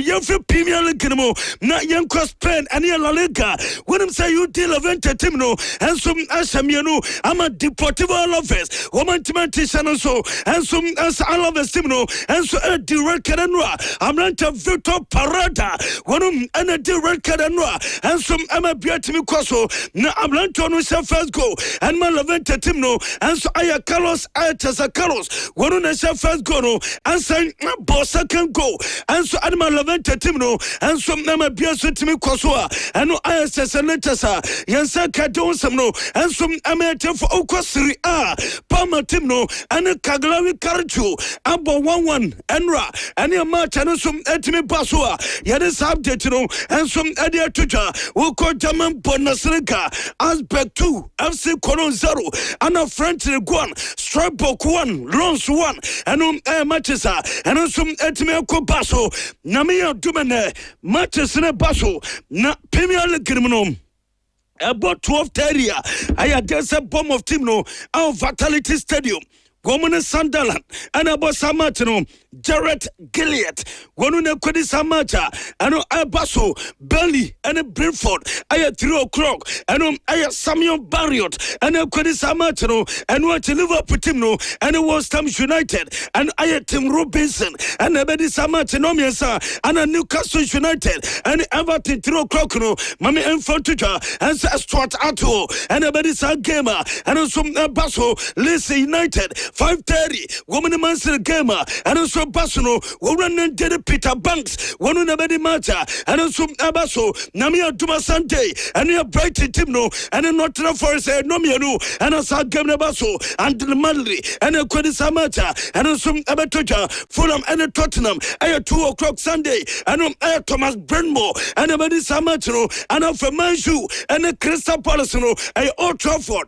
yɛfrɛ Premier League no na yɛnkɔ Spain ɛne La Liga wonim sɛ you deal event team no ɛnso ahyɛmienu ama Deportivo Alaves womantimenti hyɛ no so ɛnso Alaves team no ɛnso di red card no a Amranta Victor Parada wonom ɛna di red card no a ɛnso ama biatimi kɔ so na Amranta no hyɛ first goal ɛnma Levante team no ɛnso ayɛ Carlos Ayatesa Carlos wono na hyɛ first goal no ɛnsan bɔ second goal ɛnso ɛnma Levante team no ɛnso ama biaso timi kɔ so a ɛno Ayatesa Netesa yɛnsa kadonsam no ɛnso ama yɛtefo okɔ Serie A Parma team no ɛne Cagliari Calcio abo 1-1 ɛnra ɛne match ɛno so ɛtimi ba so a yɛde sa update no ɛnso ɛde atotwa wokɔ German Bundesliga Asbeck 2 FC Cologne 0 ana French Ligue 1 Strasbourg 1 Lens 1 ɛno matches a ɛno so ɛtimi akɔ ba so na meya dumene matches ne ba so na Premier League no about 12:30 I guess a bomb of team no our Vitality Stadium Woman Sunderland and about Samatino Jarrett Gilliard Wonuna Kodi Samacha and Abaso Burnley and Brentford I at 3 o'clock and I Samuel Barriot and Kodi Samatino and watch Liverpool team no and it was Ham United and I at Tim Robinson and Abedi Samatino and Newcastle United and Everton 3 o'clock no Mami Enfotuja and Stuart Atto and Abedi Gamer and also Baso Leicester United 5:30 woman Manchester Gamer and also Basono Warren did Peter Banks one on the matter and also Abaso Namia Duma Sunday and your Brighton team no and a Nottingham Forest Nomianu and a South Game Baso and the Madley and a Quedi Samata and also Abatoja Fulham and a Tottenham at 2 o'clock Sunday and Thomas Brenmore and a Bedi Samatino and a Fermanju and a Crystal Palace no at Old Trafford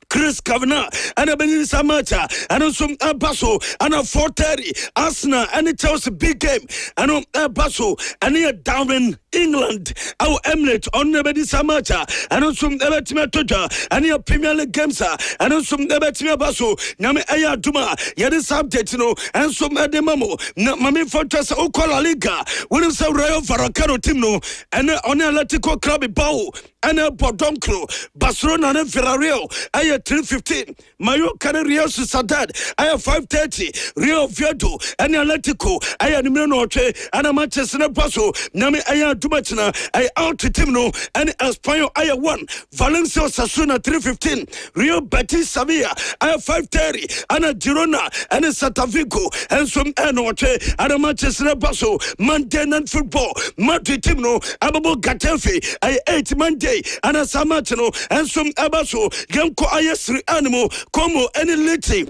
Chris Kavanagh and a Benin Samata and also Basso and a 4:30 Arsenal and a Chelsea big game and Basso and here Darwin England our Emirates on the Benin Samata and also Ebetimia Toja and here Premier League games and also Ebetimia Basso Name Aya Duma Yadis update no and so Mademamo Mami Fortress Okola Liga when say Rayo Vallecano team no and on Atletico Club Bao and Bodonclo Barcelona and Villarreal I 3:15 Mallorca and Real Sociedad I have 5:30 Rio Viedo and Atletico I am Noche and Manchester Paso Nami I Dumachina I out team no and Espanyol I 1 Valencia Sasuna 3:15 Real Betis Sevilla I have 5:30 and Girona and Celta Vigo and some Noche and Manchester Paso Monday Night Football Madrid team no Ababo Getafe I 8 Monday and a Samatino and some Abaso Yanko Ayesri Animo Como any Liti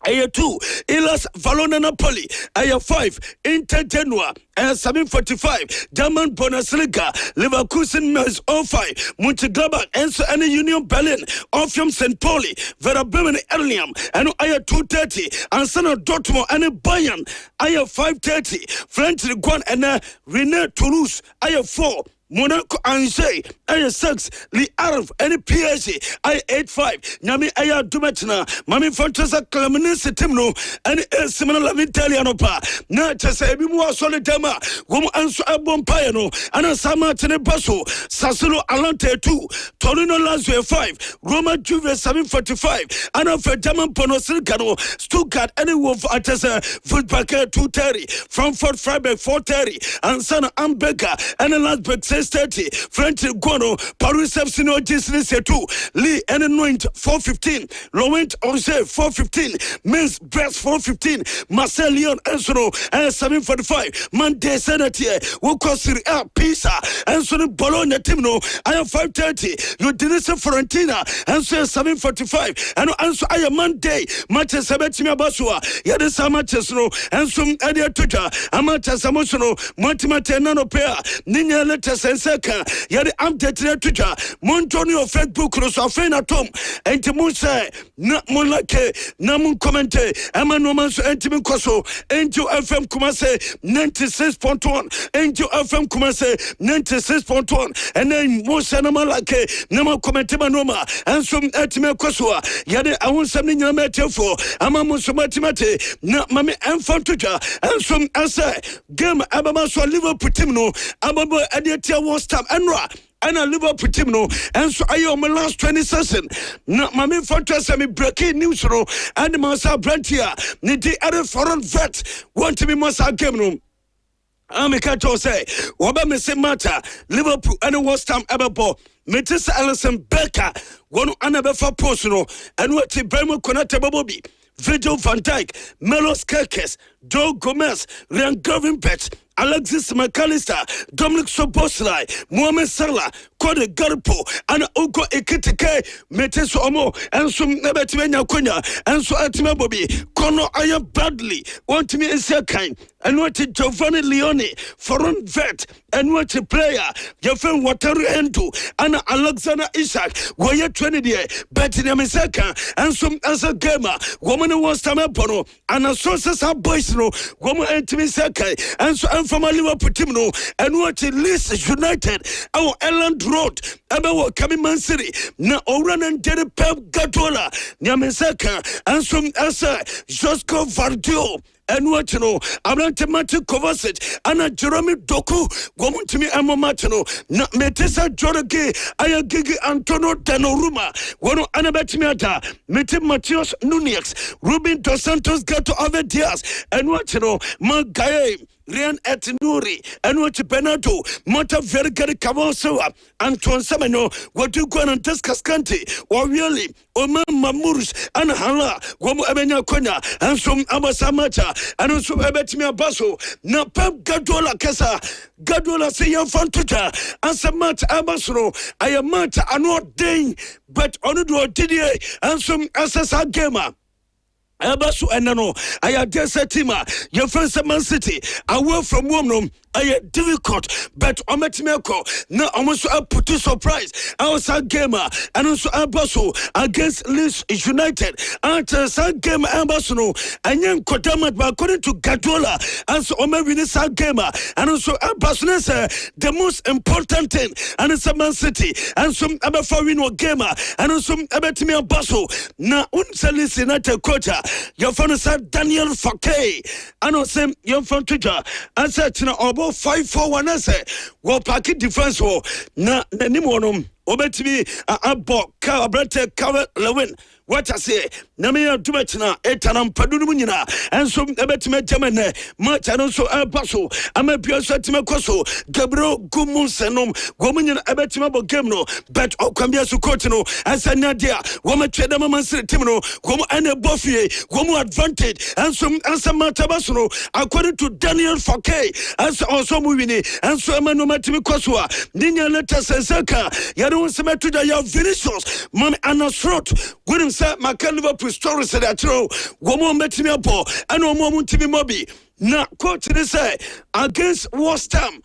Aya 2, Ilas Valona Napoli. Aya 5, Inter Genoa. Aya 7:45, German Bundesliga. Leverkusen Mainz 05, Mönchengladbach, Enzo and Union Berlin. Orpheum St. Pauli, Werder Bremen Erliam. And Aya 2:30, Arsenal Dortmund and Bayern. Aya 5:30, French Ligue 1 and Rennes Toulouse. Aya 4. Monaco Angers, Aya 6, Li Arv, and PSG, Aya 8-5, Nami Aya Dumetna, Mami Fortressa Clemency Timno, and Simona Vitaliano Pa, Natasa Ebimua Solidama, Woman Anso Abon Payano, and a Samatine Basso, Sassolo Alante 2, Torino Lazio 5, Roma Juve 7:45, and of German Ponosilcano, Stuttgart, and Wolf Atesa, Footbacker 2:30, Frankfurt Freiburg 4:30, and Sana Ambeka, and a Lasbeck 6:30, French Guano, Paris FC no Gisnes 2, Lee and Anoint 4:15, Laurent Auger 4:15, Mainz Brest 4:15, Marcel Lyon Ensono and 7:45, Monday Senatier, Woko Serie A Pisa, Ensono Bologna Timno, I have 5:30, Udinese Fiorentina, and 7:45, and also I am Monday, matches Sabetimia Basua, Yadisa matches no, and some Edia Tuja, Amata Samosono, Montimate Nano Pair, Nina Letters. senseka yɛde update na tuja montoni o Facebook no so afei na tom enti mo say na mo like na mo comment ama no man so enti me koso enti FM Kumase 96.1 enti FM Kumase 96.1 and then mo say na mo like na mo comment ma no ma enso enti me koso yɛde awonsam ni nyina metefo ama mo so matimate na mame enfant tuja enso asa game abama so Liverpool team no ababo adetia was time enra and a Liverpool team no and so I am my last 20 session na mame fantasy me breaking news no and masa brantia ni the other foreign vet want to be masa game no Amika to say oba me se matter Liverpool and West Ham ababo Metis Alisson Becker one anabefa post no and what Ibrahim Konate Bobi Virgil van Dijk, Melos Kerkes, Joe Gomez, Ryan Gravenberch, Alexis McAllister, Dominic Soboslai, Mohamed Salah, Kode Garpo, and Ugo Ekitike, Metes Omo, and some Nebetimenya Kunya, and so Atima Bobby, Kono Aya Bradley, want me in kind, and what Giovanni Leone, foreign vet, and what a player, Jeffrey Wataru Endo, and Alexander Isaac, were 20 year, bet in Amisaka, and some as a gamer, woman was Tamapono, and a sources are boys, no, woman and Timisaka, and so I'm from a Liverpool team, no, and what Leeds United, our Elland Road, about coming Man City, na Oran and Jerry Pep Gatola, Nyamisaka, and some as a Josko Vardio. And what you know, I'm not a Matthew Kovacic, and a Jeremy Doku, woman to me, I'm a Matino, not Metesa Jorge, I a Gigi Antonio Danoruma, one Anabetimiata, Mete Matios Nunez, Ruben Dos Santos Gato Ave Diaz, and what you know, Magaye. Rian Etinuri, and what Benato, Mota Vergari Cavosoa, Anton Samano, what you go and discuss country, or really, Oman Mamurus, and Hala, Womo Abena Kona, and some Abasamata, and also Abetimia Basso, na Pep Gadola Casa, Gadola say your fantuta, and some mat Abasro, I am mat, and not ding, but on the Didier, and some SSR gamer. Abasu enano aya desa tima your friends Man City away from Womnom aya difficult but ometimeko na almost a put surprise outside gamer and also Abasu against Leeds United and that game Abasu no anyen kodamat but according to Gadola and so win that gamer and also Abasu the most important thing and it's Man City and some Abafa win gamer and also Abatimi Abasu na unselisi United coach your phone said Daniel Fake. I know same your phone Twitter. I said na about 5-4-1 I say well packet defense ho na nimonom obetimi abo ka brete ka lewin what I say na me do betina etanam padunu nyina enso ebetime jamene match and also abaso amabia so time koso Gabriel Gumunsenom gomunyina ebetime bo game no but okwambia so coach no asanya dia wo matweda Man City team no gomu ane bofie gomu advantage enso matabaso no according to Daniel Fake as also moving enso emanu matimi koso a ninya letter sensaka yare won semetu da ya Vinicius man anasrot gudum say maka Liverpool story said that you woman met me up and no more to Mobi. Now, coach say against West Ham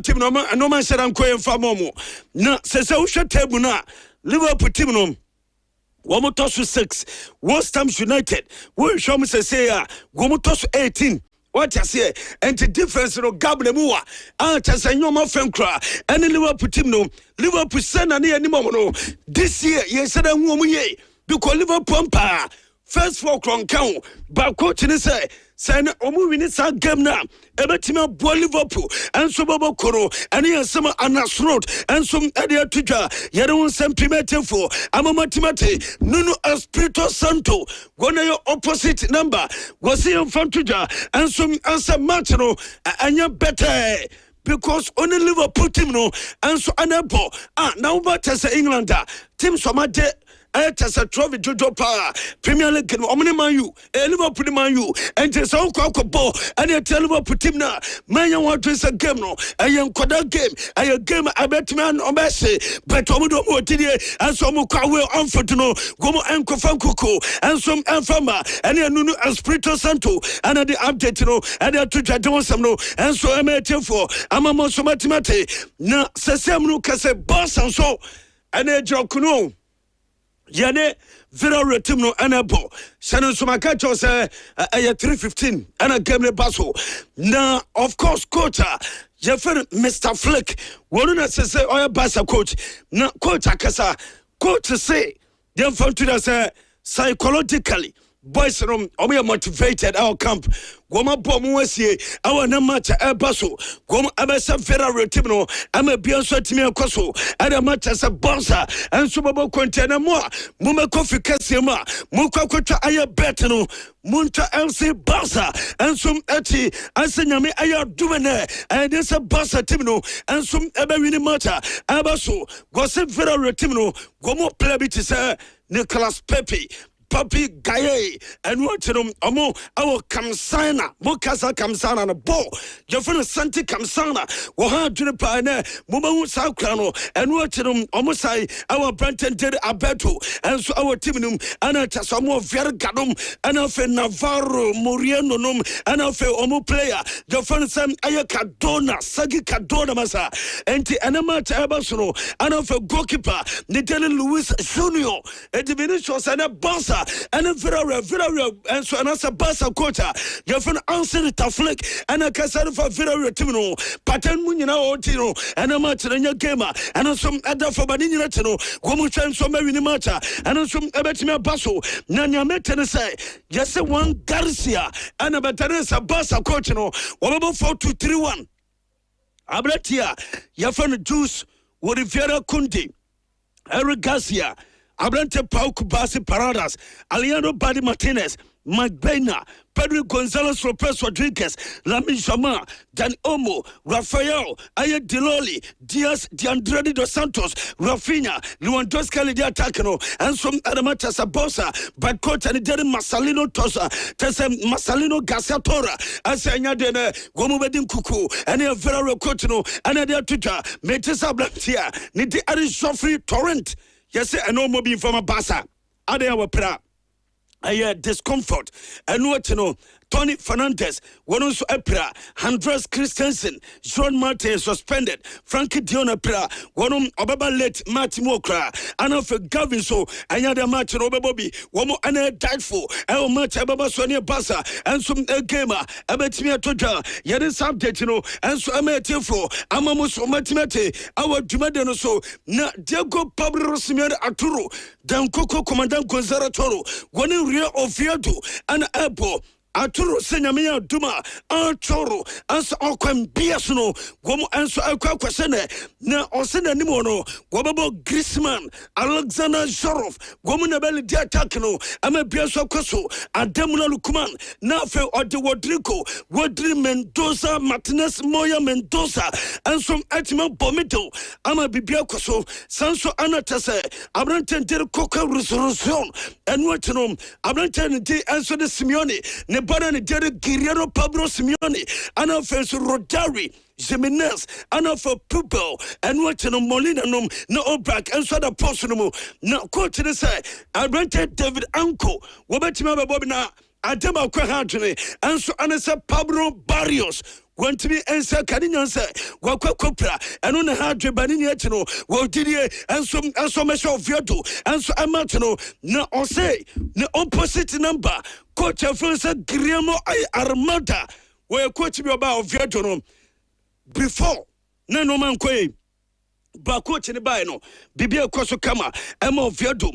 team no man no man said I'm going for Momo. Now, says I should table now Liverpool team no. Womo toss 6 West Ham United. We show me say womo toss 18. What I say, and the difference no gable mua. Ah, just a normal fan cry. And the Liverpool team no Liverpool send any moment no. This year, yes, said I'm woman ye. Because Liverpool pa first 4 crown count but coach ni say omu win this game now ebetima bo Liverpool and so babo koro and here some anasrot and some area tuja yere won sem primitive for amatimate Nuno Espirito Santo gonna your opposite number was here from tuja and some answer match no anya better because only Liverpool team no and so anabo now but as England team so much tasa trophy jojo pa Premier League no omne man you Liverpool man you and so ko ball and you tell Liverpool team na man you want to say game no ayen koda game ayen game abetman obese but omudo mo tidie and so mo kwa we onfoto no gomo enkofa kuku and some enfama and nunu Espirito Santo and the update no and the to do some no and so am for amamo so matimate na sesem no kase boss and so and a joke no Yane Vero Retim no enable. Shannon Sumakacho say 3:15 and a game basso. Now, of course, coach Jeffrey Mr. Flick. One say oya basa coach. Now, coach Akasa. Coach say them from to say psychologically. Boys room, we are motivated our camp. Goma Bomuasie, our Namacha Abaso, Goma Abasa Ferra Retimno, I'm a Bionso Timia Coso, and a match as a bonsa, and Subabo Contena Moa, Muma Coffee Cassima, Mukakota Aya Betano, Munta LC Basa, and some Eti, and Senyami Aya Dumene, and there's a Basa Timno, and some Eberini Mata, Abaso, Gossip Ferra Retimno, Gomo Plebit, Nicholas Pepe. Papi Gaye and what Omo our Kamsana Mokasa Kamsana and a ball Jeffrey Santi Kamsana Waha Junipane Mumu Saukrano and what Omosai our Branton did Abeto and so our Timinum and a Tasamo Vergadum and of Navarro Muriano Num and of Omo player Jeffrey Sam Ayakadona Sagi Kadona Masa and the Anama Tabasono and of a goalkeeper Nidel Luis Junior and the Vinicius and a bossa and a very and so another basa quota. Your friend answered the flick and a cassette for very timino, pattern munina or tino, and a match in your gamer, and some other for Badini Latino, Gomuchan so many matter, and some Abetima Basso, Nanya Metanese, just one Garcia, and a Batanesa basa coachino, 1-4-2-3-1. Abretia, your friend Juice, Wodivera Kundi, Eric Garcia. Abrante Pau Kubasi Paradas, Aliano Badi Martinez, Mike Baina, Pedro Gonzalez Lopez Rodriguez, Lamin Shama, Dan Omo, Rafael, Aya Diloli, Diaz, Diandrade dos Santos, Rafinha, Lewandowski, the Attackano, and some Adamata Sabosa, but coach and Jerry Masalino Tosa, Tessa Masalino Gasatora, Asanya Dene, Gomu Kuku, and a Vera Cotino, and a Tuta, Metesa Blatia, Niti Ari Joffrey Torrent. Yes, I know more from a basa. Are they our pra? I had discomfort. And what you know, Tony Fernandez, one also Epra, Andres Christensen, John Martin suspended, Frankie Dion Epra, one Obaba late Martin Mokra, and of Gavin so, and other match in Obabobi, one more and died for, El match Ababa Sonia Basa, and some gamer, Abetimia Toja, Yadin subject, you know, and so Amate for, Amamos Matimate, our Jumadano so, na Diego Pablo Simeon Arturo, Dan Coco Commandant Gonzara Toro, one in real of Fiado, and Apple. Aturo senyamia duma atoro ansa okwam biasono gomo anso akwa kwasene na osene nimo no gobabo Griezmann Alexander Zorov gomo na beli di attack no ama biaso kwaso Adamula Lukman na fe ode Rodri Mendoza Martinez Moya Mendoza anso atima bomito ama bibia kwaso sanso anatase Abrante der koka resolution enwo no Abrante di anso de Simeone ne Barani Jerry Guerrero Pablo Simeone, and of Rodari, Jimenez, and of Pupil, and watching a Molina no Obrak, and so the Possumo. Now, quote to the side, I rented David Uncle, Wabatima Bobina, Adama Kwahantone, and so Anasa Pablo Barrios. Want to be answer Cadinian say, Waka Copra, and on the hard Baniniatino, Wodidier, and so much of Vieto, and so Amatino, no or say, the opposite number, Coach of Guillermo Armada, where coach me about Vieto before, no man quay, but coach in the Bino, Bibia Kosokama, Emo Vieto.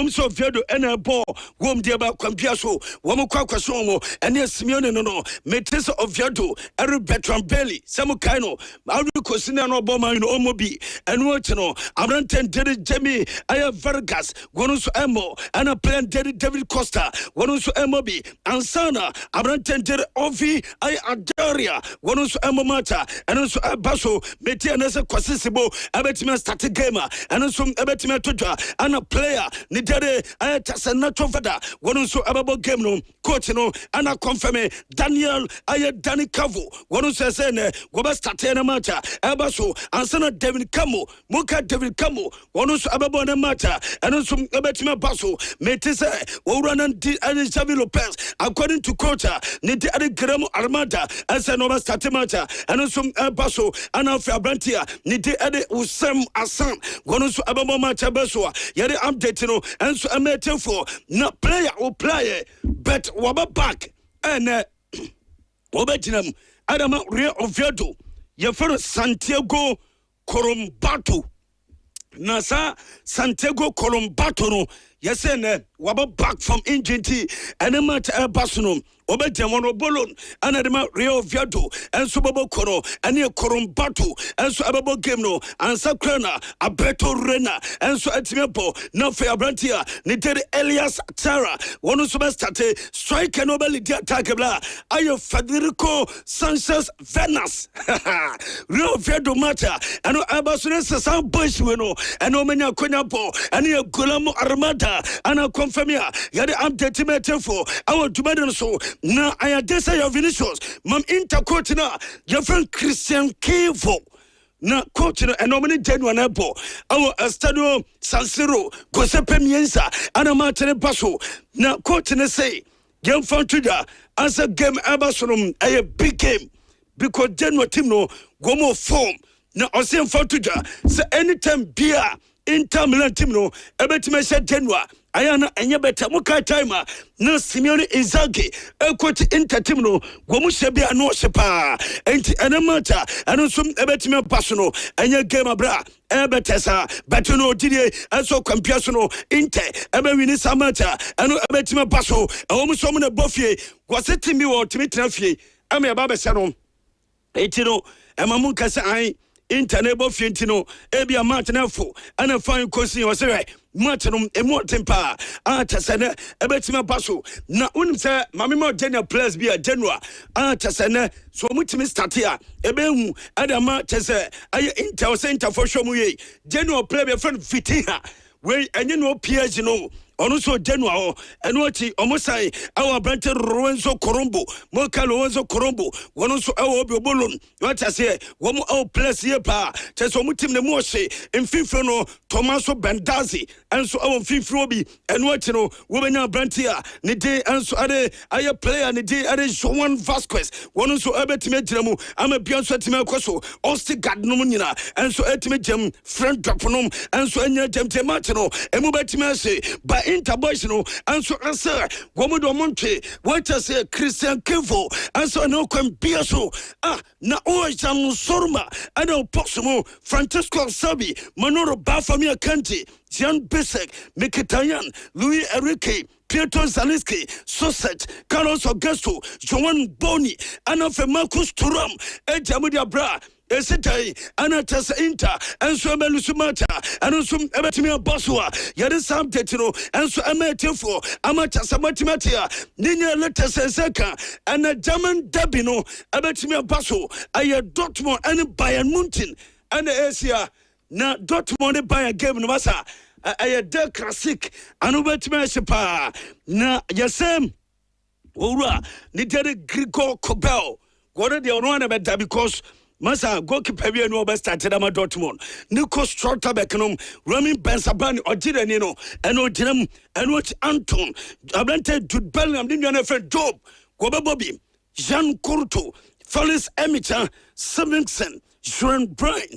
So Viedo and a ball, wom dear about Campiaso, Wamukwasomo, and yes, Simeone no, Metesa of Viedo, Eric Bertrand Belly, Samukaino, Mario Cosinano Boma in Omobi, and what you know, Abranten Derry Jemmy, Aya Vargas, Gonuso Emo, and a plan David Costa, Gonuso Emobi, and Sana, Abranten Derry Ovi, Aya Adaria, Gonuso Emo Mata, and also Abaso, Metianesa Quasisibo, Abetima Stati Gamer, and also Abetima Tuja, and a player. dere tase natural fada wono so ababo game no coach no ana confirm Daniel Dani Kavo wono so say ne go be start na match eba so ansana David Kamo muka David Kamo wono so ababo na match eno so ebetima baso mete say owura na Xavi Lopez according to coach ne de Gramo Armada asa no be start match eno so baso ana fi abrantia ne de Usam Asan wono so ababo match baso yare update no enso amete for na player or player but waba back and obetinam adama Rio Oviedo yefero Santiago Colombato nasa Santiago Colombato no yesene waba back from injury and a match Barcelona Obetiamono Bolon and Adama Rio Oviedo and Subabo Koro and near Colombato and so Ababo game no and Sakrana Abeto Rena and so Atimepo no fair brantia Nitere Elias Tara one of the strike and nobody attack bla ayo Federico Sanchez Venas Rio Oviedo matter and Abasune Sam Bush weno and Omenia Konyapo and near Gulamo Armada and a confirmia yade update mete for our Dumadan so na ayadesa ya Vinicius mam intercoach na your friend Christian Kevo na coach na enomini January na bo our Estadio San Siro Giuseppe Mienza ana matene paso na coach na say game fan tuja as a game abasonom a big game because January team no go more form na osem fan tuja say anytime beer Inter Milan team no ebetime sha January ayana enye beta muka timer na Simeone Inzaghi coach Inter team no gomu shebi ano shepa enti enamata eno sum ebetime paso no enye game abra ebetesa beto no didie enso kwampiaso no Inter ebe wini samata eno ebetime paso ewom so mo na bofie gwaseti mi wo timi trafie ame aba be se no enti no emamu kase an Internebo fientino, ebia martinefo, and a fine cosin was a martinum, a more temper, Tasana, ebetima basso. Na unsa, mamma general players be a general, Tasana, so much mistatia, ebemu, Adama Tessa, I intel center for Shomuye, general player friend Fitina, where and you know Pierre, you know. Also January and what he almost say our branch Lorenzo Corombo, Moka Lorenzo Corombo, one also our Bolon, what I say, one more place here pa, Tesomutim the Moshe, and Fifano, Tomaso Bandazzi, and so our Fifrobi, and what you know, women are branch here, Nide and so I player Nide Joan Vasquez, one also Abetimetamo, I'm a Beyonce Timacoso, Osti Gadnomina, and so Etimetem, friend Draponum, and so any Temte Martino, and Mubatimase, by Interboyno, and so answer, Womodo Monte, what I say, Christian Kevo, and so no can be so. Na Oisam Sorma, I know Posimo, Francesco Sabi, Manoro Bafamia Kanti, Jan Bissek, Mikitayan, Louis Enrique, Pietro Zaliski, Soset, Carlos Augusto, Joan Boni, Anna Marcus Turam, Ejamudia Bra. Esitai anatasa inter enso amelusumata enoso ebetimia boswa yade samtetino enso ametefo amachasa matimatia ninya letese seka ana German derby no ebetimia baso aye Dortmund and Bayern Munchen ana Asia na Dortmund Bayern game no masa aye de classic anu betimia sepa na yesem owura ni de Grigor Kobel gore de ono na beta because Masa goalkeeper we no best started am Dortmund. Nico Strotterbeck Rami Bensaban Ojire Nino and Ojirem and watch Anton Ablante Jude Bellingham din your friend Job Gobe Bobby Jean Courto Felix Emicha Simonsen Juan Bryan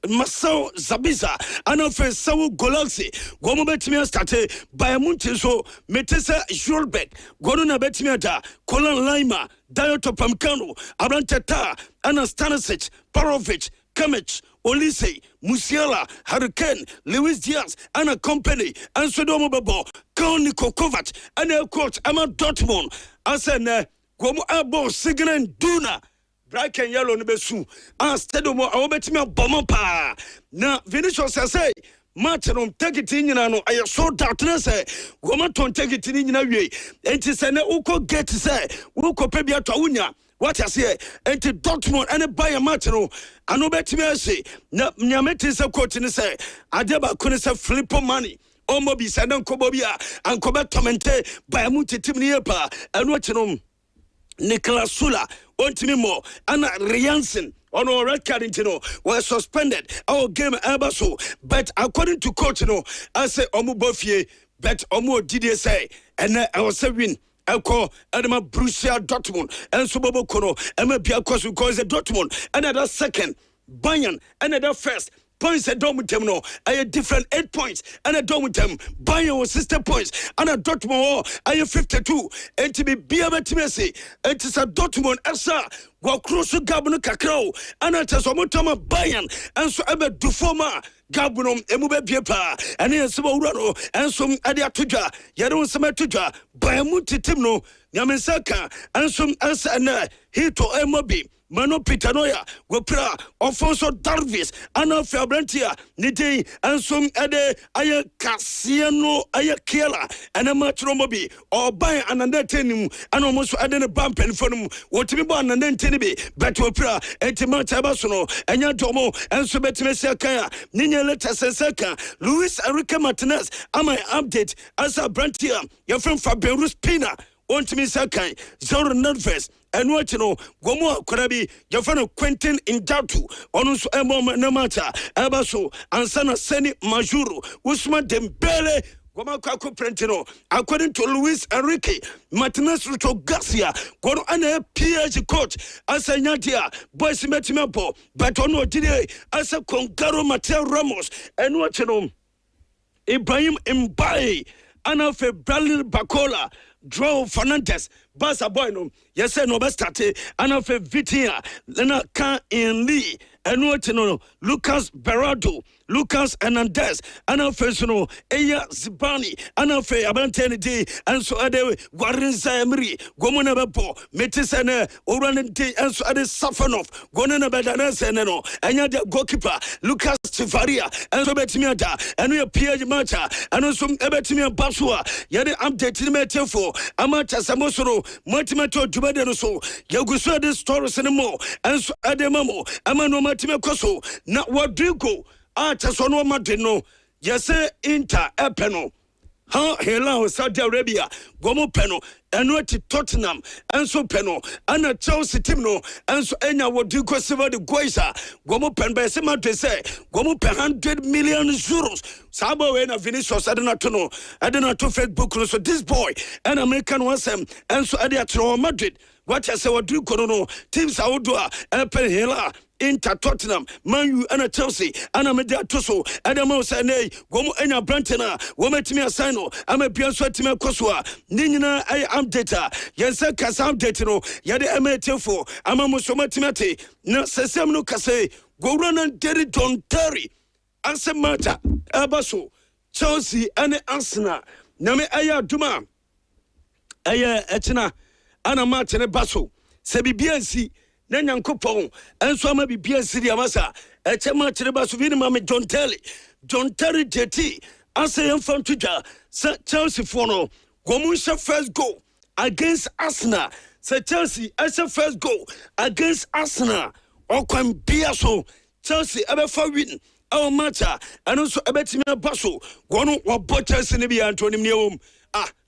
Marcel Zabiza and of Saul Golaxi Gomo Betimia started by a Muntiso Metesa Julbeck Godona Betimiata Colin Lima Dioto Pamcano Abranteta Anastanisic Parovic Kamich Olise Musiala Hurricane Luis Diaz and a company and Sodomo Babo Niko Kovac and a coach Emma Dortmund Asene Gomo Abo Signan Duna Black and yellow nebesu. Stadium awobetimi abomo pa. Na Vinicius say match no take it in no I so doubtna say goma ton take it in nyina wie. Enti say na uko get say uko pe bia to wunya. What I say enti Dortmund and Bayern match no ano betimi say na nyameti say coach ni say adeba ko ni say flip money. Omo bi sadan kobobia ankoba tormente by mu tetim ne yepa eno chinom Nicholas Sula ontimi mo ana Riansen ono red card intino was suspended our game so but according to coach no I say omo bofie but omo did say and I was win Elko Adama Borussia Dortmund and Subobo Kono Emma Biakos because the Dortmund another second Bayern another first points a dome with them no I different 8 points and a dome with them Bayern was 60 points and a Dortmund I 52 and to be Biabatimesi it is a Dortmund Esa Wakrusu Gabuno Kakao and a Tasomotama Bayern and so ever do former Gabunum Emube Biepa and here some Urano and some Adiatuja Yadon Samatuja Bayamuti Timno Yamensaka and some answer and Hito Emobi Mano Pitanoya, Wopra, Alfonso Darvis, Anna Fabrentia, Nite, and some Ade, Aya Cassiano, Aya Kiela, and a matromobi, or buy an antenum, and almost added a bump and for them, what to be born and then Tenibi, but Wopra, Etimata Basono, and Yantomo, and Subetimesia Kaya, Nina Leta Sesaka, Luis Enrique Martinez, am I update as a Brantia, your friend Fabius Pina. Want to miss a kind, Zoro nervous, and what you know, Gomo Korabi, Jafano Quentin in Datu, Onus Emo Namata, Abaso, and Sana Seni Majuru, Usman Dembele, Gomakaku Prentino, according to Luis Enrique, Martinez Ruto Garcia, Goro Ana PH coach, as a Nadia, Boys Metimapo, but on what today, as a Congaro Mateo Ramos, and what you know, Ibrahim Mbaye, Anafe Bradley Bacola. Draw Fernandez, Basa Boyno, yes, no best started, and of a Vitia, Lena Khan in Lee, and what you know, Lucas Berardo, Lucas Hernandez, and of Fesino, Eya Zibani, and of Abanteni, and so Ade, Warinza Emery, Gomonabo, Metisana, Oran Day, and so Ade Safanov, Gonana Badanas, and no, and Yada goalkeeper, Lucas Tifaria, and so Betimiata, and we appear Mata, and also Ebetimia Basua, Yada updated Metefo, Amata Samosoro, Matimato Jubadenoso, Yagusa de Stories anymore, and so Ademamo, Amano Matimacoso, not what do go. Tasono Madino, Yase Inter Epeno, Ha Hela Saudi Arabia, Gomo Peno, and what Tottenham, and so Peno, and a Chelsea Timno, and so Enya would do Kosovo the Guisa, Gomo Pen by Sema to say, Gomo Pen 100 million euros. Sabo and a Vinicius, I do not know, I do not to Facebook, so this boy, an American was him, and so Adia Madrid. What I say, what do you teams Audua, Epen Hela. Inter Tottenham, Man U and a Chelsea, and I'm a Toso, and I'm also nay, Gomo and a Brantana, Wometimia Sino, I'm a Pianswatima Kosua, Nina, I am data, Yansa Casam Detino, Yade Ametefo, I'm a Musomatimati, no Sesam Case, go run and get it on Terry, Ansemata, Abaso, Chelsea, and Arsenal, Name Aya Duma, Aya Etina, Anna Martin Basso, Sebi BNC. Nanyankopon and so ma bibia siri amasa e chema chireba so vini ma me John Terry JT asa yam fan tuja Chelsea for no gomunsha first goal against Arsenal Chelsea as a first goal against Arsenal or kwam bia so Chelsea ebe for win our match and also ebetimi abaso gono wa Chelsea ne bia Anthony Mniewom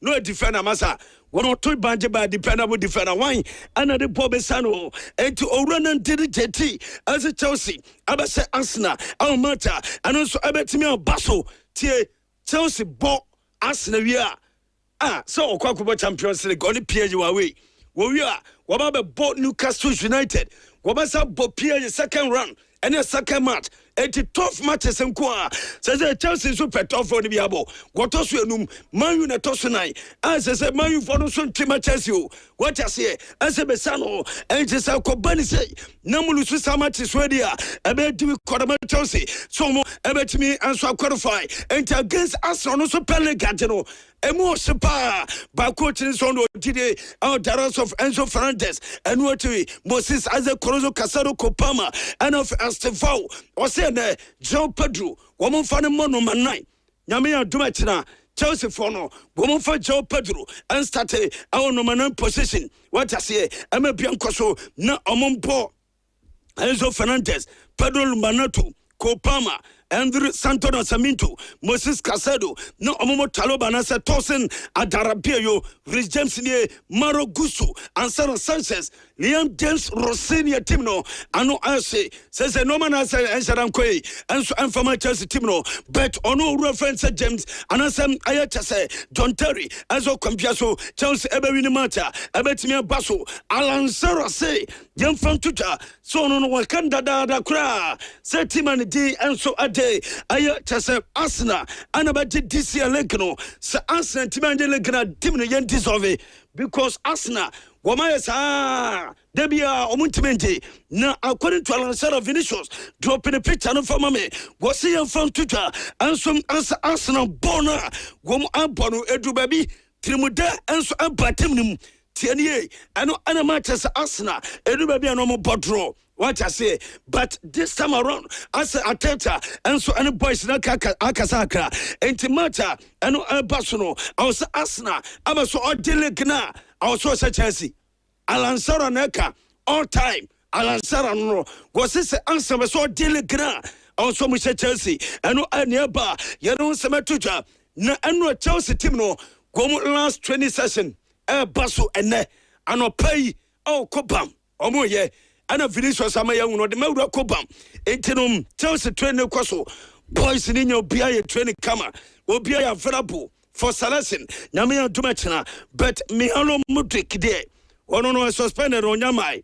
no defender amasa one or two banje by dependable defender wine another Bobby Sano and to Oran and JT as a Chelsea Abase Arsenal our matter and also Abetimi Basso tie Chelsea bought Arsenal we are so Kwakuba Champions League only PG away we are Wababa bought Newcastle United Wabasa bought PG second round and a second match. It's a tough matches and qua. Says Chelsea super tough for the Biabo. What else you know? Man, you not tonight. As I said, man, you for no son to matches you. What I say, as a Besano, and just a Kobani say, Namulu so much is ready. I bet you Kodama Chelsea. So more, I bet me and so qualify. And against us on also Pellegagino. Emo Sepa, by coaching on today, our directors of Enzo Fernandez, and what we Moses as a Corozo Casado Copama, and of Estevao, or say, Joe Pedro, woman for the mono man night. Yamia Dumatina, Chelsea Fono, woman for Joe Pedro, and started our nominal position. What I say, I'm a Biancoso, not among poor Enzo Fernandez, Pedro Manato, Copama. Andrew Santona Saminto, Moses Casado, no Omomo Taloba Nasa Tosin, Adarabio, Rich James Nie, Maro Gusso, and Sarah Sanchez, Liam James Rossinia Timno, Ano Ase, says a Norman Asa and Sharamque, and so I'm from my Chelsea Timno, but ono reference James, and Asam Ayatase, John Terry, Azo Compiaso, Chelsea Eberwin Mata, Abetimia Basso, Alan Sarah say, Young from Tuta, so no Wakanda da Kra, Setiman D, and so a day, Ayatase Asna, Anabati DC Lenkano, Sir Asna Timande Lenkana, Timno Yen dissolve, because Asna. Wamaya Debia Omuntimenti. Now, according to Alan Sarah Vinicius, dropping a picture of me, was he from Twitter and some answer Arsenal Bona, Wom Abonu Edu Baby, Trimuda, and so Abatimum, Tierney, and no animators Arsenal, Edu Baby and Omo Bodro. What I say, but this time around, as a Ateta, and so any boys na Akasaka, and Timata, and Basuno, I was Arsenal, I was so Dilegna. Also, Chelsea, Alan Sarah Neka, all time, Alan Sarah no, was this answer was so diligent. Also, Mr. Chelsea, and no nearby, you know, some tutor, no, and no Chelsea team no, go last 20 session, Basso and ne, and no pay, oh, Cobam, or more, yeah, and a village was some young, no, the Melra Cobam, Intinum, Chelsea trainer Cosso, boys in your BIA training camera, will be available. For Salasin, Namia Dumachina, but Mihalo Mudrik de one on suspended on Yamai.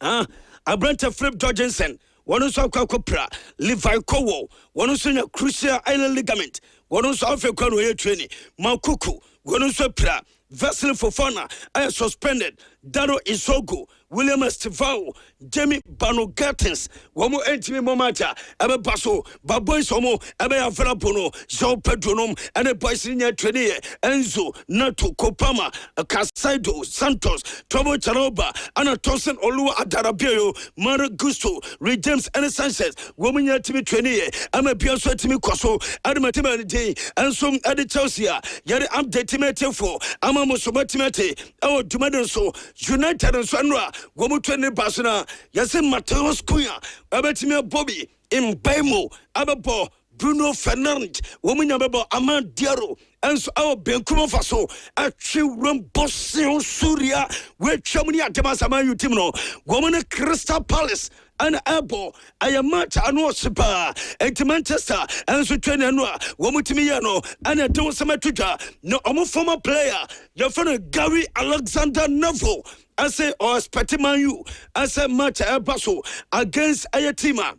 Ah, a branch of Flip Jorgensen, one on Copra, Levi Kowo, one on Senior Crucial Island Ligament, one on South Conway training, Mawuko, one on Sopra, Vessel Fofana, I suspended, Daro Isogo, William Estivao, Jamie Bano Gattens, Womo Entimi Momata, Abe Basso, Baboy Somo, Abe Averapono, Jean Pedronom, and a Boysinia Trene, Enzo, Nato, Kopama, Casaido, Santos, Tomo Charoba, Anatosan Olua Adarabio, Mara Gusto, Redeems and Sanchez, Woman Yatimi Trene, I'm a Piasso Timi Coso, Adamatima Day, and some Adi Chelsea, Yari Amdetimate for, Amamo Somatimate, our Dumadanso, United and Sanra. Womutene Basuna, Yasim Mateos Kuya, Abetimia Bobby, in Bemo, Ababo, Bruno Fernand, Woman Ababo, Aman Diaro, and so our Benkumo Faso, a children Bossion Suria, where Chamani Atamasama Utimno, Woman Crystal Palace. An abo, I am much anosipa, and to Manchester, and so Trenanua, Womutimiano, and a Dosamatuja, no former player, your friend Gary Alexander Novo, I say, or Spatimayu, I say much Basso against Ayatima.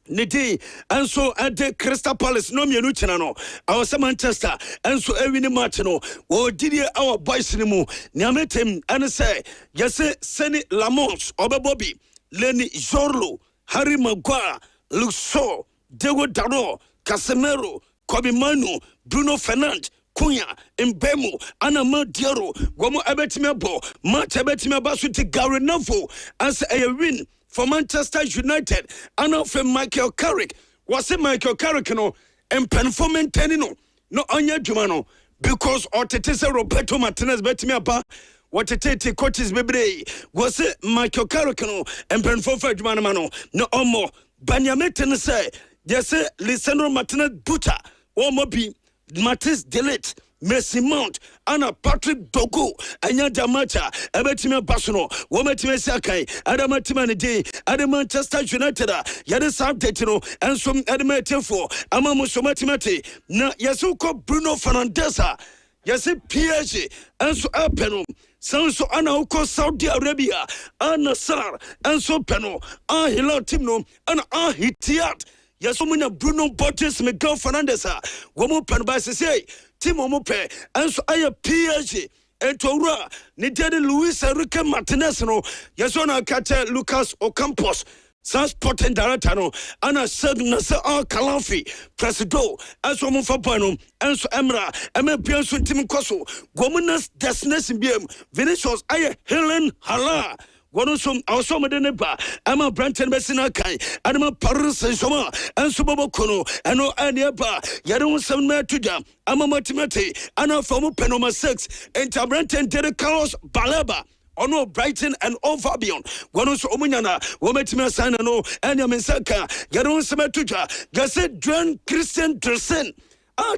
Nidi, and so at the Crystal Palace, no Minuchinano, our Manchester, and so Evini Martino, or Didier our boys anymore, Niametim, and say, yes, Senny Lamont, Oba Bobby. Lenny Zorlo, Harry Maguire, Luxor, Diego Daro, Casemiro, Kobe Manu, Bruno Fernand, Cunha, Mbemo, Anama Diaro, Gomo Abetimabo, March Abetimaba to Gary Novo, as a win for Manchester United, and of Michael Carrick. Was it Michael Carrick, no, and Penfoment Tenino, no Anya Jumano, because Ortetesa Roberto Martinez Betimiaba. What a tete coaches baby was it Michael Caracano and Penfofa Jumanamano. No more Banyametan say, yes, Lisandro Martinez Buta, or Mobi, Matis Delete, Messi Mount, Anna Patrick Dogo, Anyada Mata, Abetima Basuno, Wometime Sakai, Adamatimani Day, Manchester United, Yadis Abdetino, and some Adamate for Amamusomatimati, Na Yasuko Bruno Fernandesa. Yes, PSG, and so Apeno, Sanso Anauko Saudi Arabia, Anasar, and so Peno, Hila Timno, and Hitiat. Yes, Bruno Bottes, Miguel Fernandesa, Womo Panbasi say, Timo Mope, and so I PSG. And Tora, Nidade Luis Enrique Martinez, no, Yasona Kate Lucas Ocampos. Transport and Daratano, Anna Nasa Kalafi, Presido, as woman for Panum, and so Emra, Emma Pianson Tim Coso, Woman's Destination BM, Vinicius, I Helen Hala. One also Madeneba, Emma Branton Messina Kai, Anima Paris and Soma, and Subabokono, and no Aniaba, Yadon Sam Tuja, Ama Matimati, Anna Fomu Penoma 6, and Tabranton Derek Carlos Balaba. ono Brighton and Hove Albion wono so omunyana wometimi sign no enya mensaka yero semetuja gase John Christian Dresen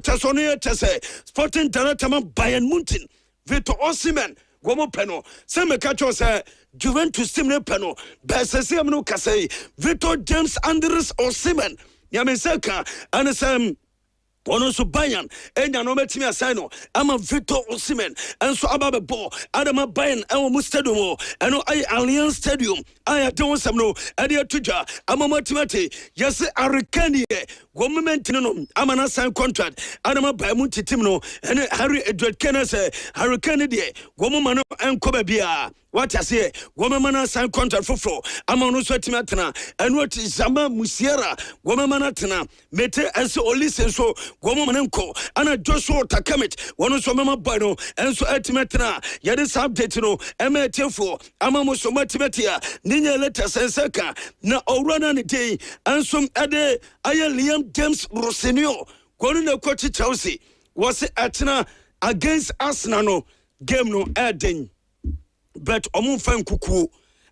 tasono tese Sporting Director Bayern Munchen Victor Osimhen gomo peno se meka cho se Juventus team ne peno besese amno kase Victor James Andres Osimhen nyamensaka anesem ono so Bayern enya no metimi assign no ama Victor Osimhen enso ababebo adama Bayern enwo stadium eno ay Allianz Stadium ay don sam no ade atuja ama matimate yes Arikani government no ama na sign contract adama Bayern team no ene Harry Edward Kenneth Hurricane de government no enko ba bia what I say government na sign contract for ama no so timatena eno ti Zama Musiera government na tena mete enso olisen so gomo manenko ana Joshua Takamit wono so mama boy no enso etimetena yede subject no emetefo ama mo so matimetia ninya letter senseka na owrana ne dey enso ade aye Liam James Rosenio kono na coach Chelsea was atena against Arsenal no game no eden but omo fan kuku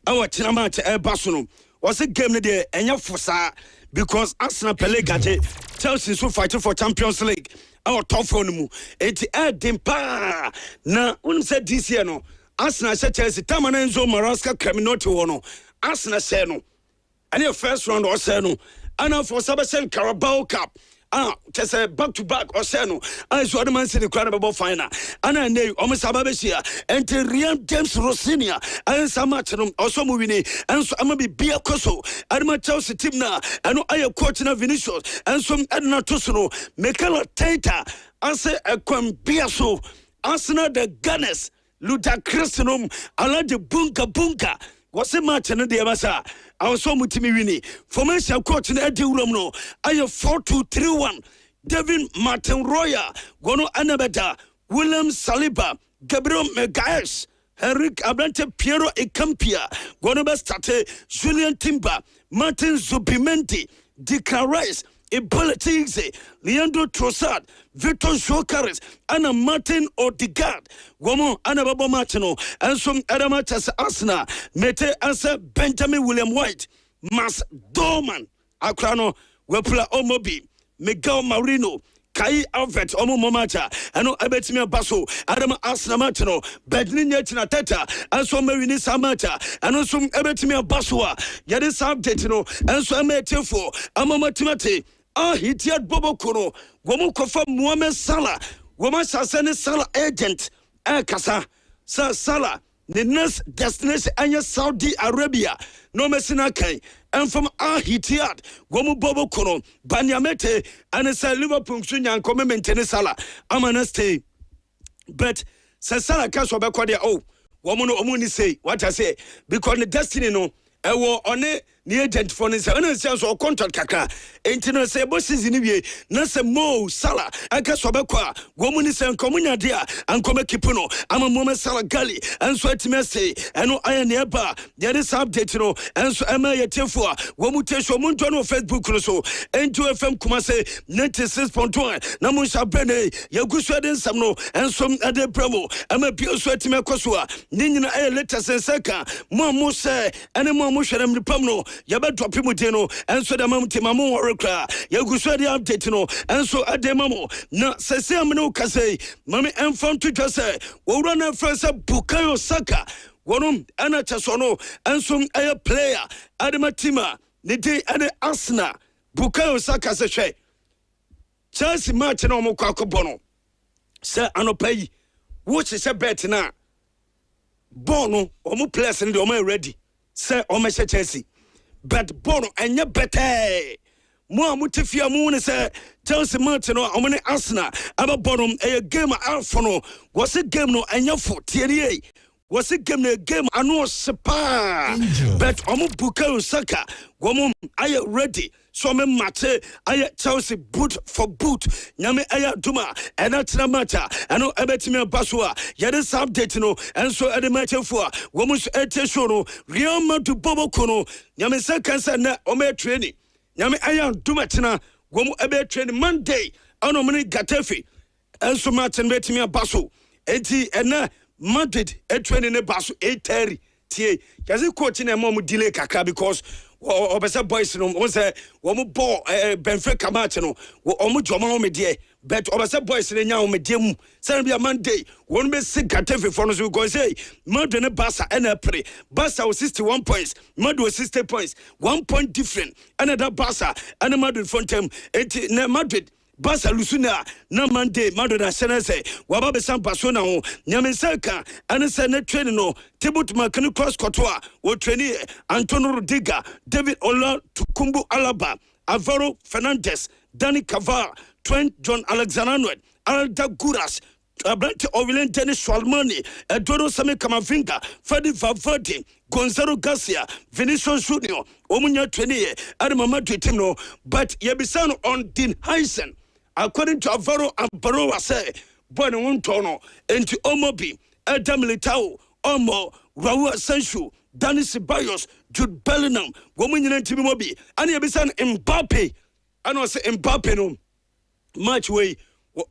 awa tena match e baso no was game ne dey enya fosa because Arsenal pelegate Chelsea so fighting for Champions League our top for mu enti edimpa na un said this year no Arsenal said Chelsea tamana Enzo Maresca criminality wono Arsenal say no any first round or say no ana for Sabesen Carabao Cup just back to back or say no I saw the Man City credible final ana ne omusababeshia enti Liam James Rossinia and Samatrum also moving and so am be bia koso adama Chelsea team na eno aye coach na Vinicius and some Edna Tosuno Mikel Arteta ase ekwambia so Arsenal the Gunners Ludacristinum ala de bunka was a match and the Amasa. I was so mutimi winning. Formation coach in Eddie Romno. I have 4-2-3-1. Devin Martin Roya, Gono Anabeta, William Saliba, Gabriel Magalhaes, Henrik Abrante Piero Ecampia, Gono State, Julian Timber, Martin Zubimenti, Declan Rice, Ebolatese, Leandro Trossard, Victor Jokeres, Anna Martin Odegaard, Gomo Anababo Martino, and some other matches Arsenal, Mete Asa Benjamin William White, Mas Dorman, Akrano, Wepula Omobi, Miguel Marino, Kai Alvet, Omo Momacha, and Abetimia Basso, Adam Arsenal Martino, Bedninya Teta, and so Marini Samata, and also Abetimia Bassoa, Yadis Abdetino, and so Ametefo, Amamatimate. He tied Bobo Kono, Womukofa Mohamed Salah, Womasasene Salah agent, Kasa, Salah, the next destination and Saudi Arabia, no Messinakai, and from Ahitiad, Gomu Bobo Kono, Banyamete, and a Liverpool Sunya and come maintain Salah, Amanaste. But Salah Castle Baquadia, woman Omuni say, what I say, because the destiny no, I will on it. Ni agent for ne say so contract kaka enti no say bosses ni wie na say Mo Salah aka so bekwa gomu ni say nkomunya dia ankome kipuno ama Mo Salah gali enso atime say eno aya ne ba there is update no enso ama yetefo a gomu tesho mo ntwa no Facebook no so enti FM kuma say 96.1 na mo sha bene yagusu den sam no enso ade bramo ama bi so atime koso a ni nyina aya latest senseka mo say ene mo hwerem ni pam no Yaba drop him with no, and so the mamma mamu or ya go swear the update no, and so at the mamo. Na say amno kase, mammy and fun to just say, well run a first Bukayo Saka, one Anna Chasono, and some air player, Adamatima, Nide and Asna, Bukayo Saka say, Chelsea Martin or Mokako Bono, Sir Anopay, what is a bet now? Bono, or more place and the ready, Sir Omesha Chelsea. But Bono and your better. More mutifia moon say Chelsea Martin or Omani Arsenal. About Bono a game Alphono was a game no and your foot TNA was a game I know Sapa. But Omu Bukayo Saka, Womum, I ready. So me mate I Chelsea boot for boot. Nyame aya duma and that's na matter. I know ebetime basua. Yede update no and so at the matter for womus etesho no Real Madrid Bobo Kono. Nyame second na ome training. Nyame aya duma tina womu ebe training Monday. Ano mani Gatefi. And so Martin betime baso. Enti ena Madrid training ne baso 8:30 tie yazi coach na mom delay kakra because obese boys no won say wo mo ball Benfica match no wo mo joma wo me de but obese boys ne nya wo me de mu say be Monday won be sigate for no so go say Madrid ne Barca na pre Barca was 61 points Madrid was 60 points 1 point different another Barca and Madrid from them Madrid Barca lusuna na Monday Madrid na senese waba be san Barcelona ho nyamensaka ane se ne train no Tibut Makani cross kotoa wo train Antonio Rudiger David Ola Tukumbu Alaba Alvaro Fernandez Dani Cavara Trent John Alexander-Arnold Alda Guras Abrante Ovilen Dennis Schwalmani Eduardo Sami Camavinga Freddy Valverde Gonzalo Garcia Vinicius Junior Omunya trainee Adamama team no but yebisano on Dean Heisen. According to Alvaro Ambaroa say, Bono Wuntono, into Omobi, Adam Litao, Omo, Raul Sancho, Dani Ceballos, Jude Bellingham, Woman in Timobi, and Yabisan Mbappe. I know say Mbappe no match way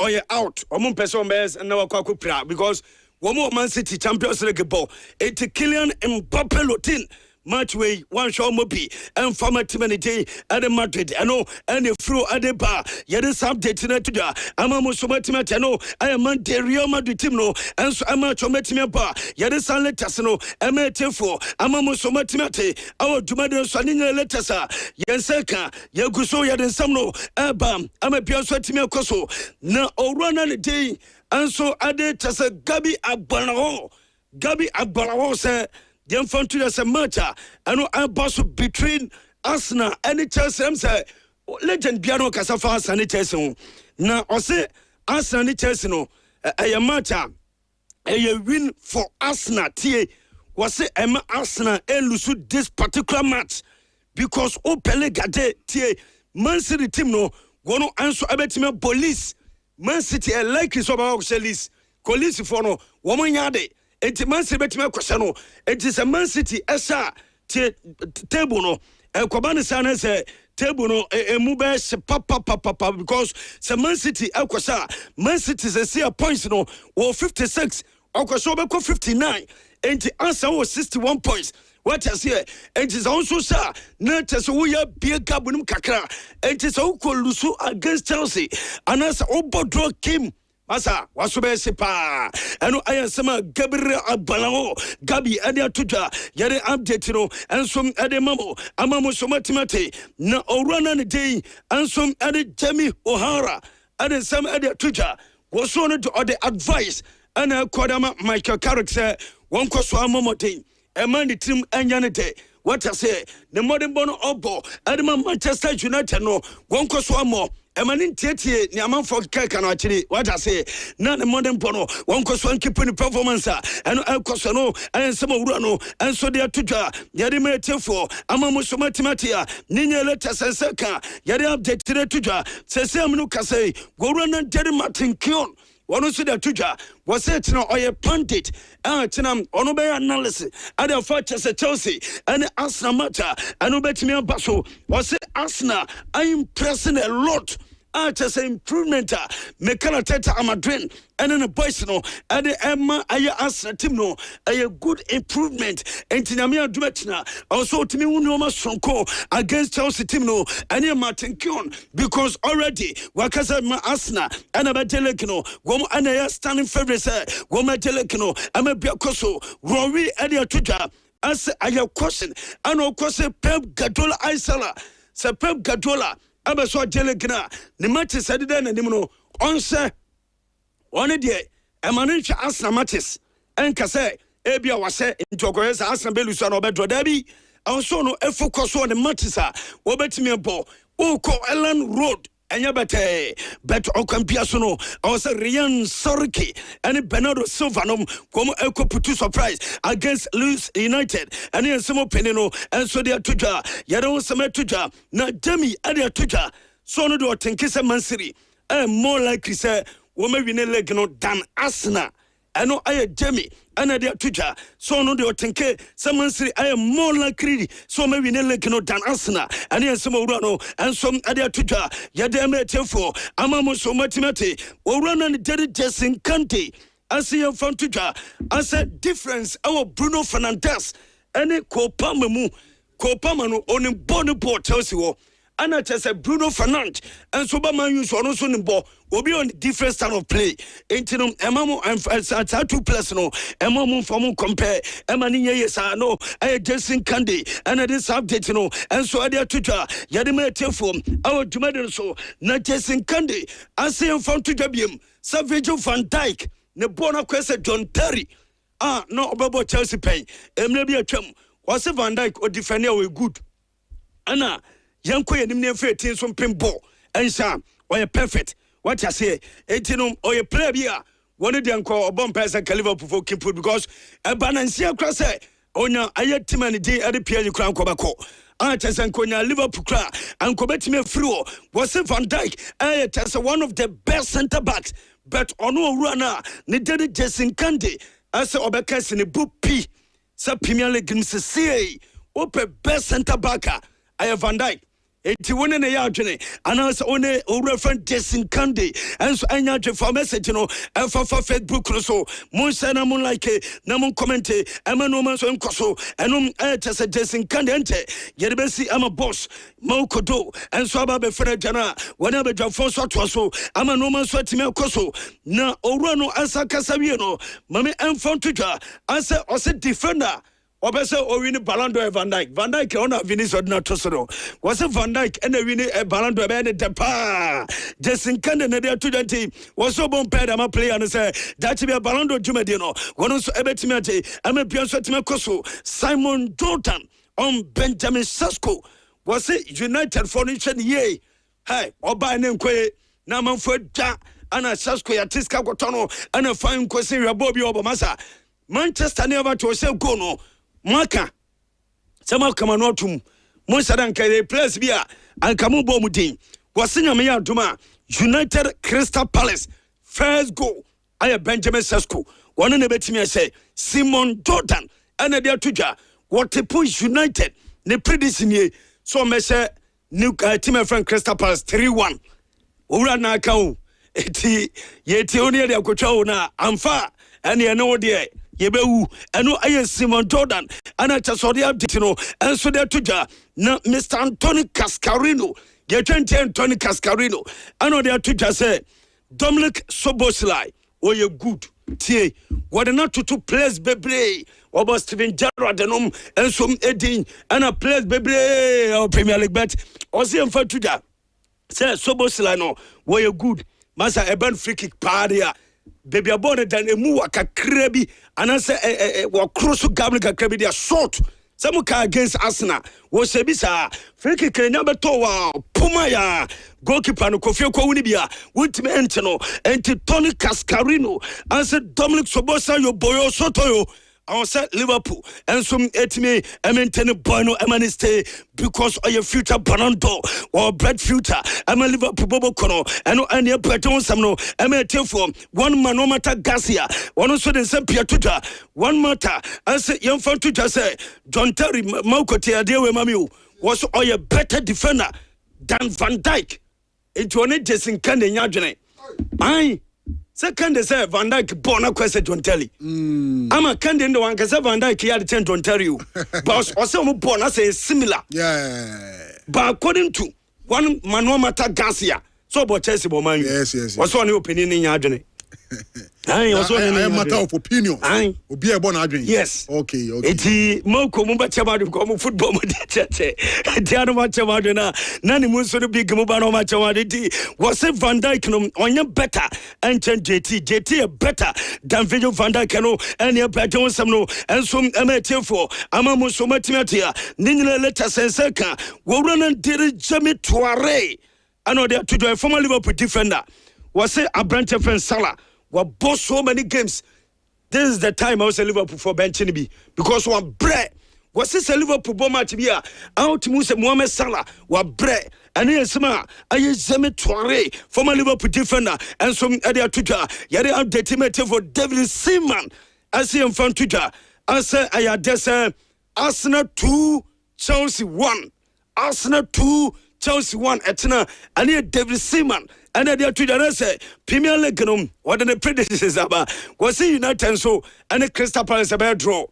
or you're out, or Mon Person Bears and now Kakupra because one more Man City Champions League ball. It's Kylian Mbappe Lotin. Match way one show mobi and former teamanity at the Madrid. I know and the flu at the bar. Yet is update to da. I'm a Musumatimate. I know I am on the Real Madrid team no and so I'm a Chometimia bar. Yet is a letters no. I'm a T4. I'm a Musumatimate. Our Dumado Sanina letters are Yanseka Yaguso Yaden Samno Abam. I'm a Piasotimia Coso. Now or run on the day and so added as a Gabi Abalao. Gabi Abalao said. The infantry as a matter, and I boss between Arsenal and Chelsea. Say legend Piano Casafa and Chelsea. Now I say Arsenal and Chelsea no a matter a win for Arsenal. Tie was say Arsenal lose this particular match because O Pelegade tie Man City team no gono answer abetime police Man City like is about police for no woman yade. Enti Man City betime kwese no enti se Man City esa table no kwabane sana se table no emu be se papa because se Man City akwasa Man City se see points no 56 akwasa be 59 enti answer was 61 points. What I say, it is also sir, not as we are beer gabunum kakra, it is all lusu against Chelsea, and as Obo Kim. Masa wasube sepa eno ayasema Gabriel Abalao Gabi adia tuja yare update no ensom ade mamo amamo somatimate na orana ne day ensom ade Jamie O'Hara ade sam ade tuja woso no to the advice ana kodama Michael Carrick say won koso amomoten e man the team anya day. What I say the modern bono obo adema Manchester United no won koso amo Emanin Tietie, Niaman for Kakan actually, what I say, not a modern pono, one cost one keeping performance, and El Cosano, and some Urano, and so they are Tuja, Yadime Tefo, Amamusomatimatia, Nina Letters and Saka, Yadi update to the Tuja, Sesam Lucase, Goran and Jerry Martin Kion. One who said that Tuja was it no or a pandit, Tinam, Onobe analysis, other factors at Chelsea, and Arsenal matter, and Obetimia Basso was it Arsenal. I impressing a lot. Just improvement, Mekala Teta Amadrin, and then a boys no, and the Emma Aya Arsenal team no, a good improvement, and Tinamia Dumetna, also to me, Unoma Sonko against Chelsea team no, and Martin Kion, because already Wakaza Arsenal, and about Telekino, Gom Anaya standing favorites, Goma Telekino, I'm a Biacoso, Rory Adia Tuja, as I have question, and of course, Pep Gadola Isala, Sir Pep Gadola. Abaso Telegna, the matches said then and no onse one day a manager Arsenal matches and Case Abia was said in Togoes Arsenal Belusan or Bedro Debbie. Also no focus on the matches Wobet me a ball Oko Ellen Road and Yabate Bet Okampiasono also Rian Sorki and Bernardo Silvanum como Eco Putu surprise against Leeds United and in some opinion and so they are Tuja Yadon Samet Tuja na Demi Adia Tuja so no do Tinkisa Mansiri and more likely say woman win a leg no than Arsenal. I know I am Jamie, and I did Tuja, so no, they think someone say I am more likely, so maybe no than Arsenal, and then some Urano, and some Adia Tuja, Yadame Tefo, Amamo so Matimati, or run on the dead Jessin Kante, ase yɛn fan to dwa ase difference ɛwɔ Bruno Fernandes ɛne Kopama mu Kopama no onim bɔ Chelsea wɔ ana kyerɛ Bruno Fernandes ɛnso ba man use ɔno nso ne bɔ obi on different style of play enti no ɛma mo at 2 plus no ɛma mo for mo compare ɛma ne yɛ saa no ɛyɛ Jason Kande ɛna this update no ɛnso ɛde atotwa yɛde ma etefo ɛwɔ dwumade so na Jason Kande ase yɛn fan to dwa biem Virgil van Dijk ne bɔ na kwese John Terry no ɔbɛbɔ Chelsea pɛn emre bi atwam wɔse Van Dijk o defender we good ana yanko yenim ne mfa etin so mpem ball ensa oyɛ perfect what you say etino oyɛ player bi a wɔne de anko ɔbɔ mpɛsɛ Liverpool for keep because balance akra sɛ onya ayɛ timani di ade pia yi kra anko bako chese nkonya Liverpool kra anko betime free wɔse Van Dijk chese one of the best centre backs but ono owura na ne de Jason Kande ase obeka se ne bu pi sa Premier League msese ope best centre back Van Dijk enti wone ne ya adwene anase one owura friend Jason Kande enso anya adwe for message no for Facebook no so mon share na mon like na mon comment ema no man so enkoso enom tese Jason Kande ente yede besi ama boss Mawuko Doe enso aba be frɛ dwana wone abadwafo so ato so ama no man so atime akoso na owura no asa kasa wie no mame enfon twa asa ose defender Obese o win Ballon d'Or Van Dijk on a Vinicius na tosoro was Van Dijk and win Ballon d'Or be the pa Jason Kande na dey 20 was so bon pair am player and say that be a Ballon d'Or jumadi no one so ebetimi ate am pian so time koso Simon Jordan on Benjamin Sesko was United for nation ye hey oba ne nkoye na manfo da ana Sesko ya tiska gotono ana fine kwesi rebo bi obamasa Manchester never to say go no Maka Sama kama no tum mo sadan kare place bia anka mo bɔ mu din wɔsenya me ya duma United Crystal Palace first goal aya Benjamin Sesko wɔne ne betimi ase Simon Jordan ana dia tudwa wɔtepo United ne prediction ye so mɛsɛ new team friend Crystal Palace 3-1 owura na aka o eti yeti oni de akotwa o na amfa ene ne wo de yebewu eno aye Simon Jordan ana chasori update no enso de tuja na Mr. Anthony Cascarino ye 20 Anthony Cascarino ano de tuja say Dominic Soboslai oye good tie what not to place bebre obo Steven Gerrard denom enso edin ana place bebre o Premier League bet osi emfa tuja say Soboslai no oye good masa eben free kick paria baby abone dan emu wakakra bi anase wo cross gable kakra bi dia short some ka against Arsenal wo se bi sa free kick nya beto wa puma ya goalkeeper no Kofi Akwa bia wutime ente no enti Tony Cascarino ase Dominic Sobosa yo boyo soto yo I said Liverpool and some etime maintain boy no emani stay because of your future Ballon d'Or or bread future I'm a Liverpool bobo kono and no any beton some no for one man no matter Garcia one also the same Piatuta one matter I said young fan to just say John Terry Mawuko Doe mami was a better defender than Van Dijk into one Jason Kande nyadwene ai second say Van Dijk born a question John Terry. I'm a candidate the one because Van Dijk here the John Terry. But also born as a similar. Yeah. But according to one Manuel Mata Garcia, so about Chelsea man. Yes. What's one opinion in your journey? I matter of opinion. Be a bon adwin. Yes. Okay. Eti Mawuko mumba chama de ko football mo de Diano ma chama de na nani mu so big mo ba no ma chama de was Van Dijk no onye better and JT better than Virgil van Dijk no and e better on some no and so for ama mo so matimia ni nyina letter sense ka wo run diri Jami Toure ano de to the former Liverpool defender was a branch friend Salah boss so many games. This is the time I was a Liverpool for benching me because one bread was this a Liverpool bomb match here out to Mohamed Salah what bread and here's some Jami Toure former Liverpool defender and some other Twitter yet update for David Seaman I see him from Twitter I say I had this Arsenal 2 Chelsea 1 Arsenal 2 Chelsea 1 etna ane David Seaman and they to the say Premier League what the predecessors about was United so and Crystal Palace about draw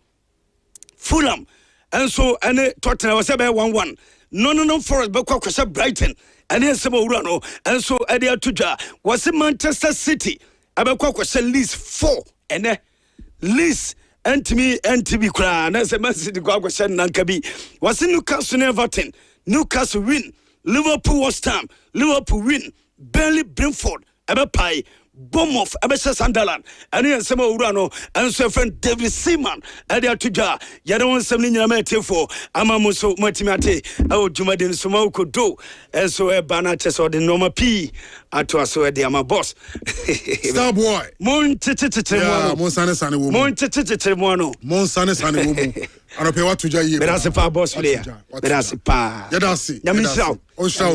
Fulham and so and Tottenham was about 1-1 no Forest but kwakwa Brighton and then some Urano and so Adia Tuja was in Manchester City about kwakwa Leeds 4 and Leeds and to me cry and as a Man City kwakwa Nankabi was in Newcastle Everton Newcastle win Liverpool West Ham Liverpool win Burnley Brentford ebe pie Bournemouth ebe Sunderland and here some Urano and so friend David Seaman ade atuja yade won sem ni nyina metefo amamuso matimate o Jumadin so Mawuko Doe and so e bana cheso de normal P ato so e de ama boss Star boy mon tititite mo mon sane wo mon tititite mo no mon sane wo mu anope watuja yi berase pa boss player berase pa yadasi nyamisha on shout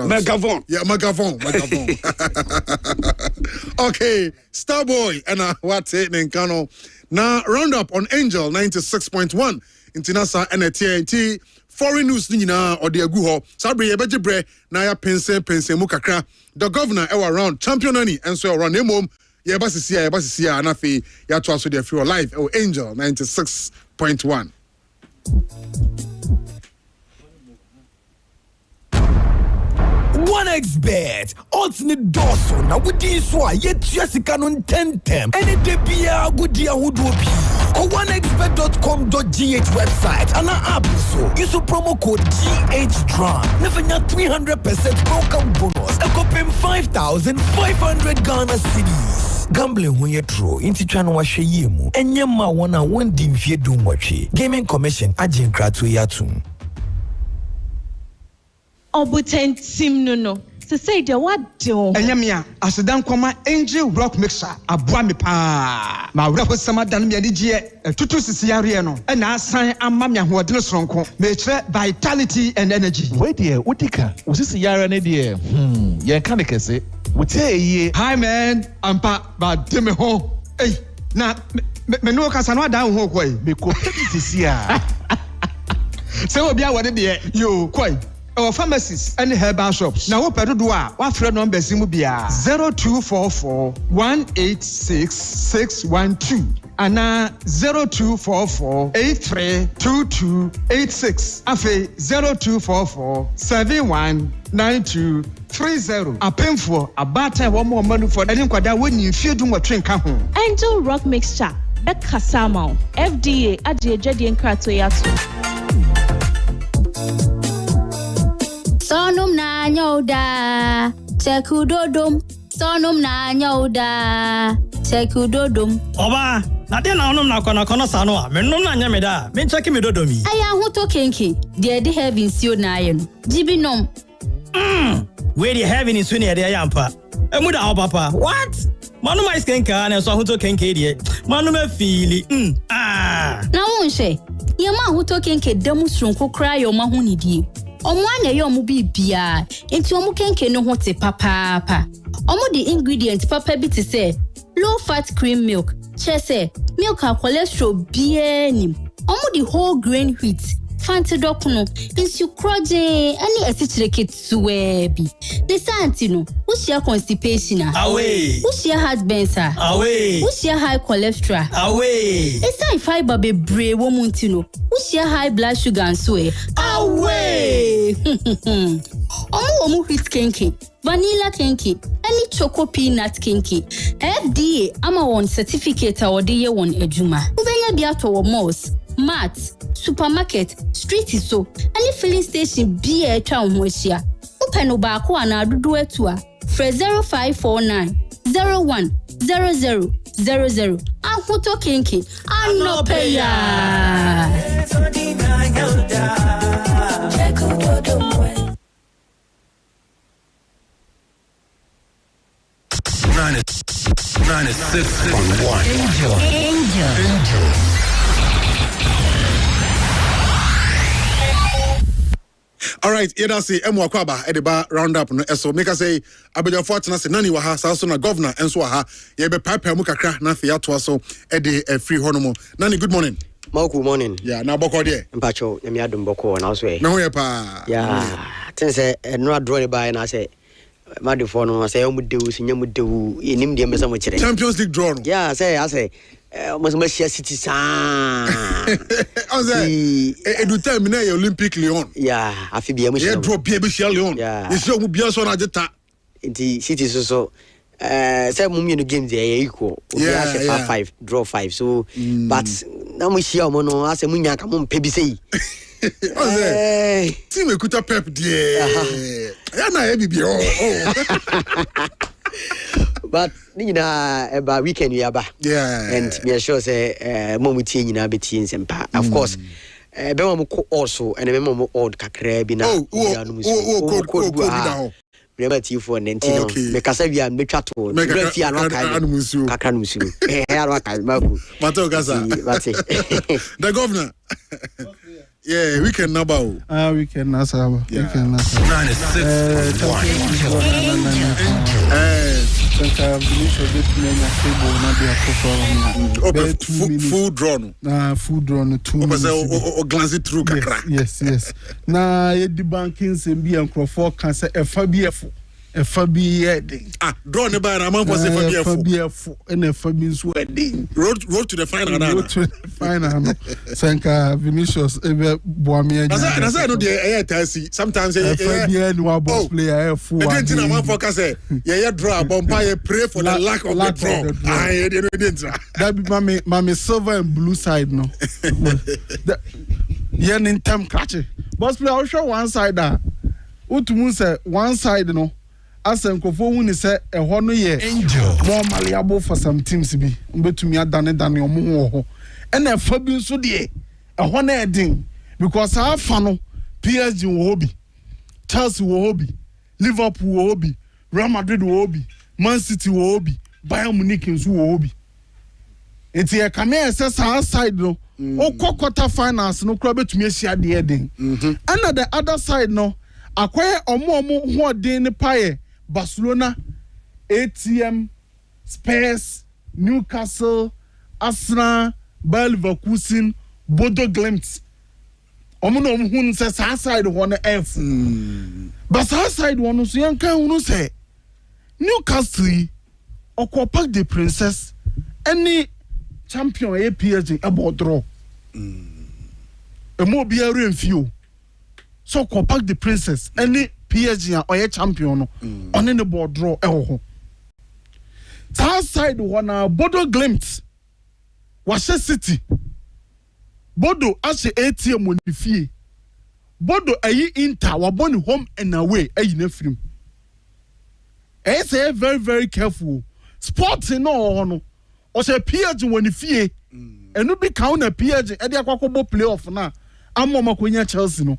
Megavon yeah Megavon okay Starboy and what Nenkano now roundup on Angel 96.1 international and TNT foreign news nyina or the aguho sabre yebejebre na ya pense mu kakra the governor around champion ani and so around emom yebasisia na fe ya to aso the free live Angel 96.1 1xBet odds ni doso na wudi so a yetua sika no tentem ene de bia gudi ahodo bi ko 1xbet.com.gh website ana app so use promo code GHDRAM never 300% welcome bonus e kopem 5,500 Ghana cedis. Gambling when you true into twan wa hwe yemu enye ma wona won di mfie dum watwe gaming commission agin krato yatum Obutent sim no. To say the what do? Enyamia, asedan kwama Angel Rock Mixer aboa me pa. Ma wura ho sama dan me adige tutu sisi yare no. E na asan amma me ahodene soronko. Me kire vitality and energy. Wait there, utika. Usisi yare ne de. Yen kan de kese. Wote eye. Hi man, ampa ba de me ho. Hey, na me no kasa no adan ho koi. Me ko sisi a. Se obi a wode de yo koi. Our pharmacies and herbal shops. Now, what do what friend number Simubia 0244 186 612 and 0244 832286. Afe 0244 719230. A painful a batter one more money for any quada when you feel doing what train come home. Angel Rock Mixture. Becca Samau. FDA. Adje Jedian Kratoyatu. Sonum na nyoda tekudodum sonum na nyoda tekudodum Oba na de na onum na kono sano a menum na nya meda me check me dodomi aya hu to kenke de de heaven sio na aye no jibinom we the heaven is soon here yampa emu da papa what manu mai skenka na so hu to kenke de manu ma feeli na won hwe ye ma hu to kenke damu sunko kra yo ma hu ni die Omwana yo mu bibia enti omu kenke no ho te papa omu the ingredient papa bi te say low fat cream milk chese milk a cholesterol bia nim omu the whole grain wheat fantedok no insu kroje ani asichireke tuwe bi the santi no ushia constipation away ushia heartburn away ushia high cholesterol away esa fiber bebre wo munti no ushia high blood sugar nso away omu wheat kenke vanilla kenke any choco peanut kenke FDA ama won certificate awode ye won adwuma ubenya bi ato wo malls mart supermarket street so any filling station bi e twa ho ahia upeno ba ko ana dodo atu a 0549 01 0000 ahuto kenke anopeya Nine is 6.1 Angel. All right, yedasi emu akwaba edeba roundup no eso make us say abejafo atena se nani wa ha so na governor enso wa ha ye be papa mu kakra na fe ato so ede free honomo nani good morning Good morning. Yeah, na boko de mpacho nyame adom boko na so e na ho ye pa yeah say no draw by and I say Madifo no say omudewu sinyamudewu enim de mesa mo kire Champions League draw no yeah I say almost Share City sa I say edu time na Olympic Lyon yeah afi bia mo yeah draw bia be share Lyon you see omu bia so na jeta inti City so say mo me no game there equal yeah 5 draw 5 so but na mo share mo no ase mo nya ka mo mpe bi sei team ekuta Pep die ya na e bibi but about weekend we aba and me sure say mo mutie nyina beti nsempa of course be mo ko also and be mo odd kakra bi na ko da remember tea for 19 me kasa bia me twa to me fi anu kakra no musu anu kai maku mato kasa the governor yeah weekend naba weekend nasaba weekend nasaba 96.1 full drawn 2 minutes o glance through kakra yes na ye di banking sem bi enkrofo kan se efa bi edin draw ne ba na man for se efa bi efo na efa bi nso edin road to the final no senka Vinicius ebe boamia na say no dey tasi sometimes efa bi any one boss player efo e dey na man for kan say ye draw bomba ye pray for the lack of the draw they didn't that be mami silver and blue side no yeah in term catch boss player I show one side that utumu say one side no asen kofo hu ni say eho no ye more malleable for some teams bi mbetumi adane omo ho and efa bi nso de eho na edin because afa no PSG wo hobi Chelsea wo hobi Liverpool wo hobi Real Madrid wo hobi Man City wo hobi Bayern Munich nso wo hobi enti e kame ese side no o quarter finals no kura betumi ahia de edin and the other side no akwaye omo ho odin ne paye Barcelona, ATM, Spurs, Newcastle, Arsenal, Bayer Leverkusen, Bodo Glimt. Omo no hun say side one F. But side one so yan kan unu say Newcastle or Park the Princess any champion PSG about draw. E mo bia renfio. So Park the Princess any PSG or champion on the board draw side one Bodo Glimt was City Bodo as ATM when fee Bodo ayi Inter wabon home and away ayi film. Say very very careful sports no or say PSG when fee and no be count a PSG e dey akwakobo playoff na amoma konya Chelsea no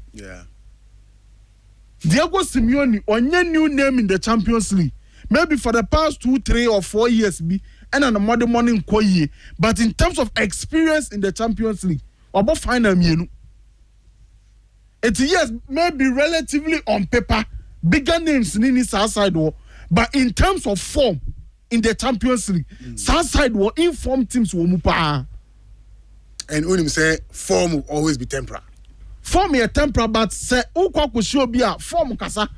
Diego Simeone onye new name in the Champions League. Maybe for the past 2, 3 or 4 years be and on the Monday morning koye. But in terms of experience in the Champions League, about final mienu. It yes maybe relatively on paper bigger names in south side war, but in terms of form in the Champions League, south side war informed teams will mupa. And when him say form will always be temporary. Form a temper but say ukwa kusho bia form kasa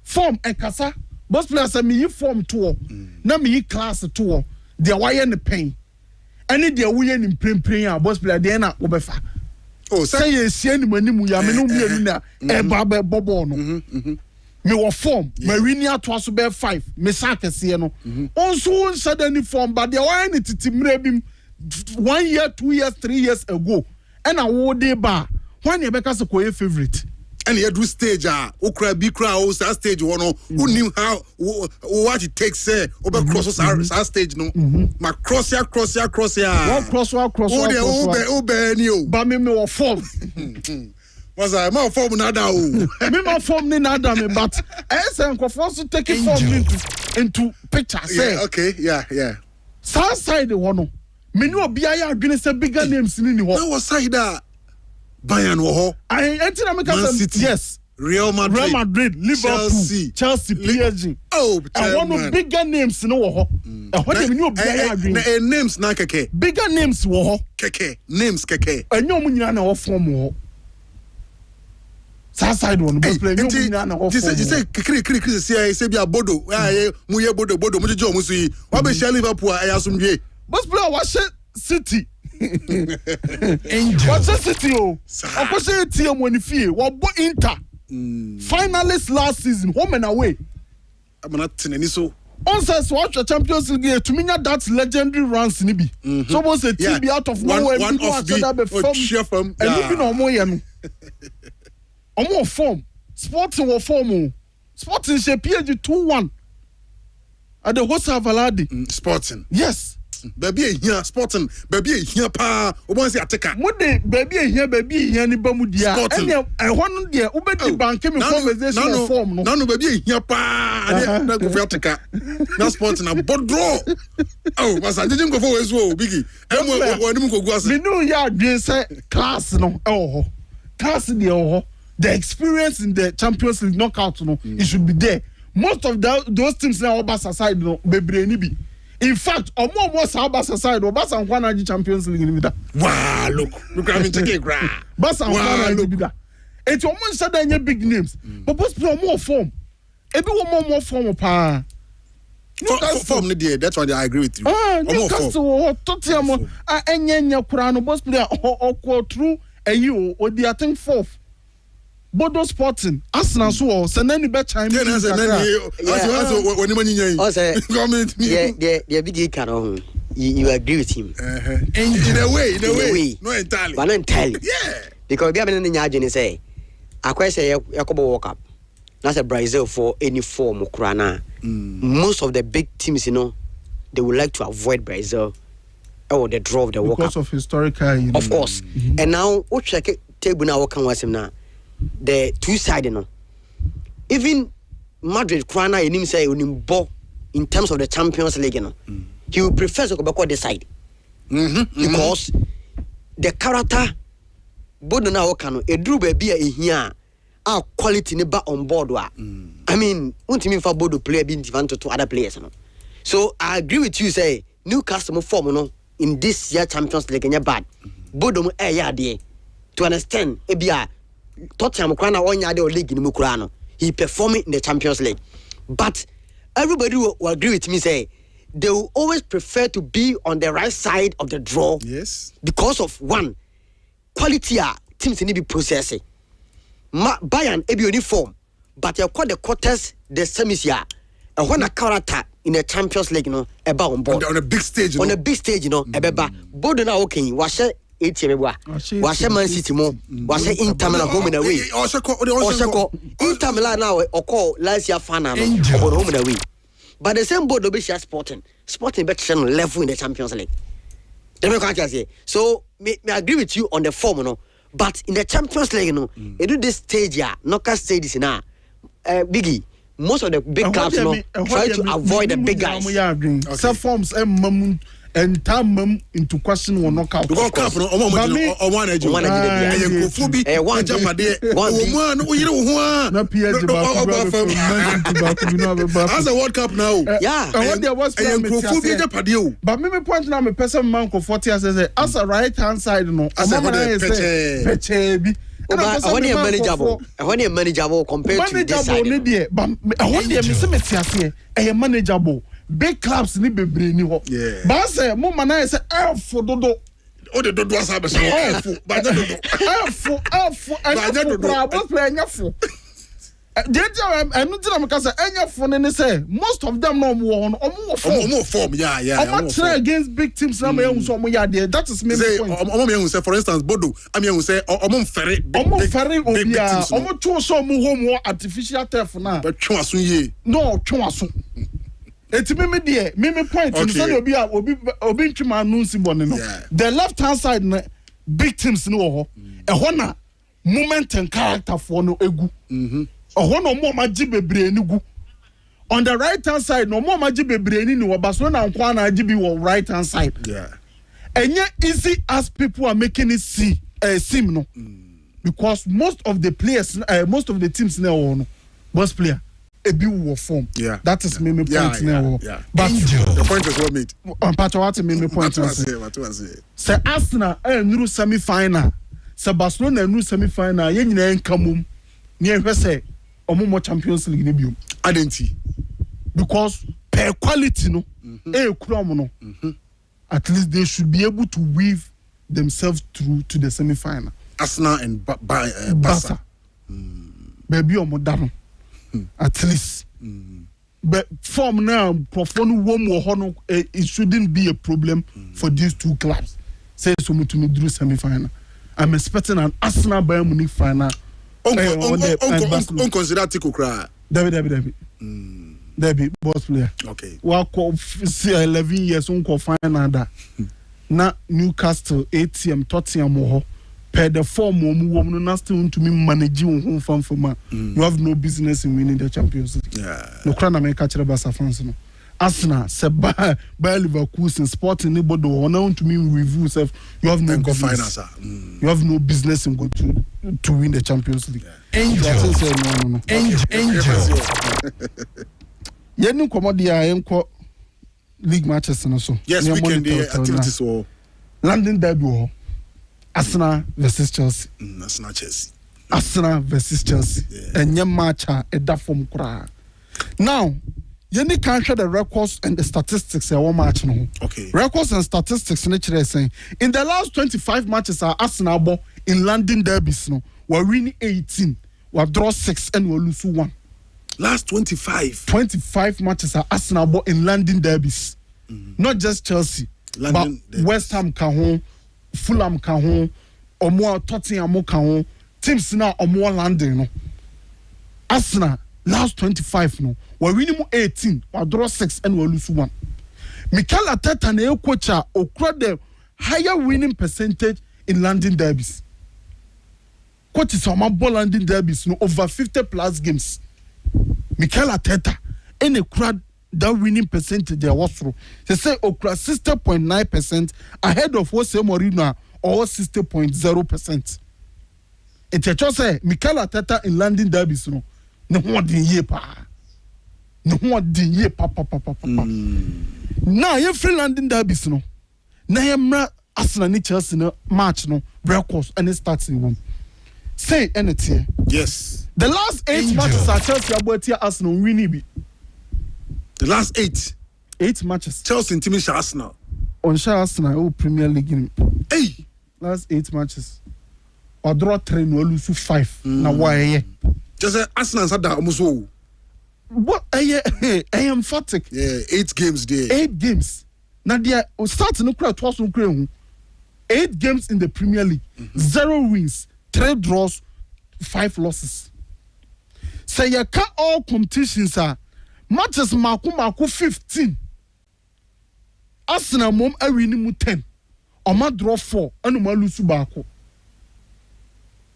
form e kasa boss players say me form to na me class to they wire the pain any they we in prem boss player dey na obefa say ye sie ni manimu ya me no mienu na e ba bobo no me wo form me wini ato so be 5 me sack kese no onso said any form but they wire ni titimre bim 1 year 2 years 3 years ago and a wo dey ba when you make us a favorite and you do stage okra bi kra o sa stage one who knew how what it takes say over cross sa stage no ma cross ya one cross ni o ba me wo form was I my form nada o me my form ni nada me but esen ko force take form into picture say yeah, okay yeah south side one me no obi aya adwene say bigger names ni ho na was side Bayern wo ho I enter America yes Real Madrid Liverpool Chelsea PSG I want no bigger names no wo ho e ho de me no obi aya adwene na names na keke bigger names wo ho keke names keke enyo mu nyina na wo form ho side one boss player you na na this say kiri say be abodo mu ye bodo mu jeje omu so yi wa be share Liverpool ya asumdwe boss player wa City Angel what City o akose tie mo ni fie wa bo Inter finalist last season home and away amana tenani so on says watch the Champions League to mean that legendary runs ni bi so boss a team be out of nowhere one of the from and you know mo ye no omo form Sporting wo form Sporting she PSG 2-1 at the Hosa Valade Sporting yes baby here Sporting baby here pa obo say ateka mo de baby here ni ba mu dia and e hono de obedi bank me conversation of form no baby here pa na go for ateka na Sporting na bodro oh mas ajin go for we so bigi e mo nim ko gu ase me no ya adwen say class no class de the experience in the Champions League knockout no it should be there most of those teams now Obasa side no bebre ni bi in fact omo sa Obasa side Obasa nkwa na Champions League ni bi da wow look I mean take gra Basa nkwa na bi da et omo nsa da nya big names but both play omo form ebi wo more form pa form no there that's why I agree with you omo form Tottenham enya kura no both player okwo through ayi o di I think fourth Bodo Sporting Arsenal so senani be time as when the big can you agree with him in a way no entirely but not entirely yeah because we have been in the say akwa say Yakobo World Cup that's a Brazil for any form Ukraina most of the big teams they would like to avoid Brazil or the draw of the World Cup because of historical of course and now we check table now can was him now the two-sided even Madrid Krana him say unimbo in terms of the Champions League he would prefer to go back on the side because the character bodo na okano edru ba bia ehia a quality ne ba on board wa I mean untimi fa bodo player bi ndivant to other players no so I agree with you say Newcastle form no in this year Champions League nya bad bodo mo ya de to understand ebia Tottenham Krana onya de league ni mukura no he performing in the Champions League but everybody will agree with me say they will always prefer to be on the right side of the draw yes because of one quality teams need be processing Bayern ebi uniform but you call the quarters the semis here and when a character in the Champions League about on board on a big stage ebeba bodo na okay wash wash Man City mo wash Inter Milan home and away Inter Milan now or last year fan home and away but the same board be Sporting better level in the Champions League so me agree with you on the form but in the Champions League you do this stage knockout stages now Biggie most of the big clubs try to avoid the big guys some forms and time into question will knock out because cup no omo one ejo enkofu bi jamade one no yire ho na PSG as a World Cup now yeah what there was enkofu bi jamade o but me point na me person man ko 40 as a right hand side no omo na say peche bi when you're manageable compared to this side but when they miss me tiase e manageable big clubs ni bebre ni ho ba say mo man say for dodo o de dodo asa so ba dodo but play nyafo enu tira me ka say enyafo ne say most of them no omo form yeah omo try against big teams na me so omo ya there that is main point omo me say for instance Bodo I mean say omo fere obia omo two so omo home artificial turf na but twa so ye no twa so etimi me there me point in say obi ntwima anu si bone no the left hand side na big teams no ho e na moment and character for no egu no more maji bebre ni gu on the right hand side no more maji bebre ni wo Barcelona nkwa na aji bi wo right hand side enye easy as people are making it seem no because most of the players most of the teams now no boss player ebi wo form that is me point now but the point is well made on part what me point say Arsenal enuru semi final say Barcelona enuru semi final ye nyina enkamum near say more Champions League in the Identity. Because per quality no at least they should be able to weave themselves through to the semi-final. Arsenal and Barca. Baby modern at least. But form now it shouldn't be a problem for these two clubs. Say so to me through semi-final. I'm expecting an Arsenal Bayern Munich final. Consider Tico cry. David, boss player. Okay. Well, 11 years on final that. Na Newcastle, ATM, Tottenham, per the form woman not still to me managing home farm for man. You have no business in winning the Champions League. Yeah. No crown America Basa France no. Arsenal, say by Leverkusen, Sporting anybody or now to me review self. You have no business. You have no business in go to win the Champions League. Angel. No. Angel. Yenu komodia yenko league matches no so. Yes, weekend activities or London derby. Arsenal versus Chelsea. Arsenal Chelsea. Arsenal versus Chelsea. And your match a form kura. Now, you can't share the records and the statistics in one match. No. Okay. Records and statistics naturally saying in the last 25 matches Arsenal in London derbies no, we're winning 18, we draw 6 and we lose 1. Last 25 matches Arsenal in London derbies. Not just Chelsea, London but derbies. West Ham can home, Fulham can home, or more Tottenham can home. Teams now or more London. No. Arsenal last 25 no, we're winning 18, we draw 6 and we lose 1. Mikel Arteta and the coach are the higher winning percentage in London derbies. Coach is on my ball London derbies no over 50 plus games. Mikel Arteta in a crowd that winning percentage there was through. They say okra 60.9% ahead of Jose Mourinho or 60.0%. It's a choice say Mikel Arteta in London derbies no one din ye pa. No one din ye pa. Now you free London derbies no. Now you Arsenal ni Chelsea no match no records and it starts in one. Say anything. Yes. The last 8 matches are Chelsea about here Arsenal winning be. The last 8 matches. Chelsea team Arsenal. On Arsenal Premier League. Hey. Last 8 matches. Or draw 3 no lose 5. Now why? Just Arsenal had that almost all. What I am emphatic. Yeah, 8 games there. 8 games. Now they are starting to cry twice on cry. 8 games in the Premier League. 0 wins, 3 draws, 5 losses. So you can't all competitions are matches Maku 15. Arsenal mom a winning 10. Oma draw 4 and Oma lose baako.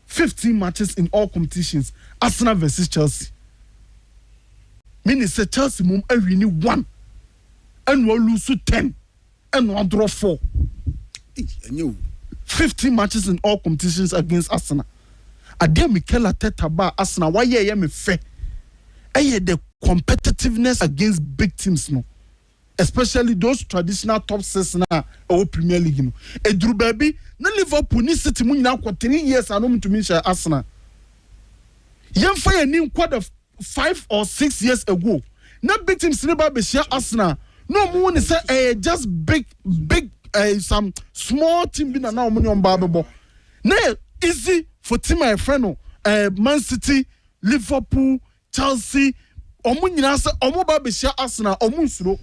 15 matches in all competitions. Arsenal versus Chelsea. Meaning say Chelsea mom a winning 1 and we lose 10 and we draw 4. 15 matches in all competitions against Arsenal. Adia Mikel Arteta ba Arsenal why ye me fe. The competitiveness against big teams no. Especially those traditional top 6 na or Premier League no. Edru baby na Liverpool ni City mu nyina kwa 3 years anom to me share Arsenal. Yem fa yanim quarter 5 or 6 years ago. Na big teams never be share Arsenal. No mu ni say just big some small team bi na omo on babebo. Na easy for team my friend Man City, Liverpool, Chelsea, omo nyina say omo ba be share Arsenal omo nsuro.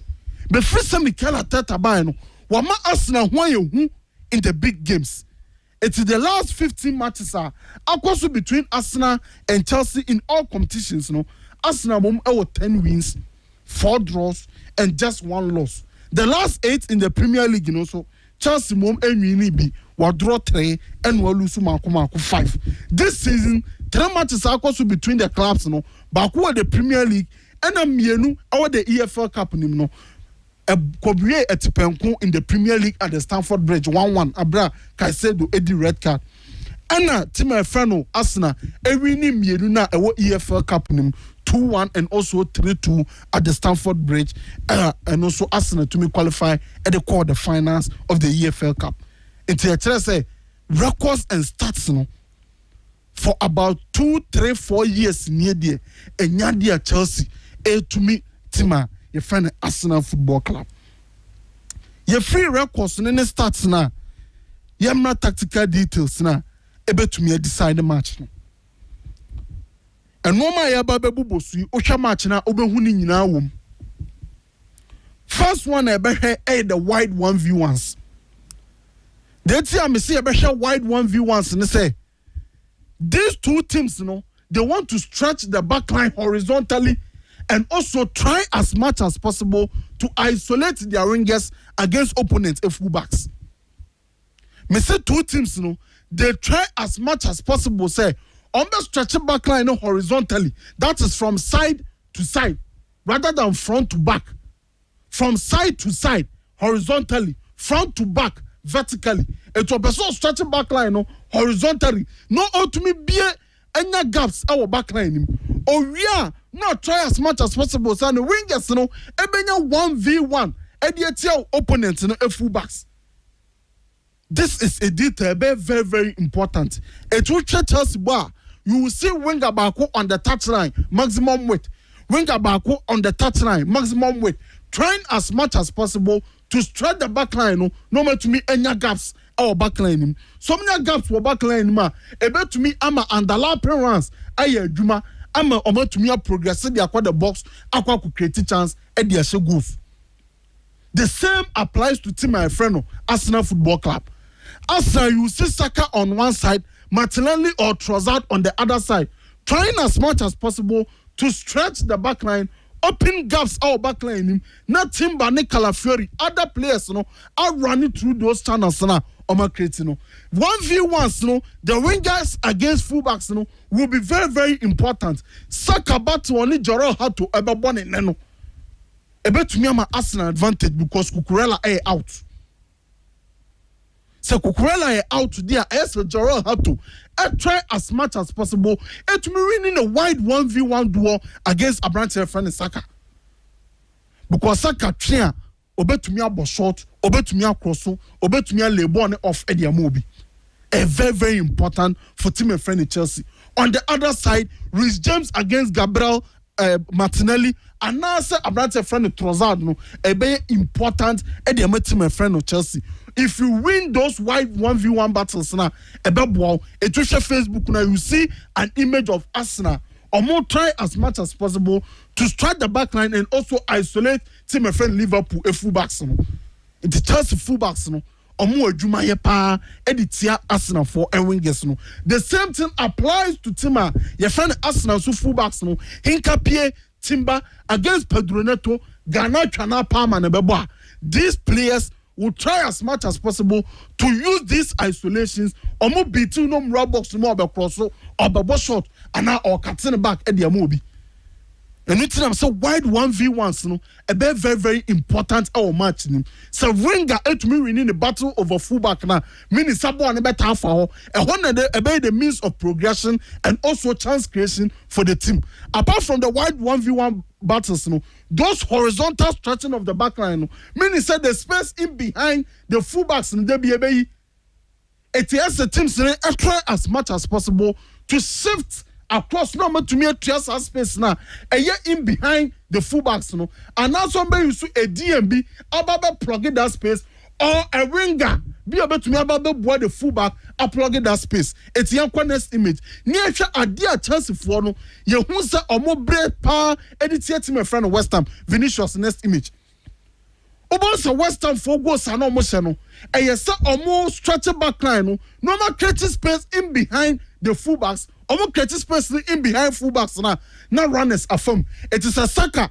Be first Mikel Arteta ba no. Wa ma Arsenal ho yehu in the big games. It's the last 15 matches are also between Arsenal and Chelsea in all competitions no. Arsenal mom 10 wins, 4 draws and just 1 loss. The last 8 in the Premier League, so Chelsea mom and be will draw 3 and will lose 5. This season, 3 matches are also between the clubs, but who are the Premier League and Mienu or the EFL Cup, Kobre Etipenko in the Premier League at the Stamford Bridge 1-1. Abra Kaisedo Eddie red card. Anna Tima Frano Arsenal every Mienu na EFL Cup 2-1 and also 3-2 at the Stamford Bridge, and also Arsenal to me qualify at the quarterfinals of the EFL Cup. It's a say records and stats for about 2, 3, 4 years near there. And Yadia Chelsea, to me, Tima, your friend Arsenal Football Club. Your free records in any stats now. You have not tactical details now. Able to me decide the match. And no my Yaba Bubosu, Osha match now, Obehuni in first one, I bet the wide 1v1s. That's why I see a better wide 1v1s and they say these two teams, they want to stretch the back line horizontally and also try as much as possible to isolate their wingers against opponents and fullbacks. Me say two teams, they try as much as possible, say, on the stretching back line horizontally, that is from side to side, rather than front to back. From side to side, horizontally, front to back, vertically. It will be so stretching back line horizontally. No ultimate be any gaps our back line. Or we are not try as much as possible. So the wingers, ebenya 1v1, and opponents in a full backs. This is a detail very, very important. It will check us bar. You will see winger bako on the touchline, maximum weight. Winger bako on the touchline, maximum weight. Trying as much as possible to stretch the back line, no matter to me any gaps our back line. So many gaps for back line, about to me, I'm underlapping runs. I Juma, I'm about to me a progressive the box, aqua could create a chance at the show goals. The same applies to team my friend Arsenal Football Club. Arsenal, you see Saka on one side, Martinelli or Trossard on the other side, trying as much as possible to stretch the back line. Open gaps our backline, not Timber, Nicola Fury, other players, are running through those channels now. Creating 1v1s, the wingers against fullbacks, will be very, very important. Saka battle only Jorel had to ever born in Neno. About to me, I'm an Arsenal advantage because Cucurella is out. So Cucurella is out there. As Jorel had to try as much as possible to me winning a wide 1v1 duel against Abrante friend Saka. Because Saka tria obe to me abo short, obe to me across, obe to me a labor off Eddie Amobi. A very, very important for team and friend Chelsea. On the other side, Reece James against Gabriel Martinelli, and now say Abrante friend Trossard, a very important Eddie team and friend of Chelsea. If you win those wide 1v1 battles now, it will share Facebook now. You see an image of Arsenal. Or more try as much as possible to strike the back line and also isolate team and friend Liverpool a fullbacks. It's Chelsea fullbacks. Or more Juma Yepa, Editia Arsenal for a wingers. The same thing applies to Tima, your friend Arsenal, so fullbacks. Hinkapie, Timber against Pedro Neto, Ghana, Chana, Palma, and Beboa. These players will try as much as possible to use these isolations or more between them robots more about cross or babo shot and now or cutting back at the Amobi. And it's so wide 1v1s, a very, very, very important our match. So Wenger to me winning the battle over fullback now, meaning someone about half hour, and one about the means of progression and also chance creation for the team. Apart from the wide 1v1 battles, those horizontal stretching of the back line, meaning said the space in behind the fullbacks in the BAB, it is the team try as much as possible to shift across normal to me a trias space now a year in behind the fullbacks and now somebody use a DMB about plugging that space or a winger be able to me about the boy the fullback a plugging that space. It's young next image near a dear chance for no you who say or more bread power edit to my friend West Ham Vinicius next image. Obonsa West Ham for goals and almost a yes almost stretch back line no more creating space in behind the fullbacks. Almost creating space in behind fullbacks now runners are firm. It is a Saka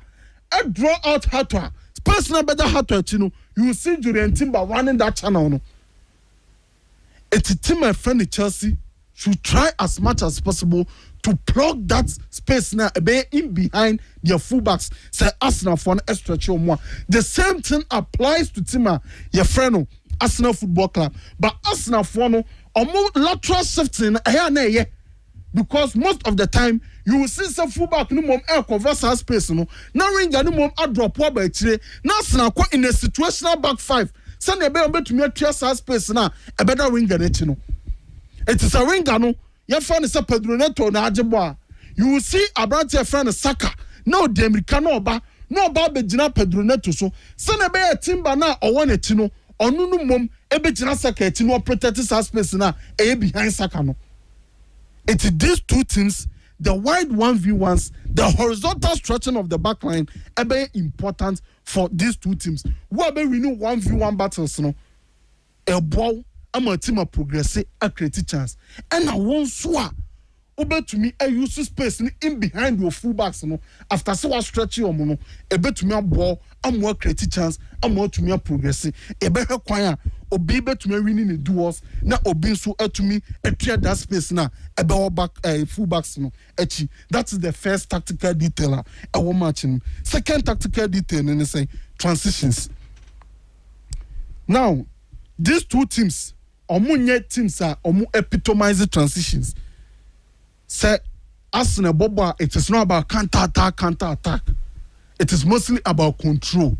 a draw out Hatwa space now better Hatwa you will see Julian Timber running that channel. It's a team my friend Chelsea should try as much as possible to plug that space now a bit in behind their fullbacks. Say Arsenal for an extra show more. The same thing applies to Tima, your friend Arsenal Football Club. But Arsenal for no or more lateral shifting here. Because most of the time you will see some fullback no mom air cover space no. Now Ringer no mom a drop by today. Now Arsenal in a situational back five. Send a better to me a space now a better winger no. It is a winger no. your friend is a Pedro Neto na Ajeboa. You will see about your friend Saka. No, the Americano ba. No, Baba Jina Pedro Neto. So, Senebe a timba na or one etino, or no mum, ebe Jina Saka etino protected space na, behind Saka no. It is these two teams, the wide 1v1s, the horizontal stretching of the backline, ebe important for these two teams. Whatever we know 1v1 battles, no, a ball, I'm a team of progress, a creative chance. And I won't swear. Obe to me a use space in behind your fullbacks no after so was stretching no e be to me a ball am more creative chance am more to me a progress e be he kwan obi be to me winning the duels na obi so to me a clear that space na e be back fullbacks no echi. That is the first tactical detail a one match. Second tactical detail and say transitions. Now these two teams omunye teams are omu epitomize transitions. Say, Arsenal Boba, it is not about counter attack. It is mostly about control.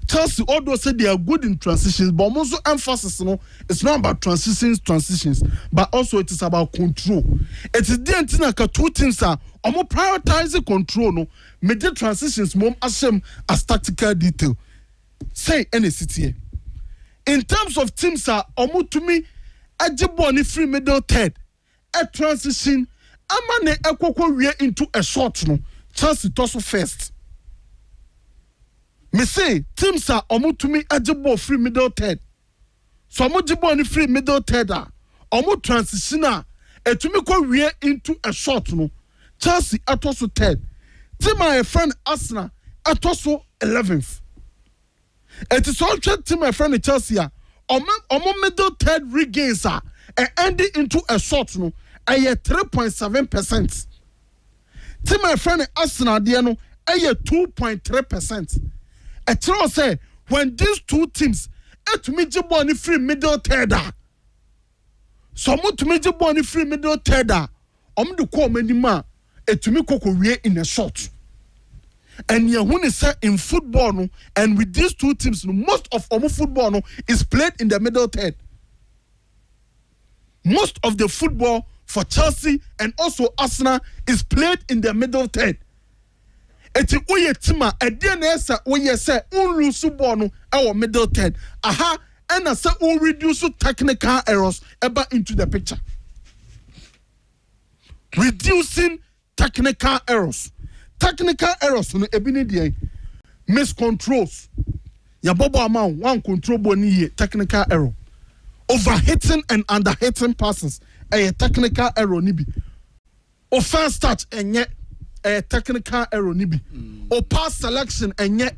Chelsea, although say they are good in transitions, but also emphasis, it's not about transitions, but also it is about control. It is the antenna two teams are more prioritizing control, no, major transitions, more as tactical detail. Say any city. In terms of teams are almost to me, Ajiboni free middle third, a transition. Amane ekoko we into a short no Chelsea toss first. Me say teams are omo to me ajebo free middle third. So omo jibo ni free middle third omo transitioner to me ko we into a short no Chelsea atoso third. Team my friend Arsenal atoso 11th. It is all team my friend Chelsea omo middle third regains ending into a short no. I 3.7%. To my friend Arsenal, no, I 2.3%. A true say when these two teams, to me jiboni free middle third. So to me jiboni free middle third. Do call many man. To me koko we in a shot. And yeah, when say in football, no, and with these two teams, no, most of our football no, is played in the middle third. Most of the football for Chelsea and also Arsenal is played in the middle third. Eti oye tima edianesa oye say unlusu ball no our middle third. Aha, and say un reduce technical errors ever into the picture. Reducing technical errors. Technical errors no ebini die miscontrols. Ya bobo amount one control boni technical error. Overhitting and underhitting passes. A technical error nibi. Or first touch and yet a technical error nibi. Or pass selection and yet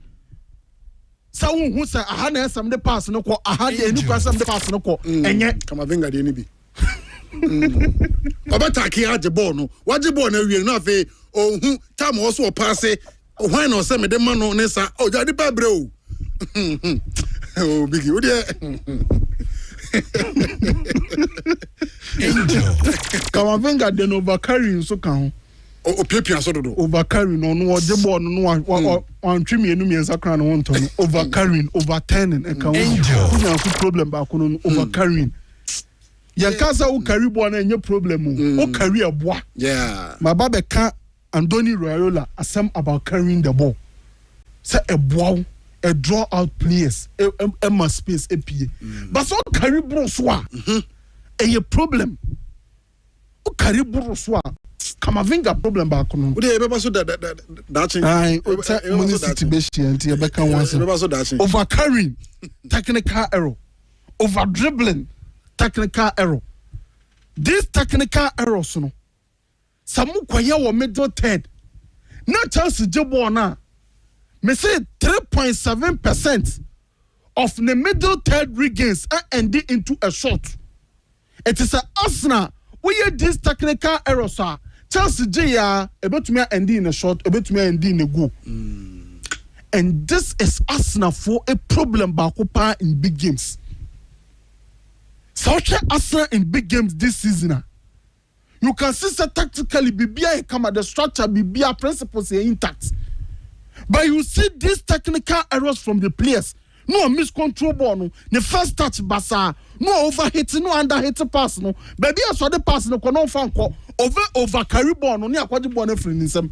someone who say I had some the pass no ko I had any person the pass no ko and yet come avenga de nibi. Obata ki aje ball no. Waje ball na wie na fe o hu time also pass e when no say me de man no nesa o jadi pa bre o. Oh bigi o de Angel. Kamavenga den overcarrying so kan. O pepia so do. Overcarrying no ojebo no one trim enu miensa kran no wonto no. Overcarrying, overturning and kan. Angel. Kuna ku problem ba ko no overcarrying. Yankasa u carry bo na enye problem o carry eboa. Yeah. My baba ka Andoni Raiola asem about carrying the ball. Say eboa a draw out players a space APA. But so carry broswa. A problem. O carry broswa. Kamavinga problem ba kono. Wo dey be so that thing. Ai o ta municipality be share be kan once. Over carrying technical error. Over dribbling technical error. This technical errors no. Samu kwaye wo middle third. Na chance jebo na. Me say 3.7% of the middle third regains are ending into a shot. It is a Arsenal where these technical errors are. Chelsea J about me ending in a shot, about me ending in a goal. And this is Arsenal for a problem back in big games. Such Arsenal in big games this season. You can see that tactically BBI come at the structure, BBI principles are intact. But you see these technical errors from the players no miss control ball no the first touch basa no overhit no underhit pass no baby I saw the pass no kono fan ko over carry ball no ne akwaje ball no free nsam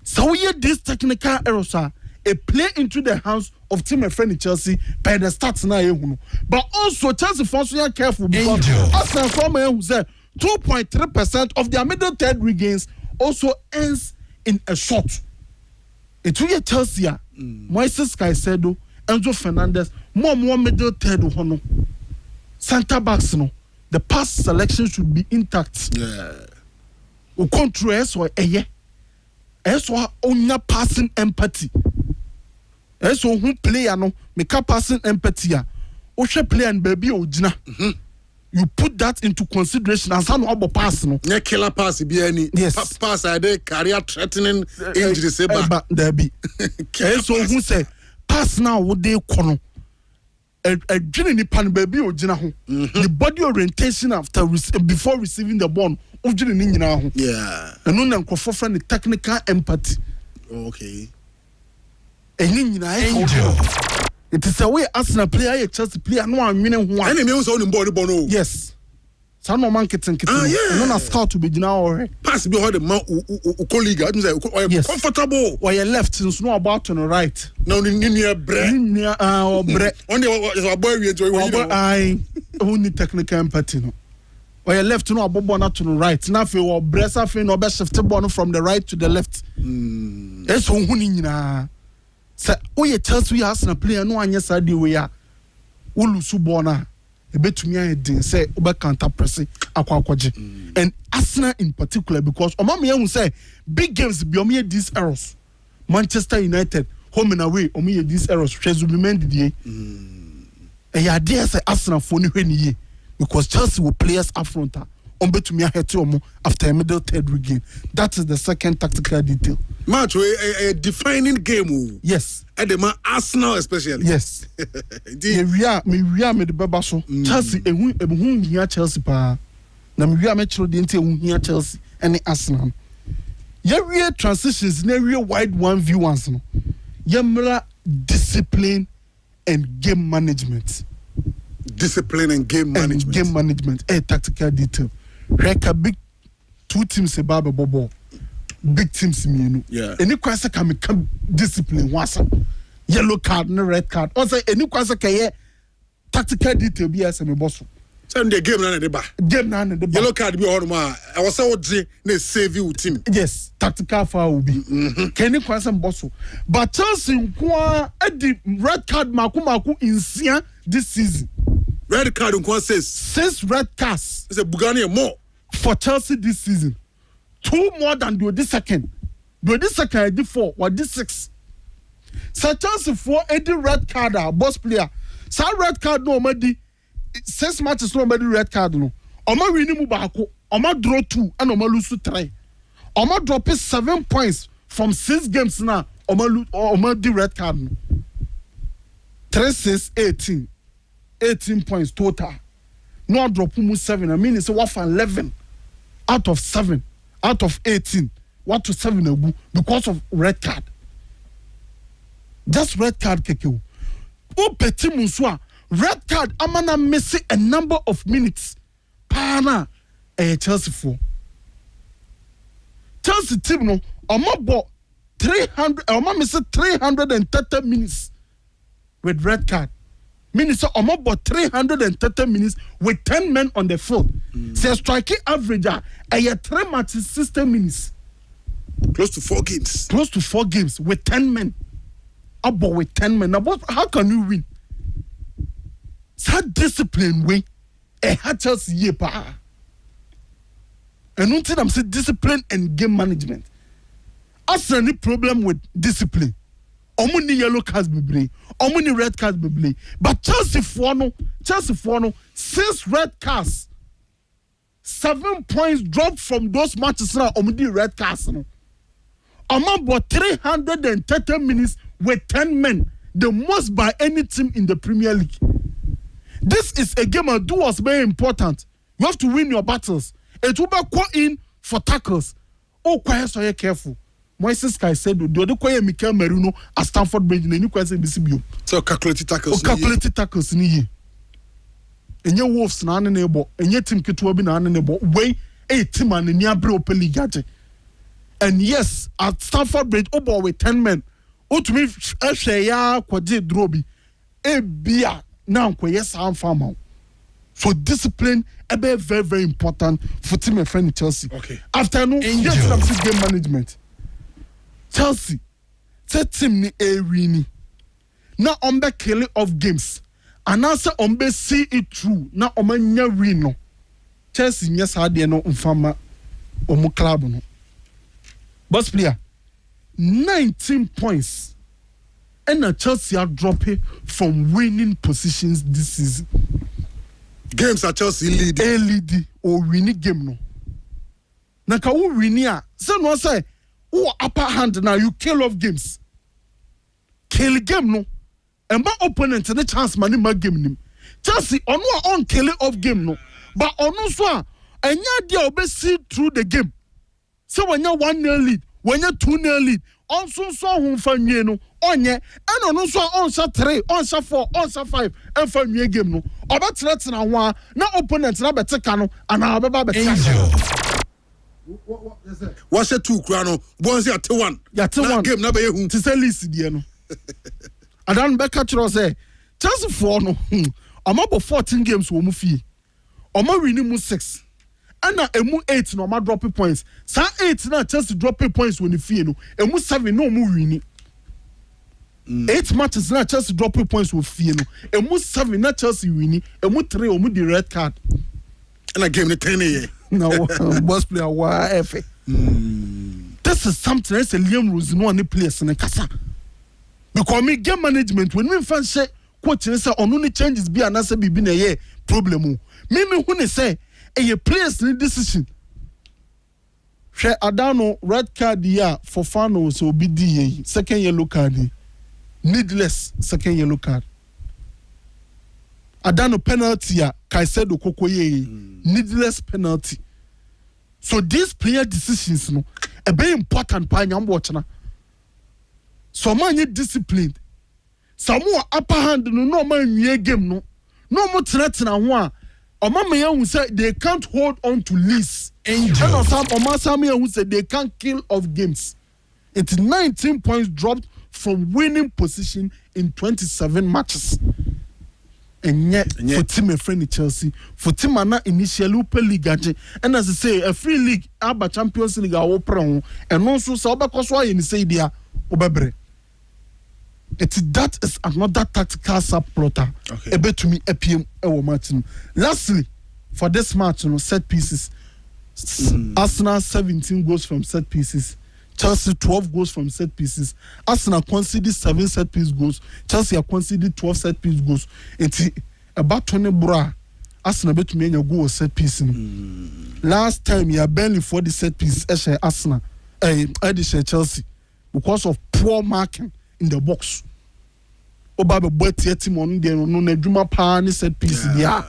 so we this technical errors a play into the hands of team and friend Chelsea by the stats na ehunu but also Chelsea fans are careful because Arsenal from who say 2.3% of their middle third regains also ends in a shot. It will Chelsea Moises Caicedo, Enzo Fernandez, more middle third hono. Center backs no. The pass selection should be intact. Yeah. O control eso eye. Eso onya passing empathy. Eso who player no make passing empathy a. O hwe player and baby ogina. You put that into consideration as how no pass no. Ne killer pass be any. Yes. Pass I dey career threatening injury say ba. There be. So who say pass now what they kono. A gene pan baby ogina ho. The body orientation after before receiving the ball ogina ni nyina ho. Yeah. And no na nkofo friend the technical empathy. Okay. Eni nyina it is a way Arsenal player a Chelsea player no anwene ho a. Enemy so on board no. Yes. Sa no man kitten. Yeah. No na scout to be gina ore. Pass be how the man colleague I say comfortable. Or your left since no about to the right. No ni bre. Or bre. On the boy we enjoy we I who need technical empathy no. Or your left no abobo na to the right. Na fe or bre sa fe no be shift ball from the right to the left. Eso hu ni nyina. Say oye Chelsea Arsenal player no anya sa de we a ulusu ball na e betumi ayedin say oba counter press akwaje and Arsenal in particular because omame ehun say big games be omo these errors Manchester United home and away omo these errors Trezu be mend die ya there say Arsenal for ni hwani because Chelsea will players up front on betumi ahete omo after a middle third regain. That is the second tactical detail. Match a defining game. Yes. At the Arsenal especially. Yes. We are the baba so. Chelsea ehun hia Chelsea pa. Na me we are metro de nti ehun hia Chelsea and Arsenal. Ye real transitions na real wide one view ones no. Ye mra discipline and game management. Discipline and game management. And game management. A tactical detail. Reka big two teams about bobo. Big teams me yeah. Any question can become discipline once. Yellow card, no red card. Also, any question can tactical detail be as a boss. Send the game na the bar. Game na the bar. Yellow card be on ma. I was so na save you team. Yes, tactical foul will be. Any question boss. But Chelsea kwa the red card maku in this season. Red card on says 6 red cards. It's a Bugani more for Chelsea this season. 2 more than the second. The second I did 4 or this 6. So Chelsea for any red card boss player. So red card no madi 6 matches no madi red card no. Oma win mu baako, oma draw 2 and oma lose 3. Oma drop 7 points from 6 games now. Oma di red card no. 3 6 18 points total. No drop mu 7. I mean it's worth 11 out of 7 out of 18. What to 7 because of red card. Just red card keke. O petit muswa red card amana missing a number of minutes. Pana Chelsea for. Chelsea team no omabo 300 missing 330 minutes with red card. Meaning so about 330 minutes with 10 men on the field. Say striking average a 3 matches 60 minutes. Close to 4 games. Close to 4 games with 10 men. About with 10 men. Now how can you win? That discipline way had Chelsea ye pa. And until I'm saying discipline and game management. As any problem with discipline. Omuni yellow cards be omuni red cards be but Chelsea for no 6 red cards 7 points dropped from those matches now omuni red cards no about 330 minutes with 10 men, the most by any team in the Premier League. This is a game and do was very important. You have to win your battles. It will be caught in for tackles. Oh, quiet, so you're careful. Moises Caicedo do de koye Mikel Merino at Stamford Bridge na ni kwase bisi bio so calculated tackles ni ye enye Wolves na ane nebo enye team ketewa bi na ane nebo wey team an ni abre open league age. And yes, at Stamford Bridge obo with 10 men otumi ehwe ya kwaje drobi bia na nkoye sam farmer. So discipline be very, very important for team and friend Chelsea. Okay. After no yes, game management. Chelsea, set team ni wini. Na ombe killing of games. And also ombe see it through. Na omanya win no. Chelsea yes had no umfama omu club no. Boss player 19 points. And Chelsea are dropping from winning positions this season. Games at Chelsea lead or winning game no. Na ka wo win ya. Say no say who upper hand now you kill off games. Kill game no. And my opponent the chance money ma game nim. Chelsea on kill off game no. But onu so enya dia obe see through the game. So when you 1-0 lead, when you 2-0 lead, on so hum fa nwie no. Onye and onu so on shot 3, on shot 4, on shot 5 and fa nwie game no. Obetre na ho na opponent na beteka no ana obeba beteka. What's a 2 crown? Bonzi at 1. Ya te 1 game na be hu. Ti say list die no. Adan be catch us say Chelsea for no. Omabo 14 games wo mu fie. Omo win mu 6. Ana emu 8 no ma drop points. Sa 8 na Chelsea drop points when fie no. Emu 7 no mu win. 8 matches na Chelsea drop points with fie no. Emu 7 na Chelsea win. Emu 3 omu the red card. And a game the 10 year. No, boss player wa efe. This is something else Liam Rose no any players in kasa. Because me game management when me fan say coach say on no changes be anasa bibi na ye problem. Me who ne say a players need decision. She Adano red card ya for Fano so be second yellow card. Needless second yellow card. Adano penalty ya Caicedo Kokoye needless penalty. So these player decisions no a very important pa nyam watchna. Some man disciplined. Some more upper hand no man ye game no. No more threats na ho Omama who say they can't hold on to lease. And some who say they can't kill off games. It's 19 points dropped from winning position in 27 matches. And yet, for team a friend Chelsea, for team ana initially open league and as I say, a free league, Abba Champions League open and also Saba Koswa in say dia obebre. That is another tactical subplotter. A bit to me, APM Martin. Lastly, for this match, set pieces. Arsenal 17 goals from set pieces. Chelsea 12 goals from set pieces. Arsenal conceded 7 set piece goals. Chelsea conceded 12 set piece goals. It's about 20 bra. Arsenal bet me a goal set piece. Last time you are barely for the set piece. Arsenal, Chelsea, because of poor marking in the box. Obabe boy team on there no nedwuma pa ni set piece dia.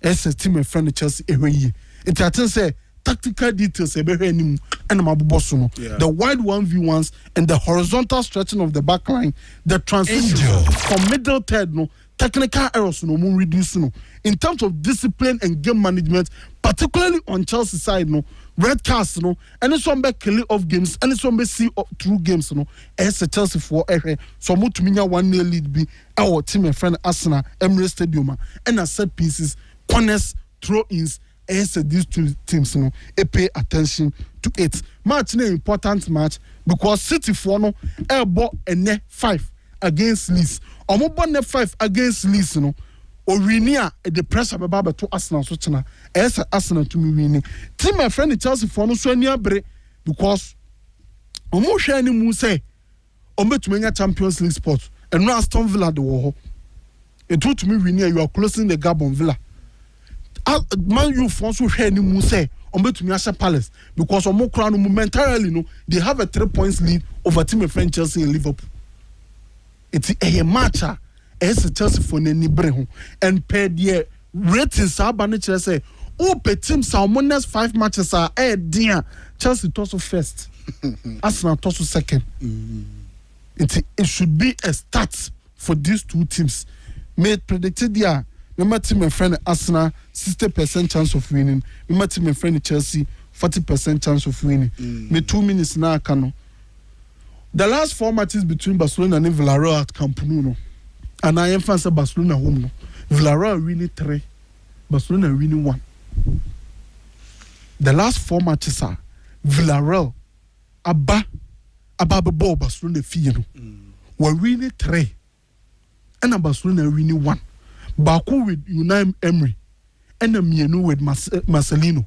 Ese team and friend Chelsea ehwe. It I think say tactical details ebehwe anim and maboboso no. The wide 1v1s and the horizontal stretching of the back line, the transition from middle third no technical errors no more reduce no. In terms of discipline and game management, particularly on Chelsea side no, red cards no, and it's one back killing off games, and it's one back see through games no. As a Chelsea for so much to 1-0 lead be our team and friend Arsenal Emirates Stadium and a set pieces, corners, throw-ins. As these two teams no, pay attention to it. Match an important match because City for no elbow and net 5 against Leeds. Omo net 5 against Leeds no. Orinia the pressure baba to Arsenal so chana. As Arsenal to me winning. Team my friend Chelsea for no so near break because omo share ni mu say omo to menya Champions League spot and no Aston Villa the war. It to me winning you are closing the gap on Villa. Man, you also share any mu say on between Asha Palace because on more crown momentarily no they have a 3 points lead over team of French Chelsea and Liverpool. It's a match as Chelsea for any breho and per the ratings Sabani Chelsea oh per team Salmon's 5 matches are dear Chelsea also first. Arsenal toss second. It should be a start for these two teams. Made predicted there. Remember team and friend Arsenal 60% chance of winning. Remember team and friend Chelsea 40% chance of winning. Me 2 minutes now cano. The last 4 matches between Barcelona and Villarreal at Camp Nou. And I emphasize Barcelona home. No. Villarreal winning 3. Barcelona winning 1. The last 4 matches are Villarreal Abba ball Barcelona Fieno. We're winning 3. And Barcelona winning 1. Baku with Unai Emery. And Mienu with Marcelino.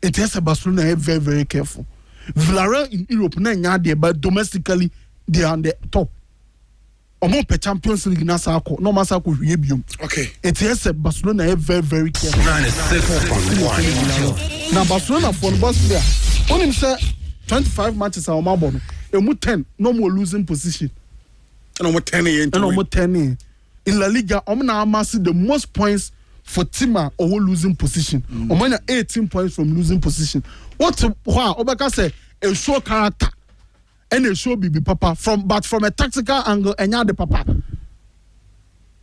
It has a Barcelona very, very careful. Villarreal in Europe, but domestically they are on the top. Omo per Champions League na sako, no masako rebium. Okay. It has a Barcelona very, very careful. 96.1. Now Barcelona for the boss player. On him say 25 matches are Mabon. Emu 10, no more losing position. And almost 10 And almost 10. In La Liga, Omna amassed the most points for Tima or losing position. Omana 18 points from losing position. What wow, Obaka say a show character and a show BB Papa from a tactical angle and the Papa.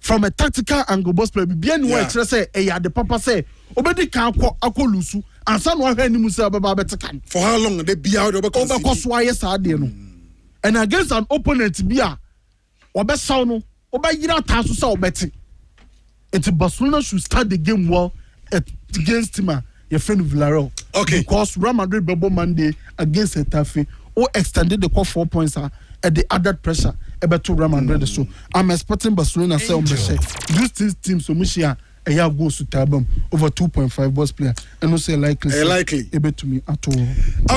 From a tactical angle, boss player bien white say the Papa say Obedi can ako lusu and some one any musa better can. For how long they be out and against an opponent bia obe sound obe yira taso sa obeti. And Barcelona should start the game well against him, your friend Villarreal. Okay. Because Real Madrid Bebo Monday against Getafe or extended the 4 points at the added pressure about to Real Madrid. So I'm expecting Barcelona say on the check. These teams so much here a year goes to Tabum over 2.5 boss player and no say likely able to me at all.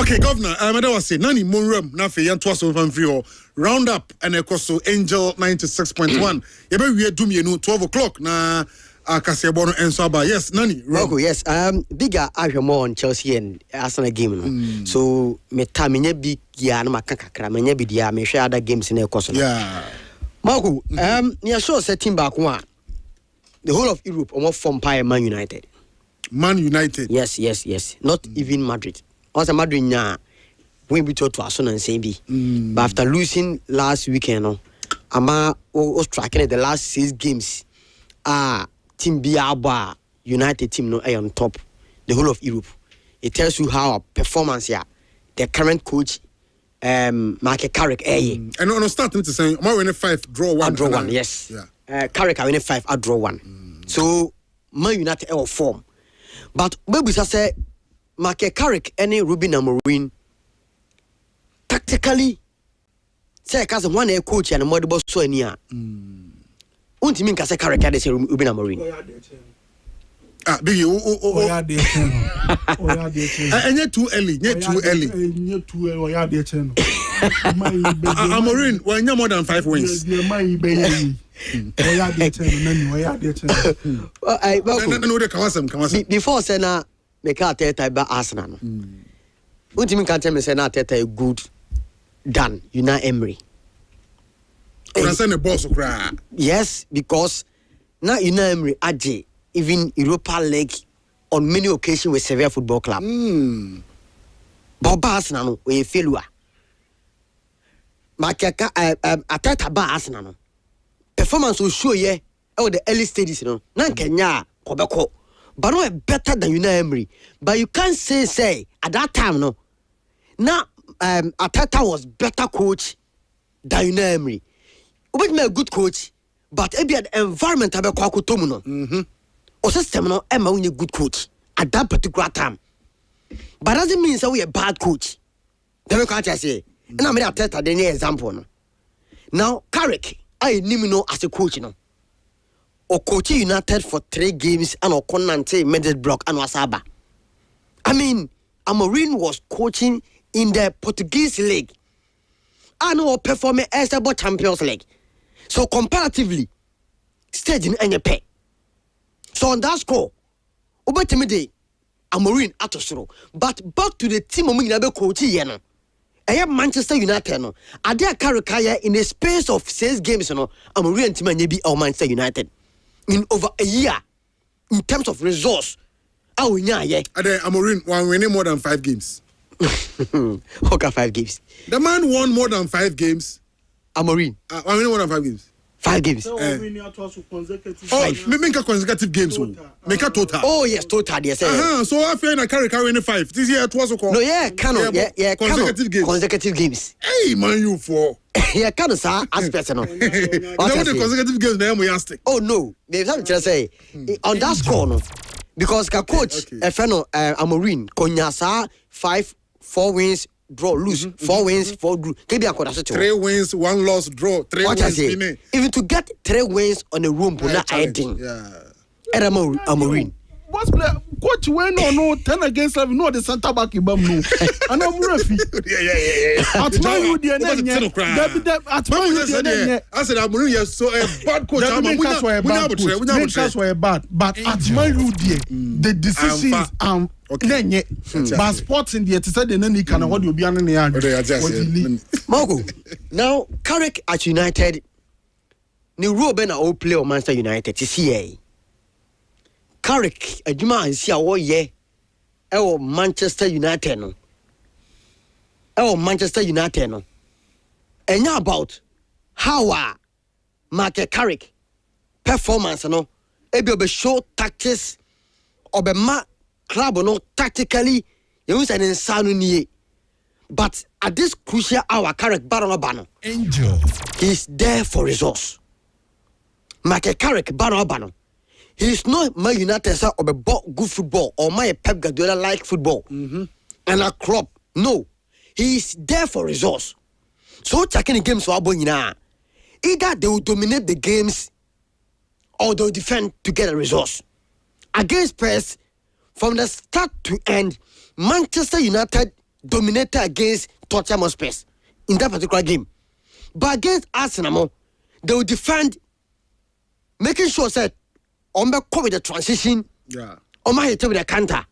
Okay, Governor, I was saying Nani Monram Nafi and Twas over free round up and of course so Angel 96.1. Yebe we do me 12 o'clock na Akasiabono and Saba. Yes, Nani. Mawuko, yes. Bigger I more on Chelsea and Arsenal game. So me tamine big ya na makakakra menye bi dia me hwe other games in the course. Yeah. Mawuko, near sure setting back one. The whole of Europe almost from Man United. Man United. Yes. Not even Madrid. Also Madrid nya when we talk to Arsenal and Sabi. But after losing last weekend, Ama was tracking the last 6 games. Team Biaba United team no on top. The whole of Europe. It tells you how our performance here. The current coach, Mark Carrick. And on starting to say, I win 5, draw 1. Draw 1, yes. Yeah. Carrick I win 5, I draw 1. So Man United our form. But maybe I say Mark Carrick any Ruben Amorim tactically say cause one coach and more boss so ania. Unti mean cause Carrick had say Ruben Amorim. Big you and yet too early. Amorim when you more than 5 wins. Before say na make Arteta by Arsenal. What you can tell me say na Arteta good than Unai Emery. Yes, because now Unai Emery aje even Europa League on many occasions with Sevilla Football Club. But Arsenal we failure. Arteta ba Arsenal. Performance will show ye the early stages, Nan Kenya, Kobeko, but no better than Unai Emery. But you can't say at that time, no. Now, Arteta was better coach than Unai Emery. Ubet me a good coach, but maybe the environment abe kwa kutomu no. O system no Emma a good coach at that particular time. But doesn't mean that we a bad coach. Then we can't say. And I'm going to tell you an example. No? Now, Carrick, I know as a coach, or coach United for 3 games and or Conante middle block and Wasaba. I mean, Amorim was coaching in the Portuguese league. I know performing as about Champions League. So comparatively, stage in any pay. So on that score, Obetemide, Amorim atosoro. But back to the team of coach yeno. I have Manchester United no. Are there Carrick in a space of 6 games no? Amorim team maybe or Manchester United in over a year in terms of resource. Are there Amorim winning more than 5 games? Okay, 5 games. The man won more than 5 games. Amorim. I mean more than 5 games. 5 games. Make consecutive games. Make a total. Oh yes, total. Yes. So I feel I carry 5. This year it was called. No, yeah, canon. Yeah, consecutive games. Consecutive games. Hey, man, you for. Yeah, canon, sir. Aspect, no. The consecutive games, they are stick. Oh no, they have to say on that score, no, because the coach, Amorim, Konyasa 4 wins. Draw, lose, 4 wins, 4 draw. 3 wins, 1 loss, draw. 3 wins. Even to get 3 wins on a room, but not adding. Yeah. Amorim. Boss player, coach when no 10 against 11, no the center back ibam no. And I'm referee. Yeah. At my you the at my you the I said Amorim yes so a bad coach. We bad, but at my you the decisions okay. But sports in the it said the nani can what you be an Mawuko. Now Carrick at United New Ruben all play on Manchester United to see Carrick adwuma ansi a woyɛ ɛwɔ Manchester United no ɛnya about how Mark Carrick performance no ebi obe show tactics obema club no tactically you say nsa no nie but at this crucial hour Carrick bano Angel he's there for resource. Mark Carrick bano he's not my United sir or good football or my Pep Guardiola like football. And a crop. No. He's there for resource. So checking the games for Abonina. Either they will dominate the games or they'll defend to get a resource. Against Spurs, from the start to end, Manchester United dominated against Tottenham Spurs in that particular game. But against Arsenal, they will defend, making sure that on be come with the transition. Yeah. On my hit with the counter.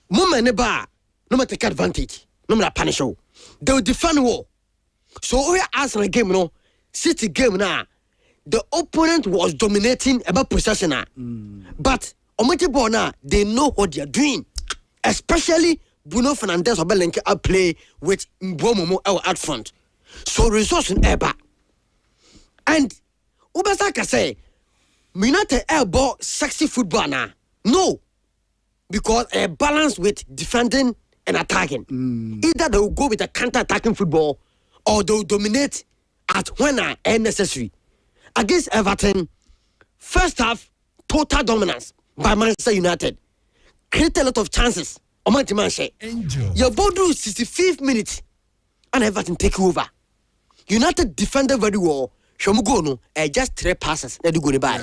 Moment never no matter take advantage. No matter punish you. They will defend war. So we Arsenal game no City game now. The opponent was dominating about possession now. But on my ball now they know what they are doing. Especially Bruno Fernandes or Belenke are play with Mbomo out front. So resource in Eba. And Ubasaka say United ball sexy football now. No. Because a balance with defending and attacking. Either they will go with a counter-attacking football or they will dominate at when necessary. Against Everton, first half, total dominance by Manchester United. Create a lot of chances. Your ball do 65th minute and Everton take over. United defended very well. Shomugono, just 3 passes. They do go by.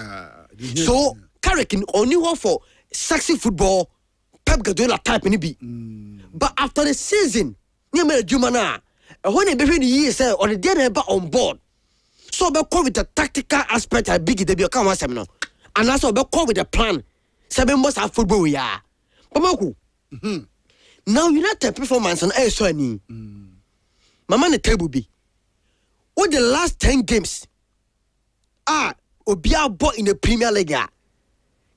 So, Carrick only one for sexy football, Pep Guardiola type in be. But after the season, you made a Jumana, and when the years or the day on board, so about call with the tactical aspect, I big the Biocama seminar, and also about call with the plan. 7 months of football, we are. But now United performance on ASONI. Mama, the table be. What the last 10 games Obia bought in the Premier League.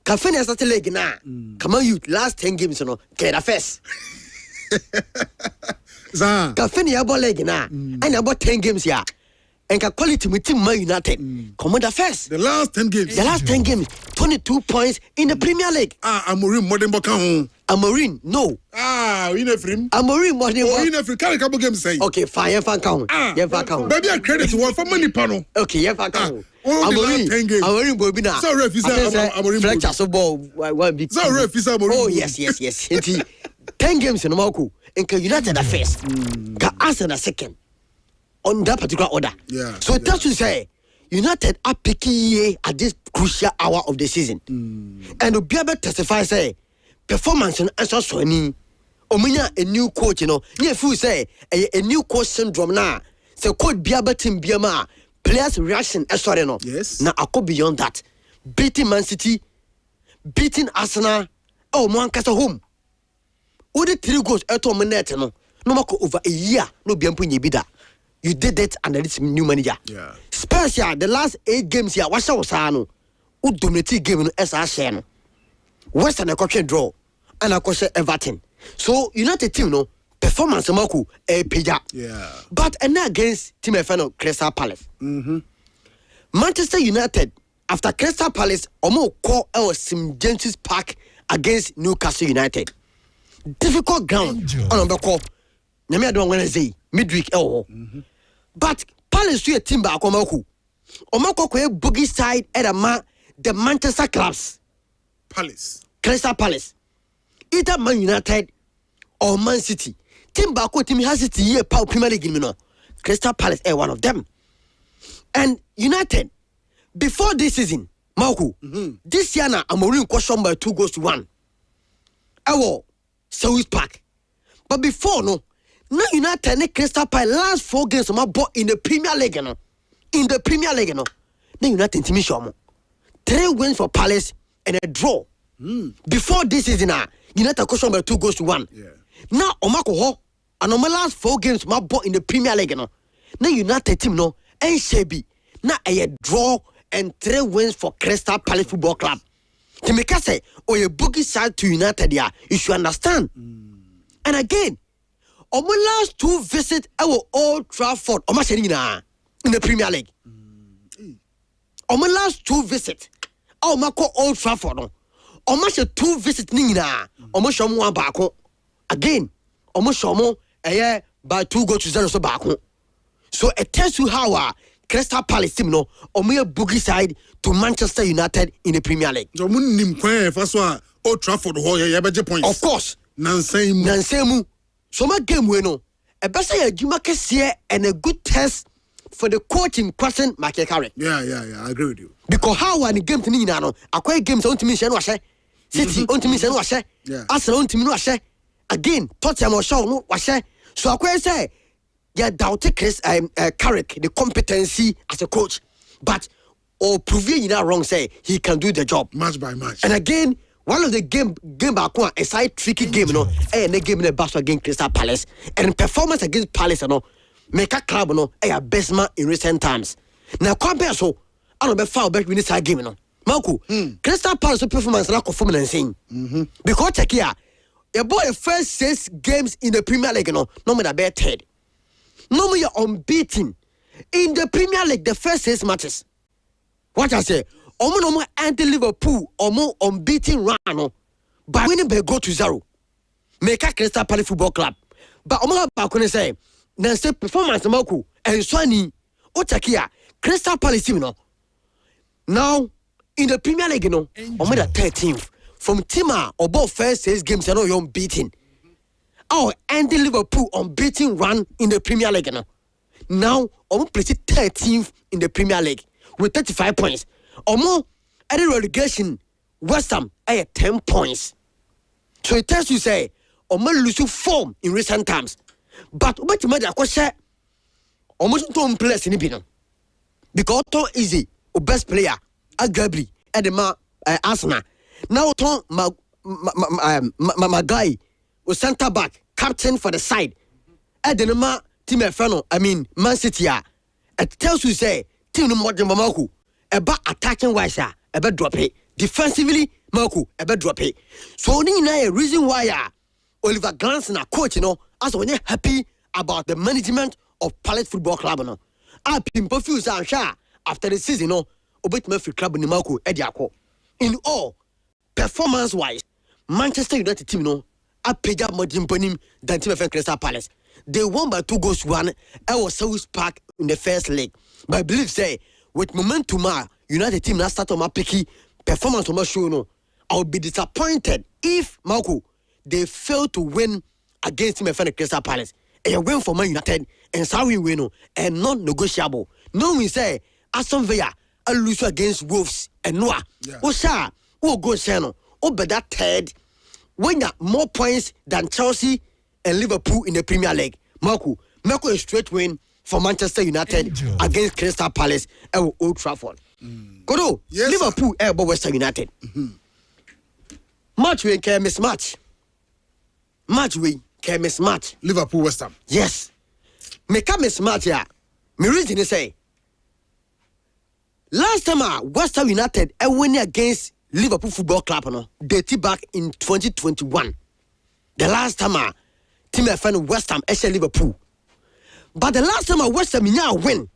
Kafene started league na. Come on, you last 10 games, you know. Get a first. Kafene about league na. And about 10 games here. And ka quality with team Man United. Come on, the first. The last 10 games. The last 10 games. 22 points in the Premier League. Amorim modern Bocahon. Amorim, no. We never him. Amorim modern. We never carry a couple games say. Okay, fine. You can count. You can count. Maybe I credit one for money panel. Okay, you can count. Amorim Bobina. So ref is Amorim. Fletcher so ball one big. So ref is Amorim. Oh yes. 10 games in Mawuko. And United are first. Ka Arsenal second. On that particular order. Yeah. So that's to say, United are picking at this crucial hour of the season. And Obiabe testify say performance on answer Sony. Ominya a new coach, you know. Near fool say a new coach syndrome now. So coach Biabe team Biama players reaction sorry no. Yes. Now I go beyond that. Beating Man City, beating Arsenal, Mankasa home. All the 3 goals at minute no. No mako over a year, no biampu bida. You did it under this new manager. Yeah. Spurs the last 8 games here, what's our sano? Who dominated game no SR no. Western a draw and a Everton. So United team no performance Mawuko pija. Yeah. But and against team final Crystal Palace. Manchester United after Crystal Palace omo call St James's Park against Newcastle United. Difficult ground on the call. Nyame adon wana say midweek But Palace to a team ba Mawuko. Omako ko boogie side at the Manchester clubs. Crystal Palace. Either Man United or Man City. Team Bako team has City here Power Premier League no. Crystal Palace is one of them. And United before this season, Mawuko, this year na Amorim question by 2-1. Awo South Park. But before no, now United and Crystal Palace last 4 games ma bought in the Premier League no. In the Premier League no. Now United team show 3 wins for Palace and a draw. Before this season, United question by 2-1. Yeah. Now Omako ho and on my last 4 games my bought in the Premier League no. Now United team no and Shebi. Now a draw and 3 wins for Crystal Palace Football Club. To make us say or a boogie side to United ya, you should understand. And again, on my last 2 visits our Old Trafford on my in the Premier League. On my last 2 visits, oh my Old Trafford no. On my 2 visits nina, on my show one back again. On my show by 2-0 so back. So it tells you how Crystal Palace team no on my boogie side to Manchester United in the Premier League. So nim kwen first one Old Trafford ho ye beje points. Of course. Nansemu. So my game we no. A better adwuma kese and a good test for the coach in question Makekare. Yeah, I agree with you. Because how when the game to ni na no, akwa games on to me no ahye. City on to me no ahye. Arsenal on to me no ahye. Again, Tottenham show no ahye. So akwa say yeah doubted Chris Carrick the competency as a coach, but proving you wrong say he can do the job match by match. And again, one of the game back a side tricky game no, and the game in the battle against Crystal Palace and performance against Palace no, make a club no, a best man in recent times. Now compare so, I don't be foul back win this game no. Mawuko, Crystal Palace performance lack of performance saying because check here, your boy first 6 games in the Premier League no matter be third. No more unbeaten in the Premier League the first 6 matches. What I say, no more anti-Liverpool, more unbeaten run no, by winning by 0. Make a Crystal Palace Football Club. But omo ba ko say, na say performance Mawuko and Swani o check here Crystal Palace team no. Now in the Premier League no, omo the 13th from Tima about first 6 games no you unbeaten. Oh, Andy Liverpool unbeaten run in the Premier League now almost placed 13th in the Premier League with 35 points. Almost at the relegation, West Ham at 10 points. So it tells you say, almost losing form in recent times. But what you might say, almost don't play in the because too easy, best player, Gabri, at the Arsenal. Now my guy. Center back, captain for the side. At the number team Man City. It tells you say team no more than Mawuko. About attacking wise, about drop it. Defensively, Mawuko, about drop it. So ni na a reason why Oliver Glanson a coach, as when happy about the management of Palace Football Club. I been confused after the season, obet Murphy Club ni Mawuko Ediako. In all, performance wise, Manchester United team a paid more than team of Crystal Palace. They won by 2-1 at was South Park in the first leg. But I believe say with momentum United team now start on my picky performance on my show no. I would be disappointed if Mawuko they fail to win against team of Crystal Palace. A win for Man United and sorry win and non-negotiable. No we say Aston Villa a lose against Wolves and Noah. Osha who go channel over that third. When you more points than Chelsea and Liverpool in the Premier League, Mawuko a straight win for Manchester United against Crystal Palace at Old Trafford. Kodo, yes, Liverpool at West United. Match we can mismatch. Match we can mismatch. Liverpool West Ham. Yes. Make a mismatch here. My reason is say last time West Ham United win against Liverpool Football Club, they back in 2021. The last time team a fan West Ham and Liverpool. But the last time I West Ham win,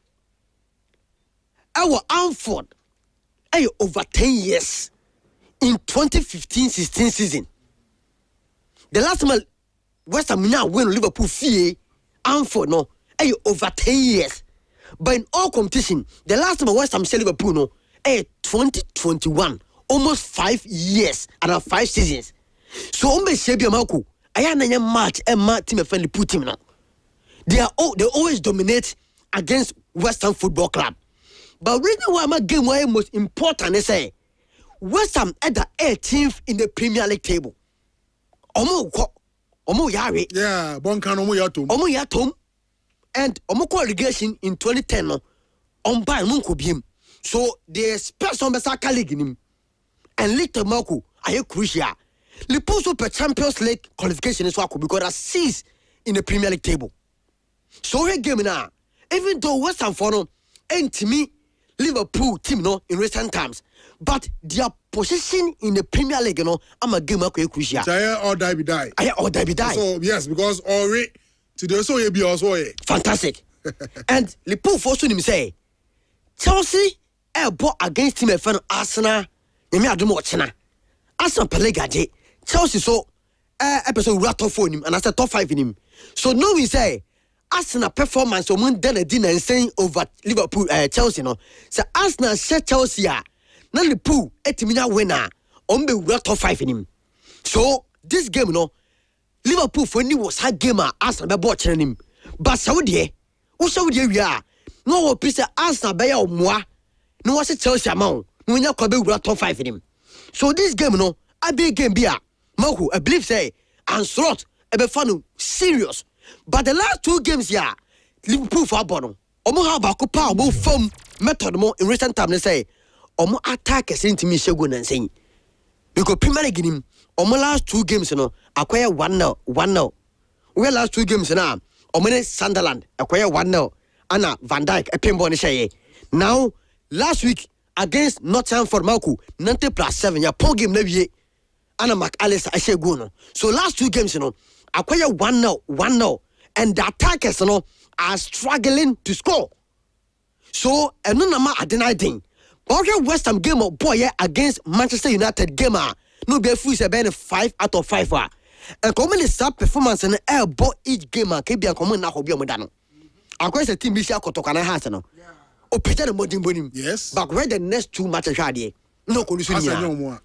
our Anfield, over 10 years in 2015-16 season. The last time West Ham win Liverpool fee Anfield no, over 10 years. But in all competition, the last time West Ham Liverpool no, 2021, almost 5 years and 5 seasons. So umbe shebi amako, aya na nya match and match team friendly put team no. They always dominate against West Ham Football Club. But reason why my game was most important is say West Ham at the 18th in the Premier League table. Omo yare. Yeah, Bonkano Omo yatom. And omo relegation in 2010 no. Omba munko biem. So they expect some Besaka League in him. And later Marco, are crucial. Liverpool Super Champions League qualification is wako because that's 6 in the Premier League table. So here game now, even though West Ham for no, and to me, Liverpool team no in recent times, but their position in the Premier League, you know, I'm a game crucial. So I all die be die. I all die be die. So yes, because already today so you be also fantastic. And Liverpool forced him say, Chelsea bought against team fan Arsenal. You may do China. Arsenal Pelegaje. Chelsea so episode rattle for him and I said top 5 in him. So now we say Arsenal performance so mun done a dinner and saying over Liverpool Chelsea no. So Arsenal share Chelsea now Liverpool etimina winner on be top 5 in him. So this game no Liverpool for any was hard game Arsenal be bought him. But Saudi we are no piece Arsenal be ya moi no was Chelsea amount no nya ko be top 5 in him. So this game no a big game bia Mawuko I believe say and slot e be fun serious. But the last 2 games here, Liverpool for Bono. Omo have a couple of form method more in recent time. They say, Omo attack a saint to me, Shogun and saying. Because Premier League him, Omo last 2 games, you know, acquire 1-0. We last 2 games now, Omo Sunderland, acquire 1-0. Anna Van Dijk, a pinball shaye. Now, last week against Nottingham for Mawuko, 90+7, ya poor game never Anna McAllister, I say go. So last 2 games, you know, acquire 1-0, and the attackers, you know, are struggling to score. So, and no nama adenaiding. But West Ham game of boy against Manchester United game, no be full 5 out of 5. And common is sub performance and air ball each game can be a common now hobby modano. Across the team, Misha Kotokana has no. O Peter the Modern Bonim. Yes. But where the next 2 matches are there. No collusion.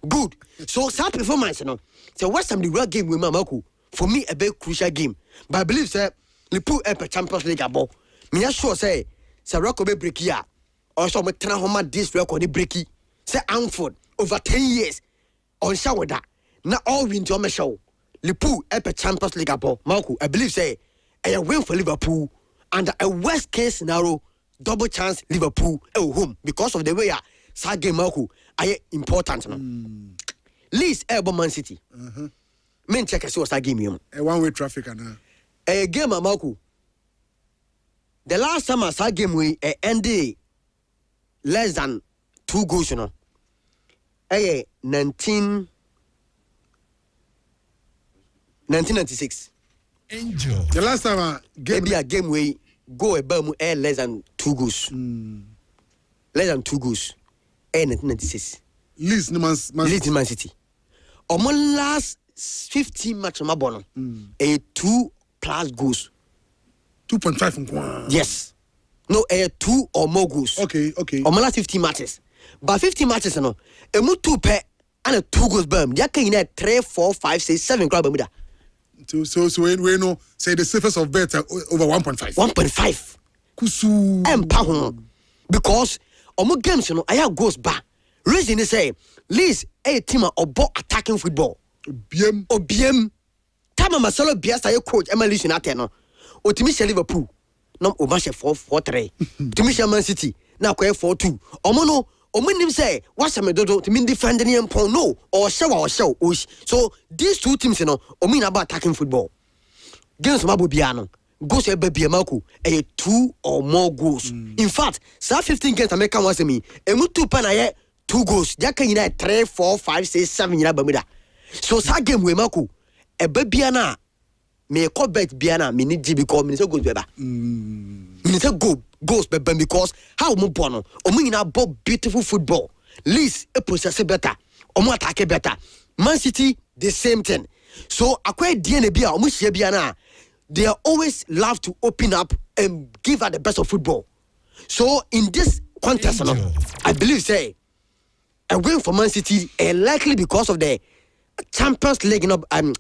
Good. So sub performance, you know. So West Ham the real game with Mawuko. For me, a very crucial game. But I believe, sir, Liverpool a Champions League abo. Me sure say, sir, record be break here. Also, me try home this record be breaky. Say Anfield over 10 years on show that. Now all win to my show. Liverpool a Champions League abo. Mawuko, I believe say, a win for Liverpool and a worst case scenario double chance Liverpool at home because of the way sad game Mawuko are important. Leeds Man City. Men check us that game you. A one-way traffic and a game Mawuko. The last time I saw game we ended less than 2 goals, you know. 1996. Angel. the last time I Maybe a game we go about less than 2 goals. Less than 2 goals. 1996. Leeds Man City. Omo last 15 match on my bono. A 2+ goals. 2.5. Yes. No, 2 or more goals. Okay. On my last 15 matches. But 15 matches, no. A mo 2 pair and a 2 goals burn. Ya can in 3, 4, 5, 6, 7 grab me. So we know say the safest of bets are over 1.5. 1.5. Kusu. Because omo games, you know, I have goals back. Reason is say, Leeds a team of ball attacking football. Obiem. Tama Marcelo Bielsa ye coach Emily United no. Otimisha Liverpool. No Omasha 4-4-3. Otimisha Man City. Na kwa 4-2. Omo no nim say what's me dodo to mean defend any empon no or show. So these 2 teams you know mean about attacking football. Games mabo biano. Goals e be Mawuko 2 or more goals. In fact, 15 games American was me. E mu 2 pan aye 2 goals. Ya can 3, 4, 5, 6, 7 yina bamida. So sa game we Mawuko e be biana me call bet biana me need because me say goals beba. Me say goals beba because how mo born no omo nyina ball beautiful football. Leeds e possess better. Omo attack better. Man City the same thing. So akwa DNA bia omo hia bia na they always love to open up and give her the best of football. So in this contest, I believe say a win for Man City likely because of the Champions League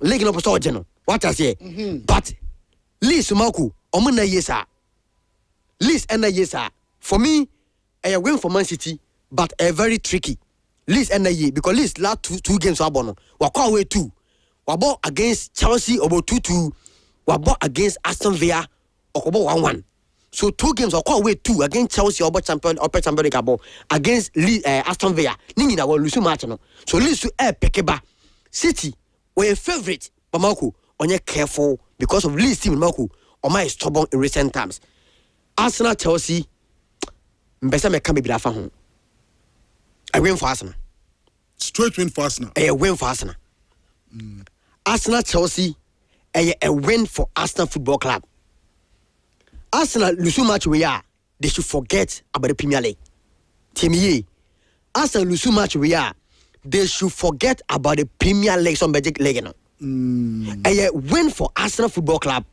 League what I say. But Leeds Sumaku omuna yesa. Leeds and yesa. For me, a win for Man City, but a very tricky. Leeds and because Leeds last two games are born. Walk away 2. Wabo against Chelsea about 2-2. Wabo against Aston Villa or 1-1. So 2 games or call away 2 against Chelsea or champion League against Aston Villa. Nini na lose match no. So Leeds to Pekeba City were a favorite, but Marco on your careful because of Leeds team Marco or my stubborn in recent times. Arsenal Chelsea mbesa me can be that home. I win for Arsenal. Straight win for Arsenal. A win for Arsenal. Arsenal Chelsea a win for Arsenal Football Club. Arsenal lose match we are, they should forget about the Premier League. Team Arsenal lose match we are, they should forget about the Premier League. Some magic league no. A win for Arsenal Football Club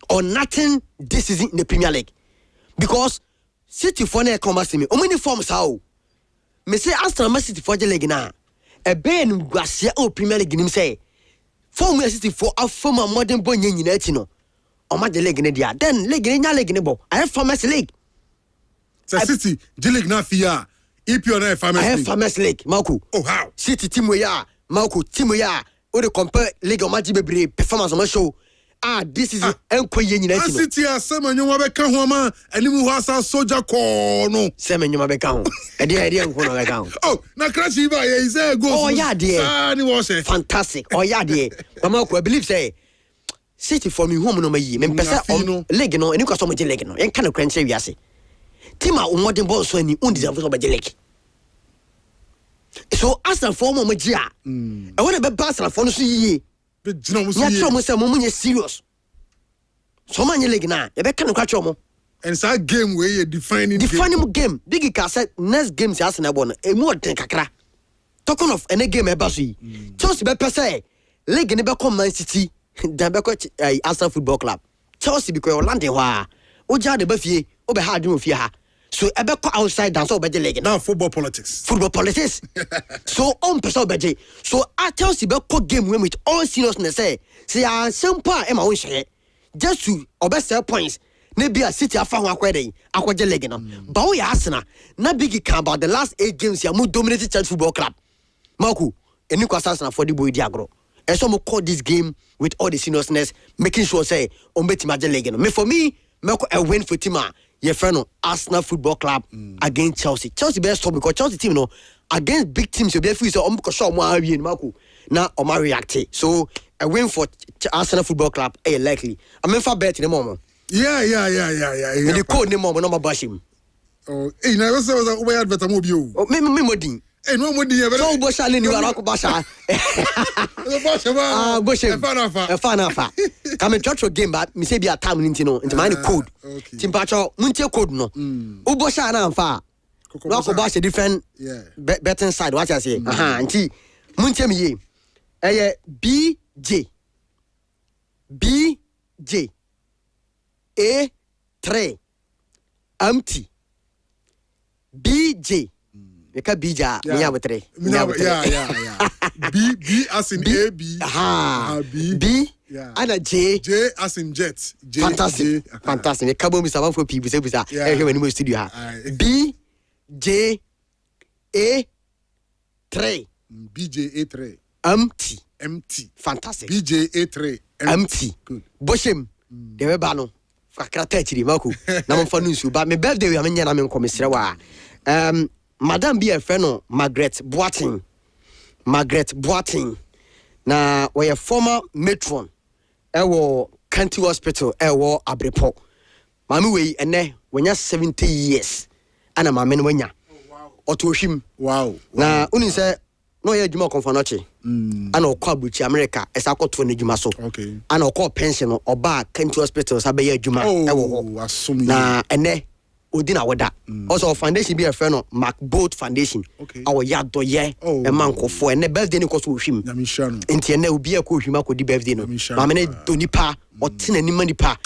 or nothing this season in the Premier League because City for na come to me. How many forms how? Me say Arsenal Man City for the league na. E ben guasia o Premier League nim say. Form City for a former modern boy nyina ti no. O ma the league ne dia. Then league ne nya league ne bo. I have Farmers League. City the league na fia. EPO na Farmers League. I have Farmers League. Marco. Oh how? City team we ya. Marco team we ya. O de compare league o ma ji bebre performance o ma show. This is enkoye nyina ti no. City asema nyoma be ka ho ma animu ho asa soldier call no. Sema nyoma be ka ho. E dey nko no be ka ho. Oh, na crash ba ye is a go. Oh yeah there. Sani wo say. Fantastic. Oh yeah there. Mama ko I believe say City for me home no ma yi. Me pesa league no eni ko so mo je league no. Yen kan kran che wiase. Team a modern ball so ni on deserve so be je league. So Arsenal for mo je a. E wona be Arsenal for no so yi. Be jina mo so yi. Ya tro mo say mo munye serious. So man league na e be kan kwa tro mo. And so game where you defining game. Big ka say next game si Arsenal born e mo den kakra. Talking of any game e ba so yi. Chelsea be pese league ne be come Man City dan be ko Arsenal Football Club. Chelsea because Orlando wa o ja de ba fie o be ha adun fie ha. So e be ko outside dan so be the league. Now football politics. So on person be. So at Chelsea be ko game with all seriousness say simple e ma won share. Just to obey points. Maybe a City afa ho akwa league no. But we Arsenal na big can about the last 8 games ya mo dominated Chelsea Football Club. Marco, eni kwa Arsenal for the boy diagro. And so mo call this game with all the seriousness, making sure say on bet major league no. Me for me, me a win for team your friend no Arsenal Football Club against Chelsea. Chelsea best stop because Chelsea team no against big teams you be feel so ko show mo awie no Marco. Na o ma react. So a win for Arsenal Football Club likely. I mean for bet in the moment. Yeah. The code name no ma bash him. Oh, eh na we say we advert am obi o. Oh, me modin. Eh no modin e be. So bo sha ni wara ko basha. E fa na fa. Come church game but me say be a time nti no. Nti my code. Tim pacho muntie code no. U bo sha na fa. No ko basha different betting side what I say. Nti muntie me ye. Eye BJ A3 empty BJ we ka bija me have 3 yeah B as in A B B ana J as in jet fantastic we ka bo mi saban for people say bisa e he wani studio ha BJ A3 BJ A3 empty fantastic BJ A3 empty good boshem de we ba no fakra tachiri mako na mo fa no nsu ba me birthday we amenya na me nkomesere wa madam be a friend no Margaret Boateng na we a former matron ewo County Hospital ewo Abrepo mami we ene wenya 70 years ana mami no wenya otohwim wow na uni say no ye adwuma konfanoche ana okọ abuchi America esa akoto ne adwuma so ana okọ pension oba Kent Hospital sa be ye adwuma ewo ho na ene odina woda also foundation be a friend of McBoat Foundation our yado ye e mankofo ene birthday ni koso ohwim enti ene obi akọ ohwim akodi birthday no ma me ne donipa otena ni manipa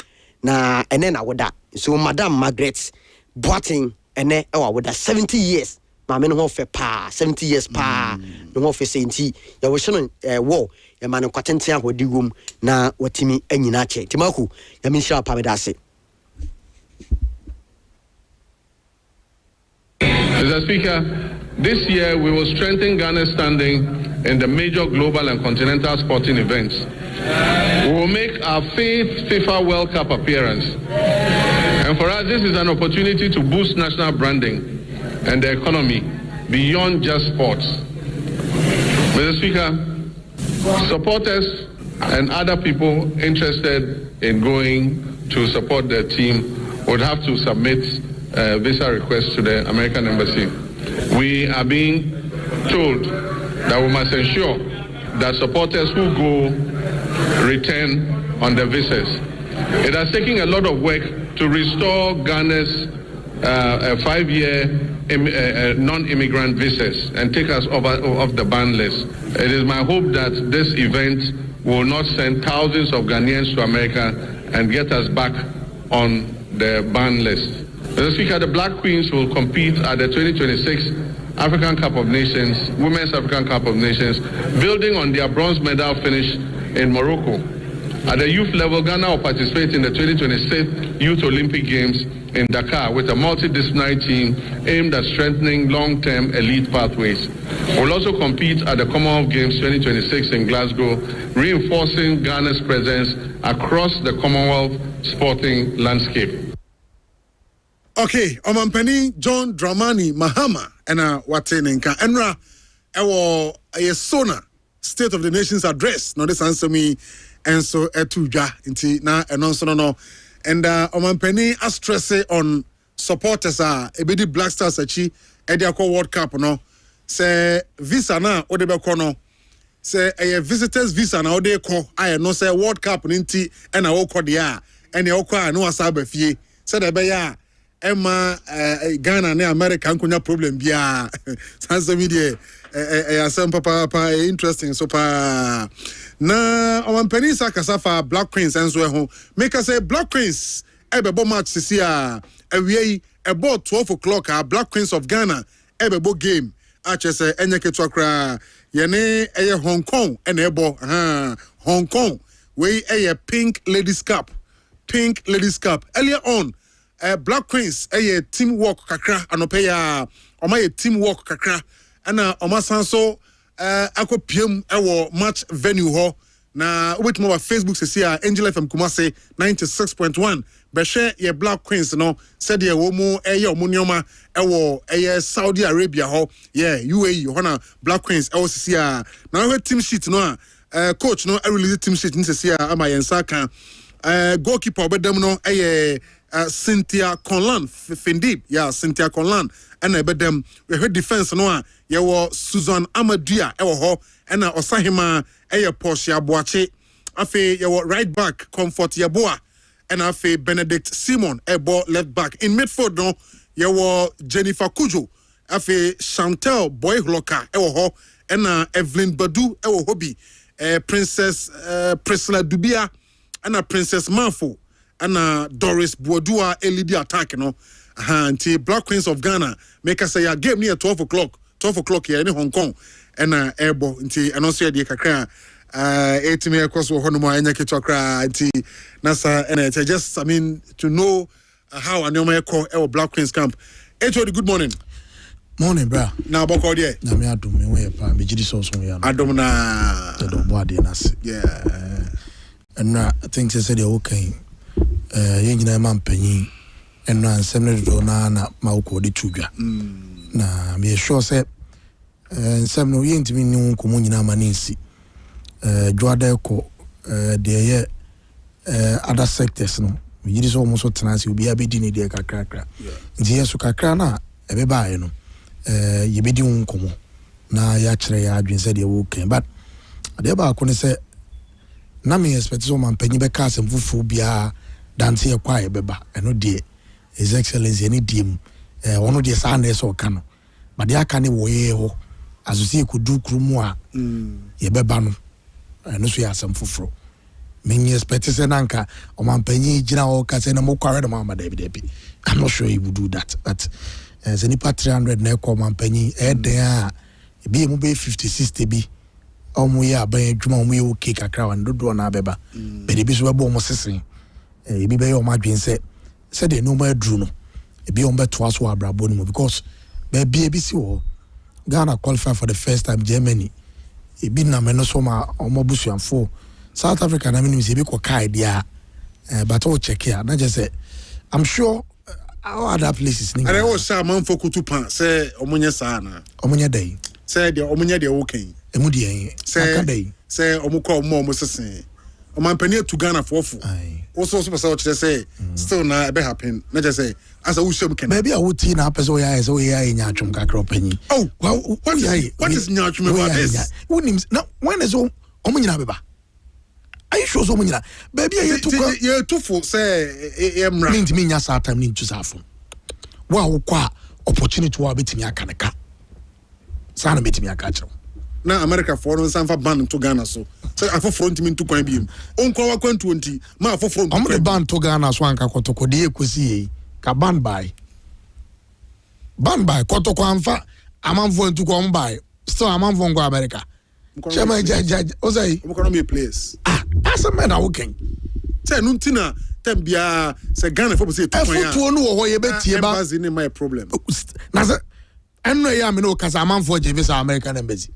na ene na woda so Madam Margaret Boating ene e wa woda 70 years ma me no ho fe pa 70 years pa no ho fe senti ya wo hye no wo ya ma no kwatente ahodi wom na watimi anyina che timaku ya me hia pa me da se. Mr. Speaker, this year we will strengthen Ghana's standing in the major global and continental sporting events. We will make our 5th FIFA World Cup appearance. And for us, this is an opportunity to boost national branding and the economy beyond just sports. Mr. Speaker, supporters and other people interested in going to support their team would have to submit visa request to the American Embassy. We are being told that we must ensure that supporters who go return on their visas. It has taken a lot of work to restore Ghana's 5-year non-immigrant visas and take us off the ban list. It is my hope that this event will not send thousands of Ghanaians to America and get us back on the ban list. Mr. Speaker, the Black Queens will compete at the 2026 African Cup of Nations, Women's African Cup of Nations, building on their bronze medal finish in Morocco. At the youth level, Ghana will participate in the 2026 Youth Olympic Games in Dakar with a multidisciplinary team aimed at strengthening long-term elite pathways. We'll also compete at the Commonwealth Games 2026 in Glasgow, reinforcing Ghana's presence across the Commonwealth sporting landscape. Okay, Omampeni John Dramani Mahama and Watenenka Enra ewo Ayesona State of the Nations address. No, this answer me and so etuja inti na enonso no and Omampeni astresse on supporters ebedi Black Stars achi Ediako World Cup no say visa na odebe kono say a visitors visa na ode ko I no say World Cup ninti and awoko dia and awoko no asaba fie say de be ya Emma Ghana ne America nkonya problem bia sanso media asem papa interesting so pa na omampani kasafa Black Queens enso ho make us say Black Queens ebebo match sisi awie about 12 o'clock Black Queens of Ghana ebebo game achese enyeketu akra yene Hong Kong enebo Hong Kong we Pink Ladies Cup earlier on Black Queens teamwork kakra anopeya oma teamwork kakra ana oma sanso akopiem ewo match venue ho na wait more Facebook se sia Angel FM Kumase 96.1 be share ye Black Queens no said ye wo mu omo nioma ewo Saudi Arabia ho UAE ho na Black Queens ewo se sia na we team sheet no coach no release team sheet se sia ama yensa kan goalkeeper obedem no Cynthia Conlan Findip Cynthia Conlan and ebedem we heard defense no ye wo Susan Amadua ewo ho and Osahima Porsche Aboache afe ye wo right back Comfort Yeboa and afe Benedict Simon ebo left back in midfield no ye wo Jennifer Kujo afe Chantel Boyhloka ewo ho and Evelyn Badu ewo hobi Princess Priscilla Dubia and Princess Manfo and Doris Boadua lead attack no anti Black Queens of Ghana make us say a game near 12 o'clock here in Hong Kong and airbo anti and also the kakra 8 me across honoma enya kitokra anti nasa and just I mean to know how anoma call Black Queens camp. Good morning. Morning, bro. Now, boko there. Na me adum me we pa me gidi so ya. Adum na. The do body na se. Yeah. And I think they said okay. Yengina man penyi and ran seminar do na Mawuko Doe na me sure say seminar yentimi ni nkomo nyina manisi dwada ko de other sectors no me yiri so almost tenancy obi abedi ni de kakra nti yeso kakra na ebeba ye no ye bedi nkomo na ya chere ya adwin said you okay but ade ba ko ne say na me expect so man panyi be ka asem fufu bia dance ye kwa ye beba eno de his excellency any dim ono de sa na so ka no but ya ka ne wo ye ho azusi ku du krumu a ye beba no eno so ya asem fufuro me expect say nanka o man panyi gina o ka say na mo kware na mama David I'm not sure he would do that but as any 300 na ko man panyi den a bi mo be 50 60 bi omo ya aban adwuma omo ye okay kakra wan dodo na abeba be de bi so bebo omo sesen ebi be ye omo adwen se de no ma adru no ebi omo beto aso abrabo no because be bi ebi si wo Ghana qualify for the first time Germany ebi na me no so ma omo busuanfo South Africa na me ni ebi ko kai dia but all check here na just say I'm sure other places ni. Are o sha man for kutu pan say omunye sa na. Omunye dey. Say de omunye de okay. Emu dey. Say omukọ omo sesen. Oman pani to Ghana for. Also so say still na be happen. Na just say as a wusham ken. Maybe I would see na person ya so ya nya atwom kakra panyi. Oh, what is nya atwom about this? Wonim na when is omunyina beba. Are you sure so much? Baby, you too for say emra. Mean to me nya sa time ni to safo. Wa wo kwa opportunity wa betimi aka neka. Sa na betimi aka kiro. Na America for no sanfa ban to Ghana so. Say afo front me to kwan biem. Onkwa wa kwan 20 ma afo front. Am the ban to Ghana so anka kotoko de ekosi yi. Ka ban by. Ban by kotoko anfa amanfo ntu ko mbai. Still amanfo ngo America. Chama jaj ozai economy place as a man awoken say nuntina tambia say Ghana for say tuo no wo ye betie ba embassy ni my problem na say enno ya me no kasa amanfo je visa American embassy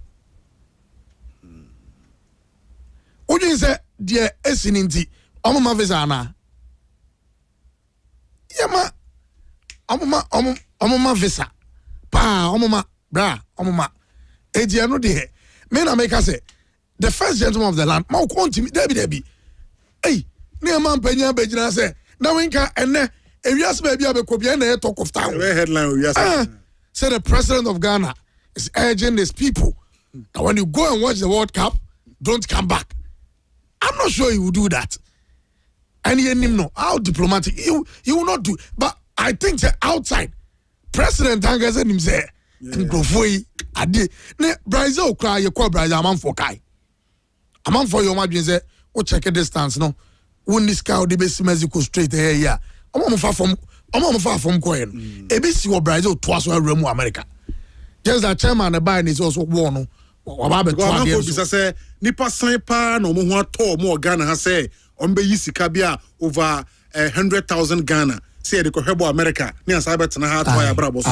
odin say de esininti omoma visa na yama omoma visa pa omoma bra omoma eji eno de me na make say the first gentleman of the land ma ko ntimi Debbie hey ne man panya begina say na winka enne ewias ba bia be ko bia na talk of town headline ewias say the president of Ghana is urging his people that when you go and watch the World Cup don't come back. I'm not sure he will do that. And he no how diplomatic he will not do, but I think the outside president Tangaza him say nkrofoi ade ne Brazil cry you call Brazil amanfo kai amanfo yo madwen say o check distance no won this car de be Mexico straight here ya omo fa from coin e be si wo Brazil to aso awramu America just that chairman the buy is also war no wa ba be to ade so say nipa san pa na omo ho ato omo Ghana ha say on be yisika bia over 100,000 Ghana say de ko hwebo America ni asa betena ha to ya brabo so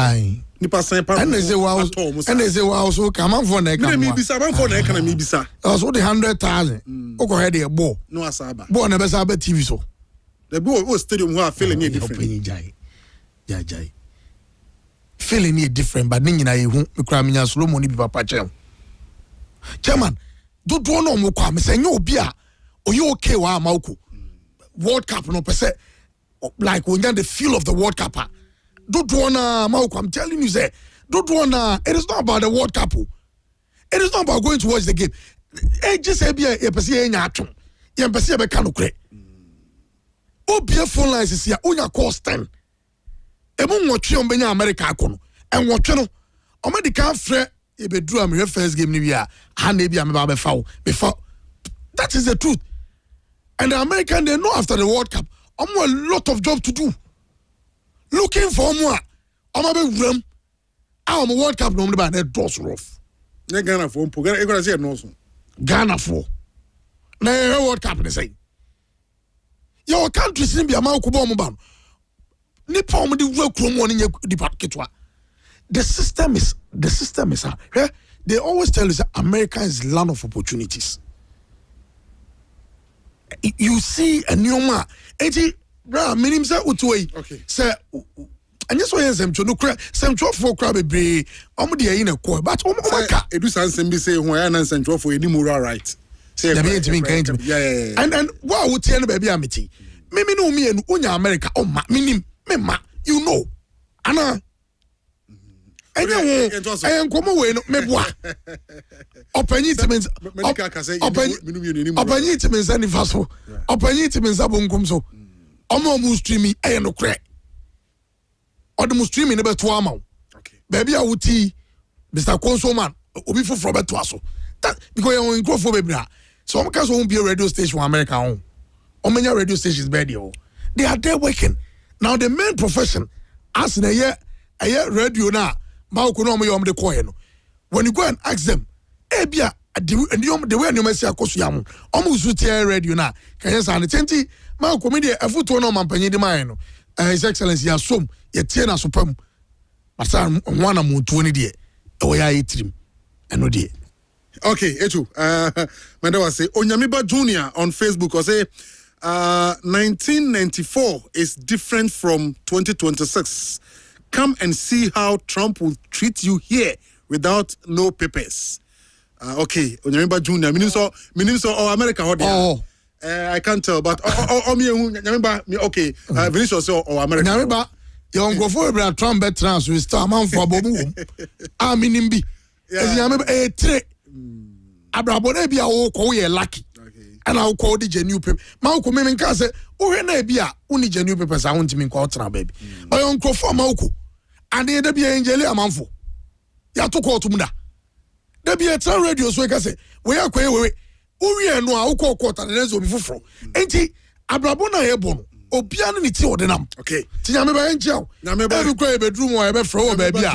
nipa san pa and they say wow so come on for neck me bisa man for neck na me bisa so the 100,000 o ko head e ball no asaba ball na be sa be TV so the ball stadium who are feeling it different jai feeling it different but nyina ye hu me kra menya slow money bi papa chairman do no mo kwa me say obi a oye okay wa Mawuko World Cup no pese like when you the feel of the World Cup don't wanna Mawuko, I'm telling you say don't wanna it is not about the World Cup it is not about going to watch the game just say be a pese enya atwon ye pese be ka no kre obi phone lines is here onya cost 10 emu nwotwe on benya America akono enwotwe no o me di kan frɛ e be dru am first game ni bia ha na bia me ba be fa that is the truth and the American they know after the World Cup a lot of job to do looking for more be ram our World Cup no ba na dos rough na Ghana for mpo Ghana e go say no so Ghana for na World Cup they say your countries in bia Mawuko bo mo ba nipa om di wura krom won nye ketwa the system is they always tell us that America is land of opportunities. You see a new man eti bra minim say utoi say and yes we sem no kra sem for kra bebre om de yin e ko but om ka edu sansem bi say ho ya na sem for any moral right say yeah and what would tell baby amiti me no me enu onya America o ma minim me ma you know ana enya ɛyɛ nkɔmɔ wei no meboa ɔpanyin timi nsa ɔpanyin timi nsa nifa so ɔpanyin timi nsa bonkum so ɔmo streaming ɛyɛ no korɛ ɔde mo streaming ne bɛto ama wo baabi a wuti Mr. Consoman obi foforo bɛto aso that because yɛn nkurɔfoɔ bebree a so ɔmo ka so ɔmo be a radio station in America ho ɔmo nya radio stations bɛɛ deɛ they are there working now the main profession as na ɛyɛ radio na Mawuko no ɔmo yɛ ɔmo de kɔɛ no when you go and ask them ebia the way no mesi akoso ya mo ɔmo usu tie radio na kanyɛ sa ne tenti Mawuko me deɛ afuto no mampanyi de man no His Excellency asom yɛ tie na so pam asa nwana mo tuo ne deɛ ɛwɔ ya yitrim ɛno deɛ. Okay, Etu. Mandawa say Onyamiba Junior on Facebook or say 1994 is different from 2026. Come and see how Trump will treat you here without no papers. Okay, Onyamiba Junior. Meaning so America how I can't tell, but okay. Vinicius or America. Onyamiba, your uncle for Trump veterans will start man for boom. I mean be. Onyamiba tre. Abrabone bia wo ko ye lucky and I call the genuine paper Mawuko me nka say wo hwe na bia uni genuine papers a wontimi nka otena baby oyo nko for Mawuko and ye da bia angeli amanfo ya to ko otum da bia tra radio so ka say we akwa we wo no a wo ko ko ta na zo bi foforo enti abrabona ye bo no obia no ni ti odinam okay ti nyame ba encheo nyame ba ko e bedroom o e be fro o ba bia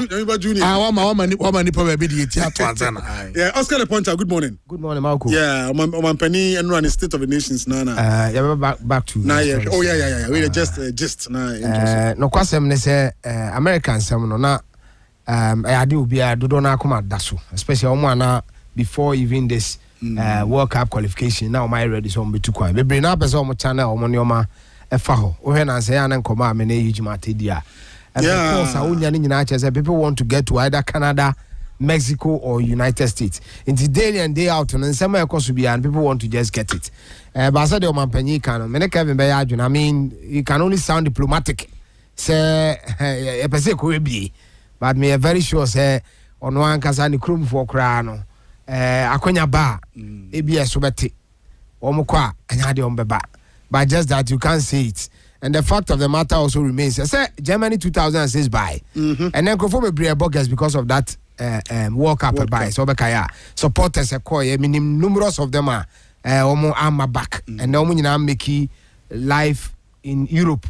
wa ma ni pa ba bi di ti ato anzana yeah Oscar the Puncher, good morning Mawuko yeah Omampani and run the State of the Nations na yeah back to na yeah oh yeah we just na no kwasem ne say American sem no na ade obi a dodo na akoma daso especially omo na before even this World Cup qualification now my ready so mbetu kwan bebre na pese omo channel omo ne oma efa ho wo na say an nkoma amene yijuma tedia and of course awunya ni nyina che say people want to get to either Canada, Mexico or United States in the day and day out and some ekoso bia and people want to just get it but say the omanpanyi kan me ne Kevin be ya adwuna I mean you can only sound diplomatic say e pese ko ebie but me very sure say ono ankasa ni krum for kra no akonya ba ebie so bete omukwa anya de ombeba but just that you can't see it. And the fact of the matter also remains. I said Germany 2006 by, and then Kofobe Bria Bogus because of that World Cup by. So Bekaya supporters a koi. I mean, numerous of them are almost armor back, and no one making life in Europe.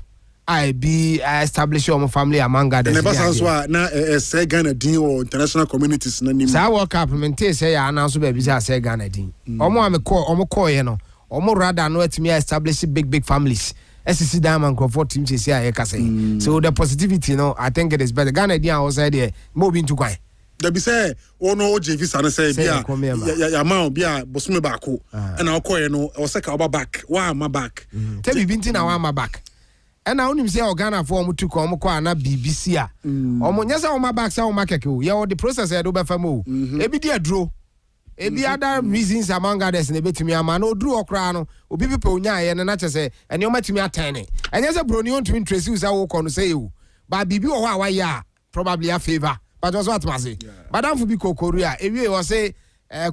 I be establish your family among others. Never sounds why now say Ghana din or international communities. So World Cup maintain say I announce baby say Ghana din. Omo koi no. Omo rather no etimi establish big families. SCC Diamond Crawford team say say. So the positivity no I think it is better. Ghana dia outside there mo bi ntu kwan. There be say ono OJ visa na say bia ya ma bia bosume baako and na okoye no o say ka oba back. Why am I back? Tell me binti na wa am back. And now onim say Ghana for omo tuko omo kwa na BBC a. Omo nyasa omo back say omo keke o. Ya the process e do be fam o. E bi dia dro. Ebi other reasons among others na betumi ama no dru okra no obi people nya ye na che say ene o matumi atene enye say broni on to interest you say wo kono say you but bibi wo wa ya probably a favor but also what must say but am for bi Korea ewie wo say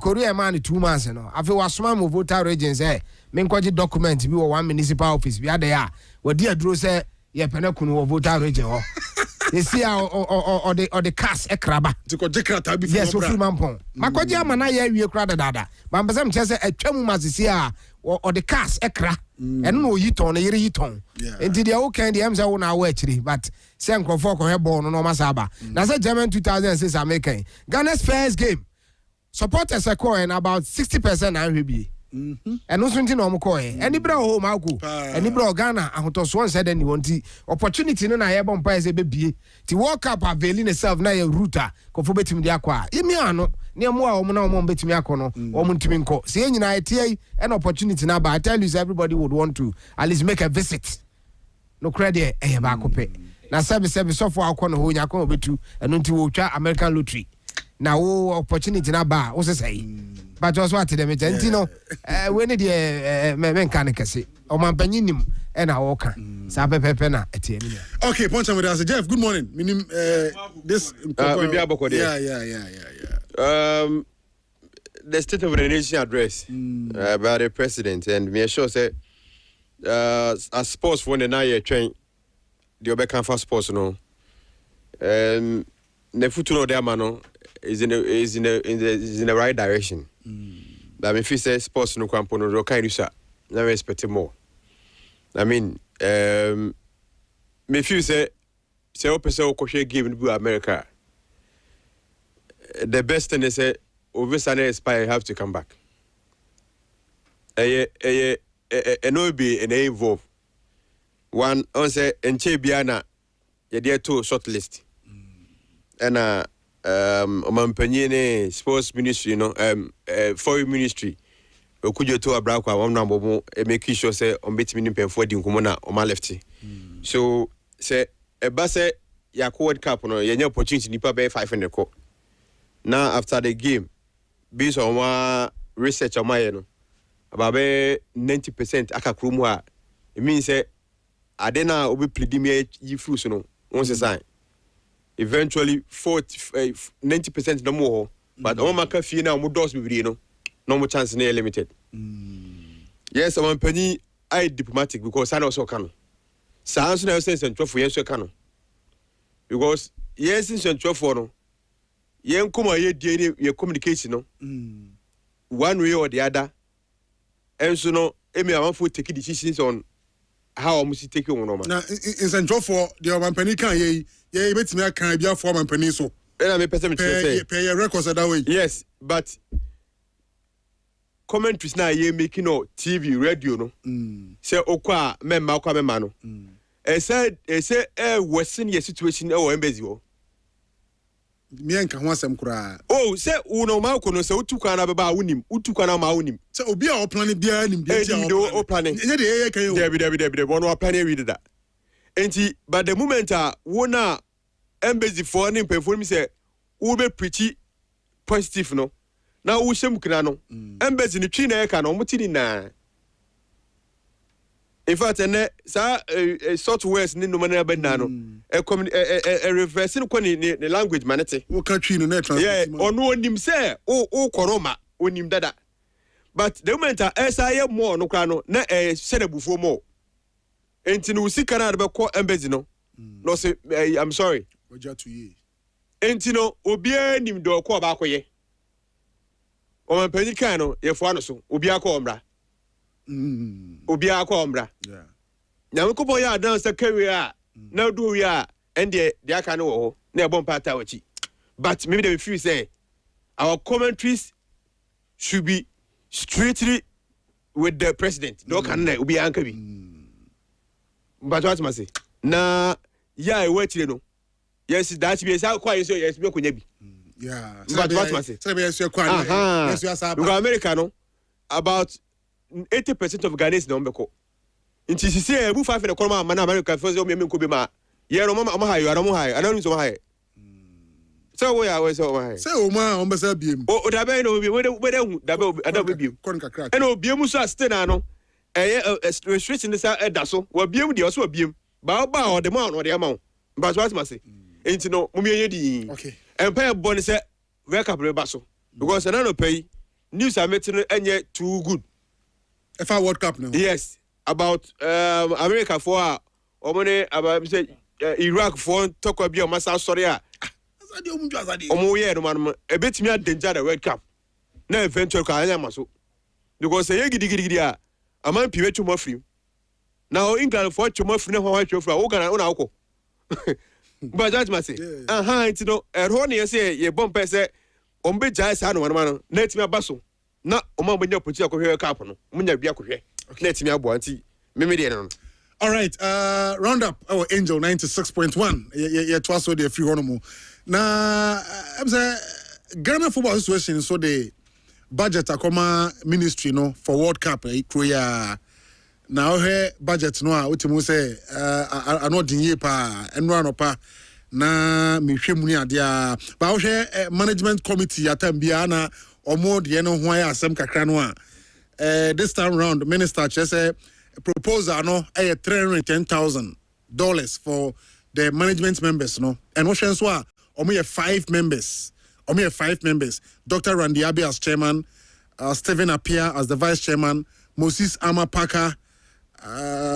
Korea man 2 months no afi wasoma mo voter agents me nkoji document bi wo one municipal office bi ade ya wo di aduro say ye pene kunu wo voter agent ho they see or the cast ekraba yes so free mampon makoji amana ya wie kra dada but mbesem che say atwam masisi a or the cast ekra eno no yiton na yiri yiton enti dia wo kan dia am say wo na wo akiri but say nkrofo ko hebon no masaba na say German 2006 American Ghana's first game supporters are calling about 60% na hwebi and no something no mo any bra ho Mawuko any bra Ghana ahotoso one said any wanti opportunity no na ye bon pa say bebie ti World Cup availing itself na ye router ko fo betimi dia kwa imi ano ne mo a omo na omo betimi akono omo ntimi nko say nyina etie an opportunity na ba I tell you everybody would want to at least make a visit no credit ba kope na sabi so for akono ho nya ko betu eno nti wo twa American lottery na wo opportunity na ba wo say but also what them no when the men kase o man panyinim e na wo ka sa pepepe na etieni. Okay, point with us Jeff, good morning. Minim this the State of the Nation address by the president, and me sure say as sports for the night train the Obeka for sports no the future of the man is in the right direction. But if you say sports no kwampo no kind of sa na respect more. I mean me feel say open say okoshe game in America, the best thing is say over Sunday expire have to come back. No be an involve. One on say enche biana ye there to short list. And Omampanyene sports ministry, you know, foreign ministry. We could to a black one number make sure say on bit minimum pen for the Kumona on my lefty. So say a basse ya World Cup no ye opportunity nipa be 500 ko. Now after the game, based on my research on my about 90% aka krumu a it means say adena obi plead me yi fruits no once sign. Eventually 90% no more, but on my cafe now more doors be no more chance near limited. Yes, I'm penny I diplomatic because I also can. Sounds no sense and for yes can. Because yes in central for no. Yen come here your communication no. One way or the other. And so no, I want to take decisions on how I must take on. Now in central for the Omampani can ye bet me can be a form and peninsula. And I may pay your records that way. Yes, but commentaries now ye making no TV, radio no. Say okwa memma okwa memma no. Say worsen your situation or embassy. Me and can want some cry. Oh, say uno Mawuko no say utukana baba unim, utukana ma unim. Say obi a planning bia nim dey o planning. Nye dey can you. Debi one planning read that. Enti but the moment wona embassy for ni mpefo mi say wo be preach positive no. Na wo hyem kra no. Embassy ni twi na e ka no mo ti ni na. In fact, sa softwares ni no man be na no. Reverse no ko ni language manete. Wo ka twi no na translate. Yeah, ono onim say o koroma onim dada. But the moment SIA more no kra no na serebufo more. Enti no sika na be ko embassy no. No say I'm sorry. Oja to ye. Enti no obi anim do ko ba koye. O man pani kan no ye fo ano so obi akọ omra. Obi akọ omra. Yeah. Na we ko boy dance carry a na do we a and the aka no wo na e bon pata wachi. But maybe they feel say our commentaries should be strictly with the president. No can obi anka bi. But what must say? Na ya e wait no. Yes, that be say kwa so yes be konya bi. Yeah. But what must say? Say be yes you kwa. Yes you asa. Because America no about 80% of Ghanaians no mbeko. Inti sisi e bu 5 na kolma man America for say o me ko be ma. Ye no mama hayo, ana mo hayo, ana no so hayo. So we are we so hayo. Say o ma o mbesa biem. O da be no bi we hu da be ada be biem. Kon kakra. E no biem so stay na no. Restriction this da so. Wa biem de o so biem. Ba o de ma no de ma. But what must say? Inti no mo me ye di. Okay. Empire born say wake up re ba so. Because na no pay news are meeting enye too good. FIFA World Cup now. Yes, about America for money about say Iraq for talk about your master sorry ah. Omo ye no man e betimi danger the World Cup. Na eventually ka anya maso. Because say gidi ah. Aman piwe chumo free. Now England for chumo free na ho chumo free. O kana una akọ. But that must say. It no erho ne say ye bomb say ombe jai sa no man na etimi abaso. Na oma benya pochi akohwe cup no munya bia akohwe na etimi abo anti meme de no. All right, round up our Angel 96.1 ye twas so the free honomo na I'm say Ghana Football Association so the budget akoma ministry no for World Cup kroya na ohe budget no a utimu say ano dinye pa eno anopa na mehwemu ni ade a ba ohe management committee atambia na omo de no ho ya asem kakra no a this time round minister say proposal no $310,000 for the management members no and what so a omo 5 members Dr. Randy Abe as chairman, Stephen Appiah as the vice chairman, Moses Amapaka,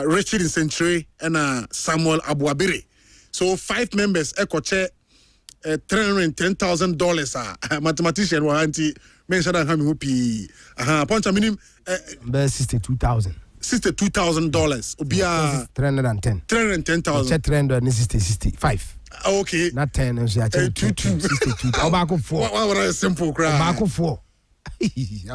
Richard Century and Samuel Abuabiri. So 5 members ekoche $310,000 mathematician wa anti mention that hami hupi point minim $62,000 obia 310 check 365 okay not 10 and 62 obako 4 what a simple cry obako 4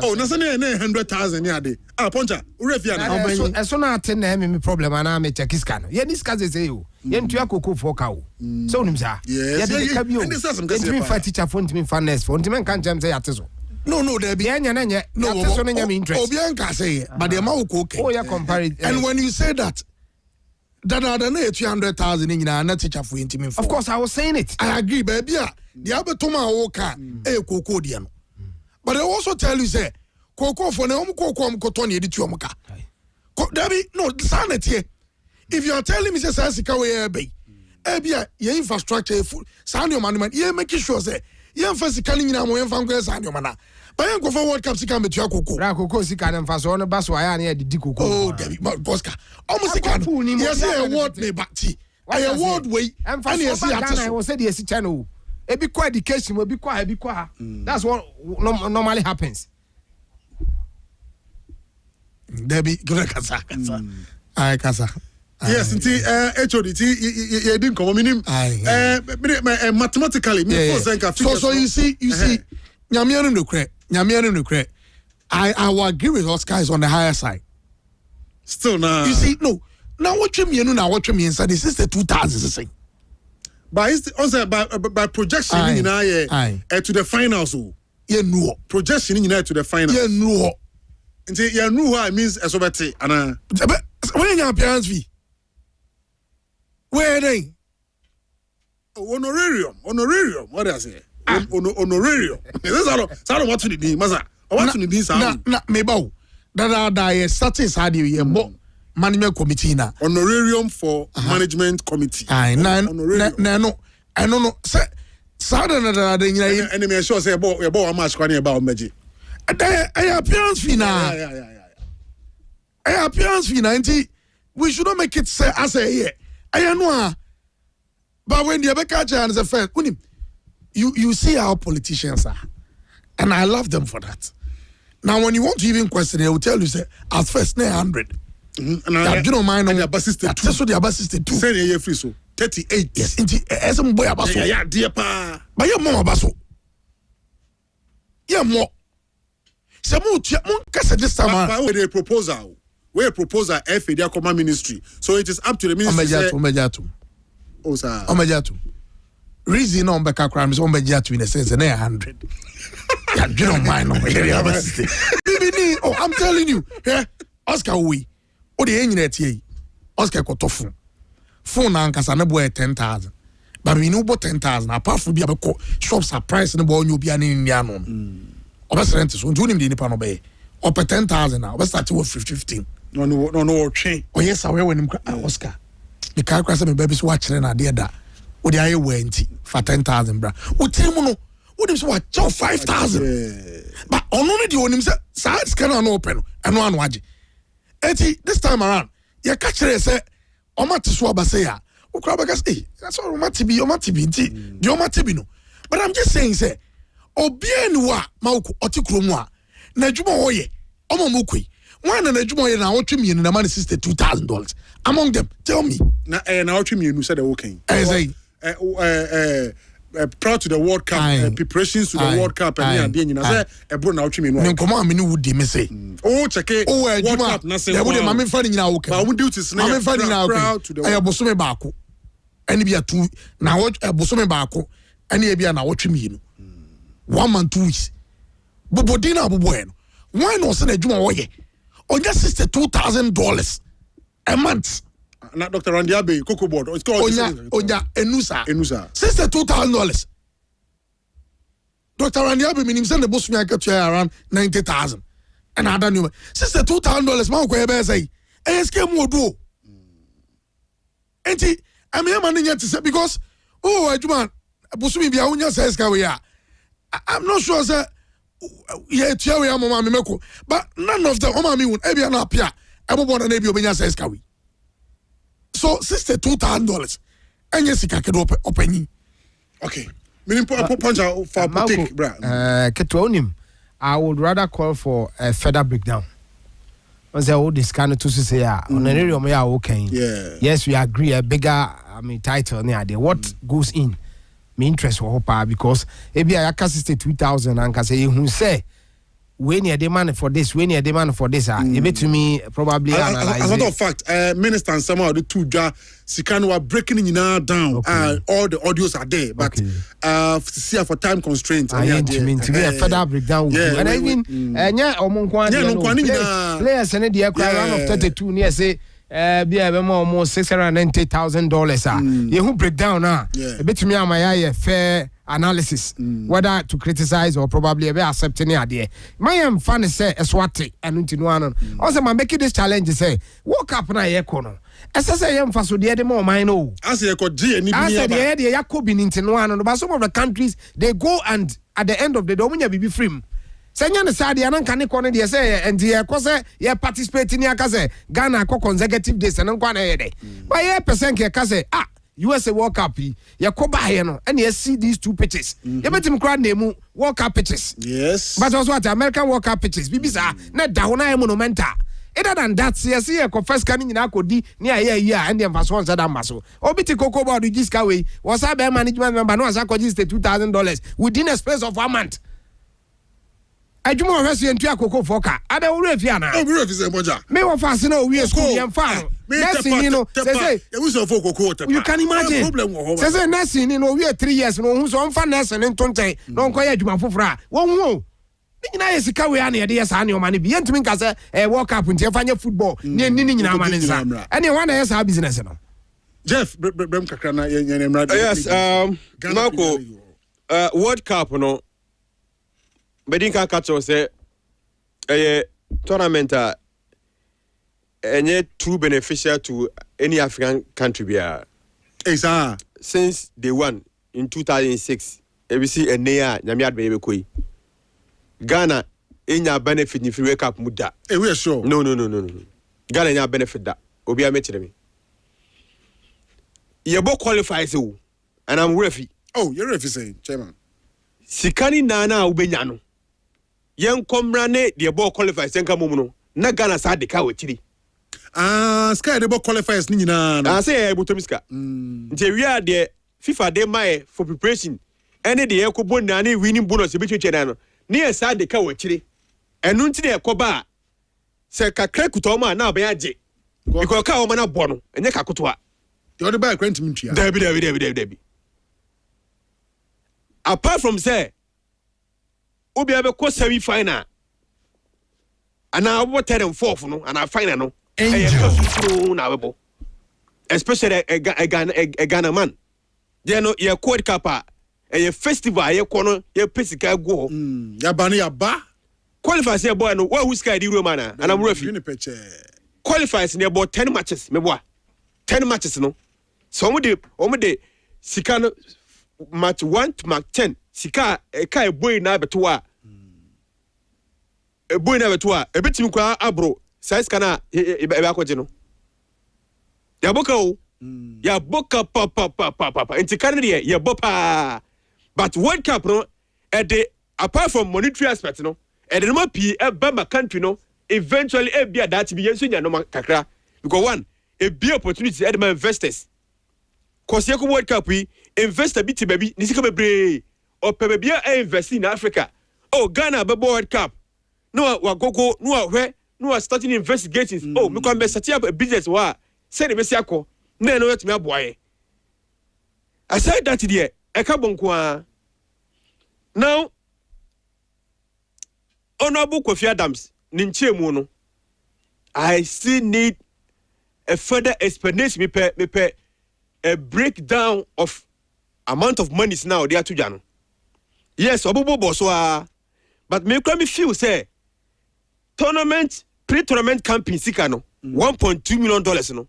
oh na say na 100,000 ya de poncha urefia na eso na aten na me problem ana me check scan ye ni scan say yo ye ntua koko 4 ka o so unim sa ye de ka bi o ntimi fa teacher for ntimi fa nurse for ntimi kan jam say yateso no there be enya na nya yateso na nya me interest obi anka say but the Mawuko okay oh ya compare and when you say that na 200,000 nyina na teacher for ntimi fa of course I was saying it I agree baby a the abetoma wo ka koko de no. But I also tell you, say, Coco for no Coco Cotton, you did your moka. Debbie, no, sanity. If you are telling me, says Sika, bay, Ebia, your infrastructure, sound your monument, you make sure, say, young fancy calling in our fangers and your mana. But I go for World Cup, Sika, with your Coco. Raco, Sika, and Fast on a bus, why I need the Dico. Oh, Debbie, Bosca. Almost a can fool him. Yes, I award me back tea. I award way, and I was said, yes, channel. It be quiet education will be quiet, That's what normally happens. Debbie, good kasa. Aye, kasa. Yes, HOD, you didn't come minim. Mathematically, so you see, Nyamiano no cre. I will agree with Oscar is on the higher side. Still now. You see, no. Now what you mean? Now what you mean? So this is the 2000. By projection to the finals projection to the finals means esobeti ana when your appearance fee where they honorarium what do I say honorarium this is what to the maza what to the sound na me bawo that starting side you management committee na honorarium for management committee I no say sada na nyina and me sure say about match kwani about meji appearance fee na appearance fee na we should not make it say as a here no but when the Abeka Chan is a first you see how politicians are and I love them for that. Now when you want to even question they will tell you say at first 100 and I don't mind on the assistant so the assistant say you free so 38 yes as boy abaso yeah dear pa but your mom abaso yeah more some kasa this time with a proposal FA their command ministry so it is up to the ministry omejatu reason on beka crime is omejatu in a sense 100 you don't mind on the assistant oh I'm telling you yeah Oscar we o de nyina tie Oscar kotofo phone ankasa na boy 10,000 but we know about 10,000 apart from be abeko shop surprise na boy obi ani nia no obesrent so ntu nim de nipa no be op 10,000 na obestart with 15 no train oh yes I when him Oscar the car crash me baby so watch na de da o de aye wenti for 10,000 bra o tiri mu no o dem so watch 5,000 but ono ne de onim say side scanner no open eno anu age eti this time around you catch it say omati so abase ya okra bagas that's all omati bi nti di omati bi no but I'm just saying say obiani wa Mawuko otikro mu a na adwuma wo ye omomukui one na adwuma ye na wotwe na man $62,000 among them tell me na wotwe mienu said okay say proud to the World Cup preparations to the World Cup and dey nyina say ebro na wotwe mienu nkomo amini wudi me say check World Cup na say they would mama fa nyina okay but we duties na mama fa nyina okay ayo bosome baako ani bia tu na bosome baako ani bia na wotwe mienu 1 month 2 weeks bobodina boboeno why no say na adwuma wo ye onya $62,000 a month na Dr. Randy Abe Coco board onya enusa $62,000 Dr. Randy Abe minim send the boss me get around 90,000. And I don't know. Sister $2,000 man ko ebe say. ASK mo do. Enti I mean man nyɛ te say because adwuma busumi bia wonya say ska we a. I'm not sure say yeah tia we mama me meko. But none of them mama me won e bia na apia. Ebo na bia obenya say ska we. So $62,000. Enye sika kedo opani. Okay. Meaning punch out for boutique, bro. Ketwonim, I would rather call for a further breakdown. On the old this kind of to say, on an area we are okay. Yeah. Yes, we agree. A bigger, title near there. What goes in? Me interest for Hopper because maybe I can say 2,000 and can say who say when you demand for this, when you demand for this, it to me probably analyze. As a matter of fact, Minister and some of the two Sikano are breaking it now down. Okay. All the audios are there, but see for time constraints. I mean to be a further breakdown. Yeah, and even players and the round of 32 near say. Be almost $690,000. You who break down now. A bit to me, my fair analysis whether to criticize or probably be accepting the idea. My fan is say Eswati and Untinuano. Also, my making this challenge say walk up na yekono. As I say, I'm for the more mine. No, as you could do any. I said the idea Yakobin Intinuano, but some of the countries they go and at the end of the Dominia be free. Senya ne sadi anan kan kone de say and ye kose ye participate in yakase Ghana ko consecutive days and kwa na ye de but ye percent ke kase USA World Cup ye ko ba here no and ye see these two pitches ye betim kra na mu World Cup pitches yes but also what American World Cup pitches bibisa na da ho na monumental other than that see ye ko first kan nyina akodi ni aye and dem faso on that maso obiti koko board this ka we was a management member no asa ko $2,000 within a space of 1 month. I do more rest in Tiaco Foca. I don't know if you are now. Me or fast no we are school and farm. Nursing, you know, you can imagine. Says nursing, you know, we are 3 years, no who's on fan nursing and Tonte, no quiet my fufra. One more. Nina is a kawi idea, son, your money. Be to me, Casa, a walk up and Jeffania football near Nini Naman. Anyone else have business. Jeff, yes, Marco, World Cup, no. But in catch us a tournament any true beneficial to any African country. Since they won in 2006, ABC and Nea Nyamiad Baby Kui. Ghana in your benefit if you wake up Muda. We are sure. No. Ghana in your benefit that. Obia mentioned me. Your book qualifies you, and I'm referee. Oh, you're referee saying, Chairman. Sikani Nana Ubenyano. Young comrade, the ball qualifies Senka Mumuno. Nagana Sadi Kawachiri. Sky the ball qualifies Nina. I say, Butomiska. We are the FIFA de Mai for preparation. Any the Eko Bonani winning bonus between Chedano. Near Sadi Kawachiri. And Nunti Koba. Seka Krekutoma now Beaji. Because Kaomana Bono and Yakakutwa. The other back went to Mintia. Debbie. Apart from say, Obi have a semi-final. And I will tell them fourth, no, and I final no. Especially a Ghana man. They know your quad kappa, a festival, your corner, your physical go. Yabani Abba qualifies your boy, no, who's sky the Romana, and I'm referee. Qualifies in about 10 matches, me boy. 10 matches, no. So, Omade, Sikano match 1 to match 10. Sika, a kai boy na betua. A boy na betua. A bit you kwa abro. Size kana ebakojeno. Ya boka ya boka papa. Intikani ya bopa. But World Cup no at the apart from monetary aspect no, and the more P my country no, eventually be that be yensu no kakra. Because one, a be opportunity at my investors. Cause yako World Cup we investor biti baby nisika bebre. Or maybe invest in Africa. Oh, Ghana be World Cup. No, go no where starting investigations. Oh, me come set up a business wa. Say the besiako. No let me boy. I said that there. E ka bonkwa. Now, Honorable Kofi Adams, ninchemu no. I still need a further explanation. Me pay a breakdown of amount of monies now they are to Jano. Yes, obobo boso but me feel say pre-tournament camping sika no $1.2 million no.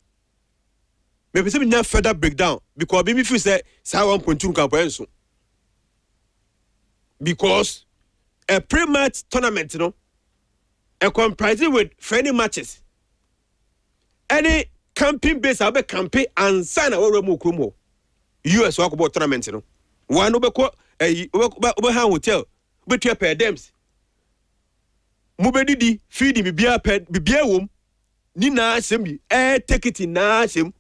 Maybe say me further breakdown because me feel say 1.2 camp so. Because a pre-match tournament no a comprising with friendly matches. Any camping base abe campaign and sign a we move krumo. US walk about tournament no. One obeko hotel betua per dems. Mubedidi feed bibia wom ni na asem bi take it na asem.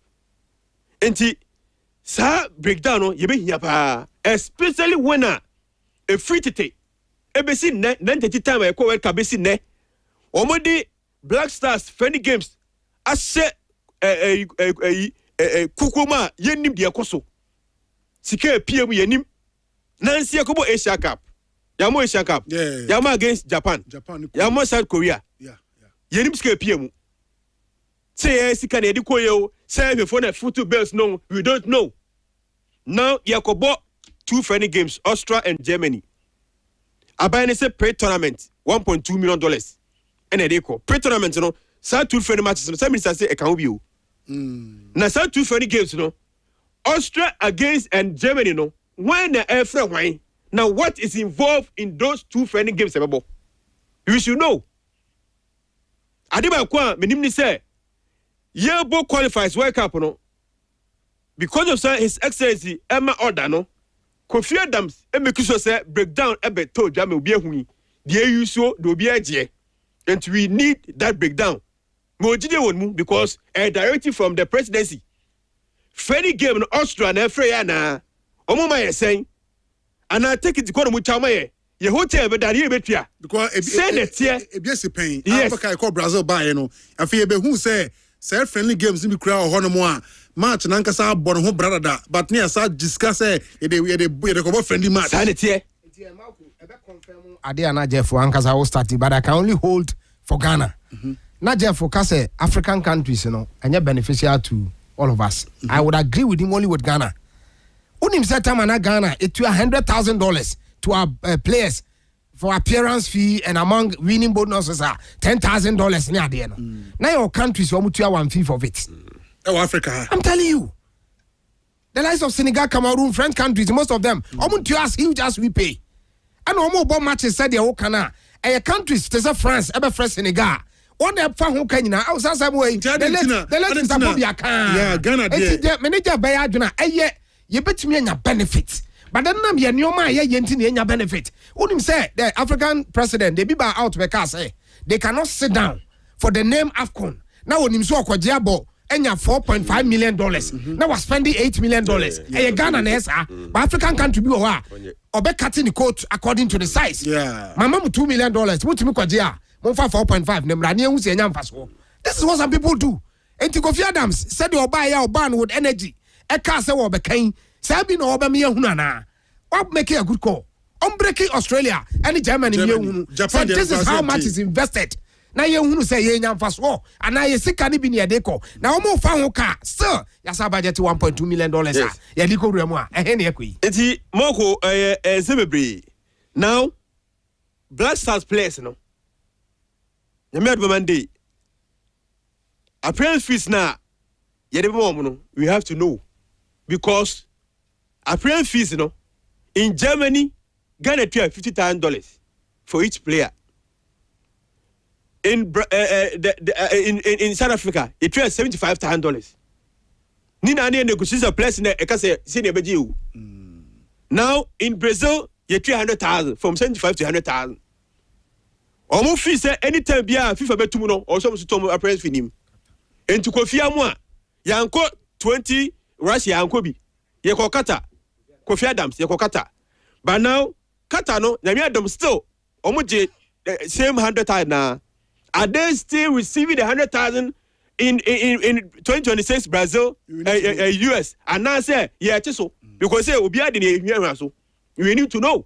Enti sa breakdown no yebe hia pa especially when a free tete ebesi ne 90 time e ko World Cup besi ne omodi Black Stars friendly games ase kukuma yenim de ekoso sika PM yenim nansi yakobo Asia Cup yamo Asia Cup yamo against Japan yamo South Korea yenim sika PM say sika na ediko yo say before na football bells no we don't know now yakobo 2 friendly games Austria and Germany abayane say pre-tournament $1.2 million and ediko pre-tournament no say 2 friendly matches no say minister say e kan obi o na say 2 friendly games no Austria against and Germany no when the every wine now what is involved in those 2 friendly games ebebo you should know adiba kwa menim ni say Yebo qualifies World Cup no because of his excellency Emma order no Kofi Adams make sure say breakdown ebe to jam obi ehuni the usual do obi eje and we need that breakdown mo jide won mu because a directive from the presidency friendly game in Austria na Freya na omo ma yesen and I take it to kono mu chama ye hotel be dare be tua because ebiesi pain Africa call Brazil buy no afi ebe hu say friendly games in the crowd or no match nankasa born ho brother but near sa discuss the friendly match sanity Adia na Jeff ankasa will start but I can only hold for Ghana na Jeff kase African countries you know and you beneficial to all of us I would agree with him only with Ghana unim say time na Ghana it to $100,000 to our players for appearance fee and among winning bonuses are $10,000 near the end. Now your countries want to 1/5 of it. Oh, Africa. I'm telling you. The likes of Senegal, Cameroon, French countries, most of them, to us huge as we pay. And almost about matches said the Okana. And countries, there's a France, ever fresh Senegal. One day, who can you know? I was some way. The legends are probably a can. Yeah, Ghana. Manager Bayaduna, you bet me a benefit. But then I'm your new man, yeah, benefit. Wouldn't say the African president, they be by out because they cannot sit down for the name AFCON. Now when him so kwajabo and you $4.5 million. Now we're spending $8 million. And Ghana nessa, but African country be or be cutting the coat according to the size. Yeah. My mom $2 million. What me kwajia? Mo 4.5. Nemrani usi enyam faso. This is what some people do. And Kofi Adams said you buy your ban with energy. Eka se wo be kain. Sabi no obame yehuna na. What make a good call? Breaking Australia and Germany. Japan, this is how much is invested. Now you say ye nyam faso and now you see can be near deco. Now mo fa car. Sir, yasa budget $1.2 million. Ya liko remo a hen ekwi. Enti moko sebebre. Now Black Stars players no. Nyame adbamande. Appearance fees na yede mo no. We have to know because appearance fees no in Germany Ghana pay $50,000 for each player. In South Africa, it pays $75,000. Nina ne negotiate a place in the ekase senior beji. Now in Brazil, you $300,000 from 75 to 100,000. Omo fee say anytime bia FIFA betumu no or some to appraise finim. And to Kofi Amwa, yanko 20 Russia yanko bi. Ye ko Qatar. Kofi Adams ye ko Qatar. But now Qatar no, nyame Adam still omo je same 100,000 na. Are they still receiving the 100,000 in 2026 Brazil, US? And now say yeah, so because say obi ade na ehia so. We need to know.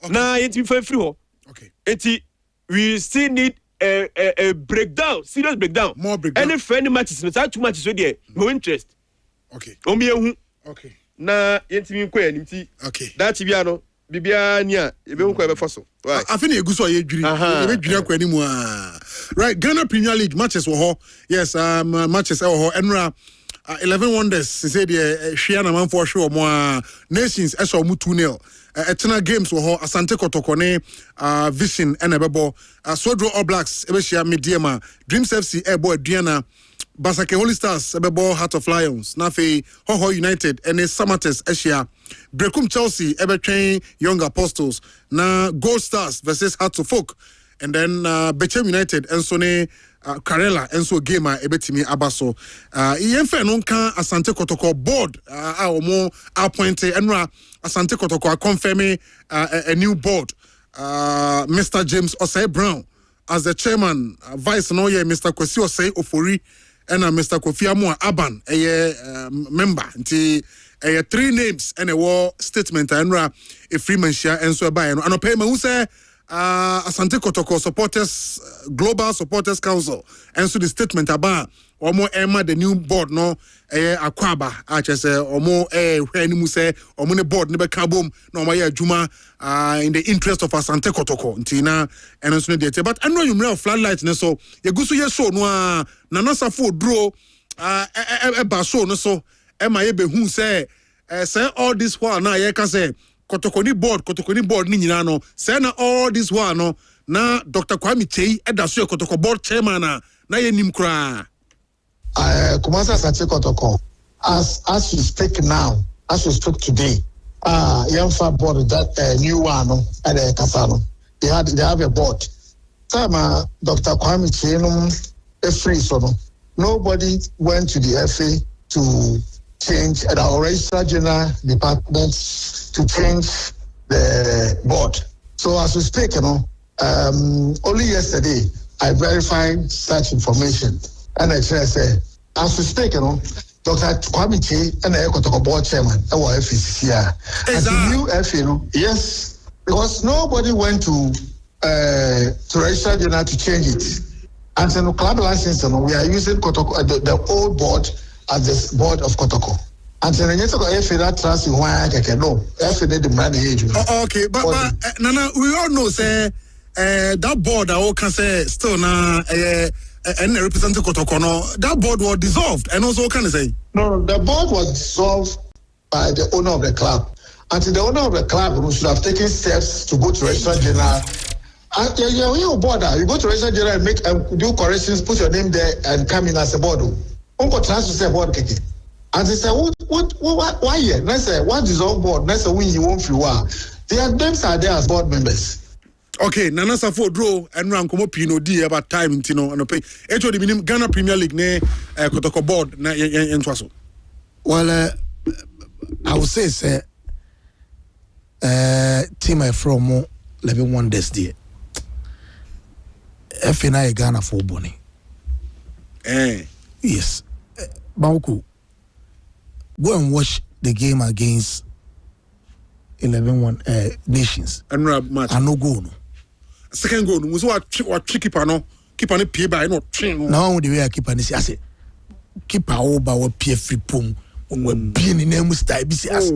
Now it's free. Okay. We still need a breakdown, serious breakdown. More breakdown. Any friendly matches, not too much so there. No interest. Okay. Omi ehu. Okay. Na yentimi nkwa yanimti. Okay. That bia no bibia nia ebe hu kwa ebe foso right I think eguso ye dwiri ebe dwiri akwa ni mu right Ghana Premier League matches wo ho yes matches wo ho enra 11 wonders say the hwia na manfo hwe omo nations eso mu 2-0 etena games wo ho Asante Kotoko ne Vision and ebebo Sodro All Blacks ebe hwia Mediema Dreams FC ebo aduana Basake Holy Stars ebebo Heart of Lions na fe Hoho United and Samates Asia Brekum Chelsea ebetwen Young Apostles na Gold Stars versus Heart of Folk and then Bechem United and Sone Karela and so game ebetimi abaso yemfe no kan Asante Kotoko board omo appointed enra Asante Kotoko confirming a new board Mr. James Osei Brown as the chairman vice no ye Mr. Kwesi Osei Ofori and Mr. Kofi Amoa Aban member nti 3 names and a war statement enra a freeman share and so by and pay who say Asante Kotoko supporters Global Supporters Council and so the statement about omo Emma the new board no akwaba say omo hwani mu say omo ne board ne be kabom na omo ya adwuma in the interest of Asante Kotoko ntina and so dey but I know you real floodlight ne so yegusu ye show no na nasafo duro ba show no so Emma ye be hu say all this while na ye can say Kotokoni board ni nyina no say na all this while no na Dr. Kwame Chei edaso Kotoko board chairman na ye nim kra Kumasa Asante Kotoko as we speak now as we speak today Yamfa board that new one at Kasano they have a board time Dr. Kwame Chei no free so no nobody went to the FA to change at our registrar general department to change the board. So as we speak, only yesterday I verified such information and I say as we speak, Dr. Kwame Chei and the Ekotoko board chairman, our FCC and the new FA, yes, because nobody went to registrar general to change it. And so club license, we are using Kotoko, the old board as the board of Kotoko. And so that trust in why I can know. The money age. Okay, but Nana, we all know say that board I can say still na and represent Kotoko no. That board was dissolved and also can I say? No, the board was dissolved by the owner of the club. And the owner of the club who should have taken steps to go to registrar general. And you board, you go to registrar general and make do corrections, put your name there and come in as a board. Uncle transfer board keke. And they say, why here? Let's say, what is on board? Let's say, when you won't feel their names are there as board members. Okay, Nana Safo draw and Rankomo Pino D about time in Tino and pay. Echo the minimum Ghana Premier League ne Kotoko board na yen twaso. Well, I would say, team I from 11 wonders there. FNI Ghana for Bonnie. Yes. Mawuko, go and watch the game against 11 nations. And match. I no go no. Second goal, was what keeper no pay by no train. Now the way I keep on this, I say keep our over what PF free pum we being in name style be as.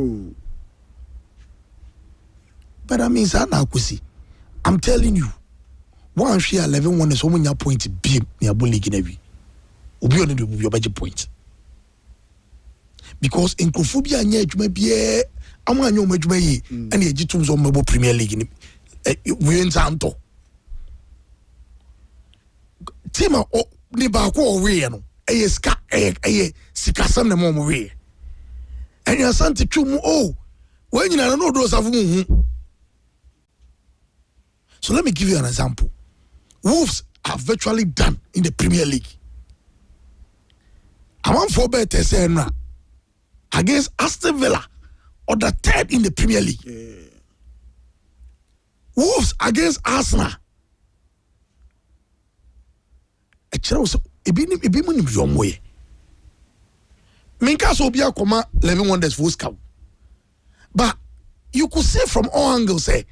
But I mean I'm telling you, one share 11 is when your point be near bully ginevi. Obi on the your budget point. Because in Kophobia nya adwuma bia amanyo madwuma yi and ye gitum zo mabo Premier League ni we nzanto team o ni ba ko we no ska sikasam na mo we and your Asante twum when you no do safu mu. So let me give you an example. Wolves are virtually done in the Premier League. I want for better say against Aston Villa or the third in the Premier League. Wolves against Arsenal. But you could say from all angles, say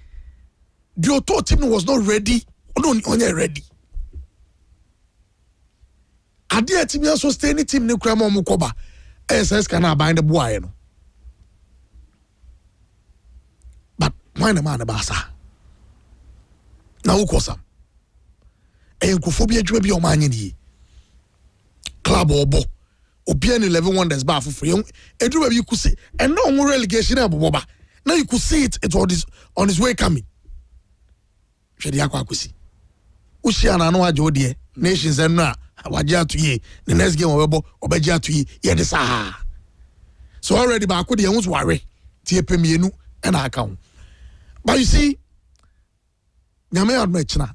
the auto team was not ready, only ready. Adia team also stay any team ne krama mukoba. SS can bind the boy. But Why the man basa? Now who cause him? And Kophobia to be your man in ye. Club or bo. Obian 11 wonders bar for free. And do you could see, and no more relegation of Boba. Now you could see it on his way coming. Shediakwa kusi. Ushiana no ajo die. Nations and na waja to ye. The next game of obeja to ye. Ye desa. So already back with the young's worry. Tie pemienu and account. But you see, Nyame admechna.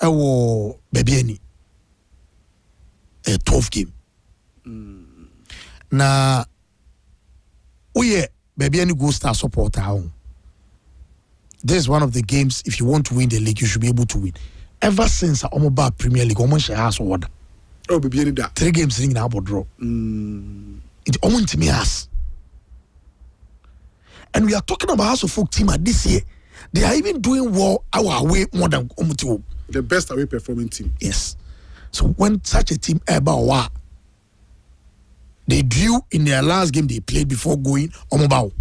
Ewo baby any. A tough game. Na oye baby any go star support our own. This is one of the games, if you want to win the league, you should be able to win. Ever since Omoba Premier League, Omo has order. Oh, baby any that 3 games in about draw. It Omo to me has. And we are talking about House of Folk team at this year. They are even doing well our way more than Omo. The best away performing team. Yes. So when such a team about they drew in their last game they played before going Omoba.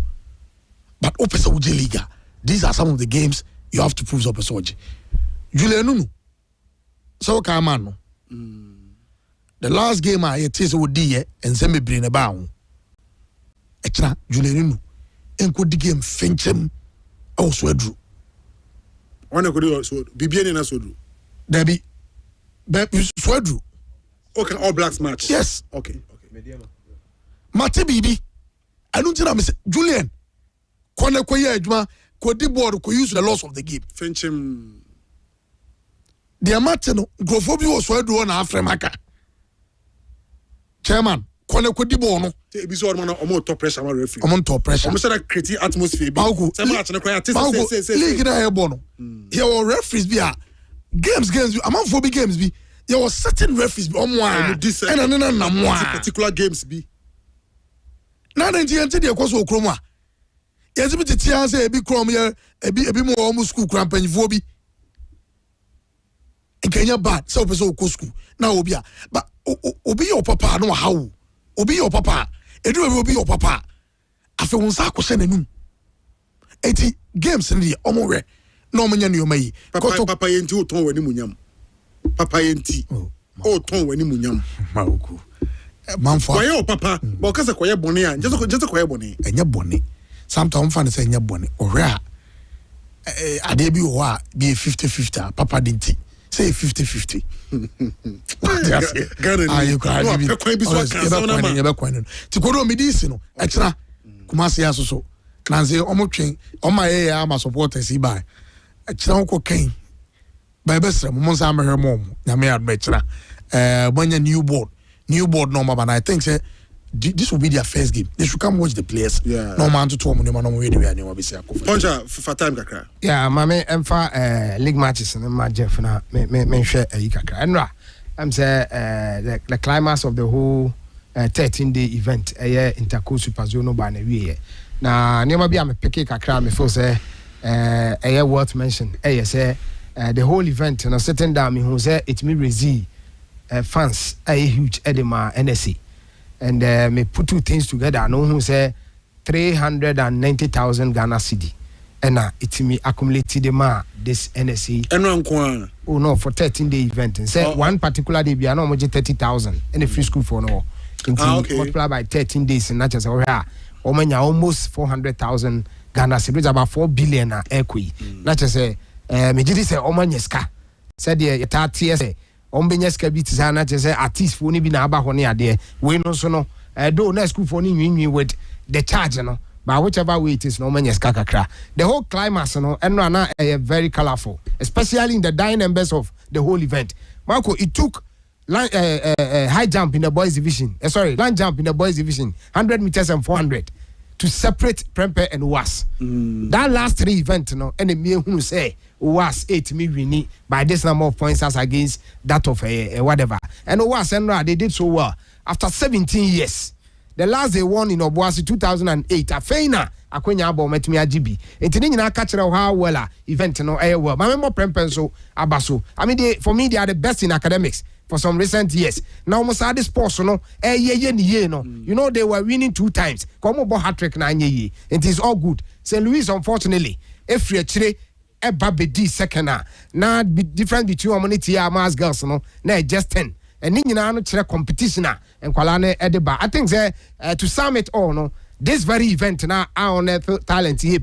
But Opesa Uji Liga, these are some of the games you have to prove Opesa Uji. Julian so Kamano. The last game I had with D and Zemi Brin about Extra Julian and could the game Finchem also drew. One could also be bien in a sodu. Debbie Swedru. Okay, All Blacks match. Yes. Okay. Mate Bibi. I don't tell Mr. Julian. Kone Koya Juma, Kodi board could use the loss of the game. Finchem. The Amatino, Grophobia was Swedru on Afremaka. Chairman, Kone Kodi Bono. Episode man on top pressure referee. I'm on top pressure. I'm saying creating atmosphere. Bauku. League in a bono. Here were referees be games. I'm on 4 big games be. There was certain referees be on one. And particular games be. Now then, the course of Chroma. Yes, but the tears a big chrome here, a bit more almost school cramp and Vobi. In Kenya bad, so school. Now Obia. But Obi your papa, no how. Obi your papa. Edu will be your papa. After one sack was sending 80 games in the Omore. No man, you may. Papa into ton when munyam. Papa enti. Oh, ton when munyam. Mawuko. Man for your papa. Because a quiet bonnet and just a quiet bonnet. And your bonnet. Sometimes fun saying your bonnet or rare. A debut or be 50-50. Papa didn't say 50-50. You can't to go to medicine. Extra Kumasi Aso. Nancy Omotrain on my air, my supporters. He buy a chunko cane. By best, Monsa, her mom, Yamea Metra. When your new board normal, and I think this will be their first game. They should come watch the players. Yeah. No man to talk no radio anymore. Poncha for time kakra. Yeah, mame emfa league matches and my Jeff na me share kakra. Enra, I'm say the climax of the whole 13-day event intercourse super zone by na wie. Na never be am pick kakra me feel say worth mention. Say the whole event and sitting down me who say it me raise fans huge edema NSC. And me put 2 things together. No who say 390,000 Ghana cedi. And it me accumulated the this NSC. And oh no, for 13-day event. And say one particular day be no 30,000 in the free school for no. Okay. Multiply by 13 days and not just almost 400,000 Ghana cedi. It's about 4 billion equi. Not just say me did say omanyeska. Said the TSA. Ombenyeska bit sana just say artist for ni bi na aba hone ade we no so no do na school for ni nwinwi with the charge no but whichever way it is no omenyeska kakra the whole climax no eno na very colorful especially in the dying members of the whole event. Marco, it took high jump in the boys division long jump in the boys division 100 meters and 400 to separate Prempeh and Was. That last 3 events, no, and me who say Was 8 me winning by this number of points as against that of whatever. And Was and they did so well after 17 years. The last they won in Obuasi 2008. Afeina akwenya abo metimi agibi. Enti nyina catch how well event no well. My member Prempeh so abaso. I mean for me they are the best in academics. for some recent years. Now almost had this sports no no. You know they were winning 2 times. Come on, hat-trick na nye. It is all good. St. Louis unfortunately if you actually eba bedi second na difference between community Mars girls no na just 10 and ni nyina no chere competition and kwala na edeba. I think to sum it all no this very event now on talent here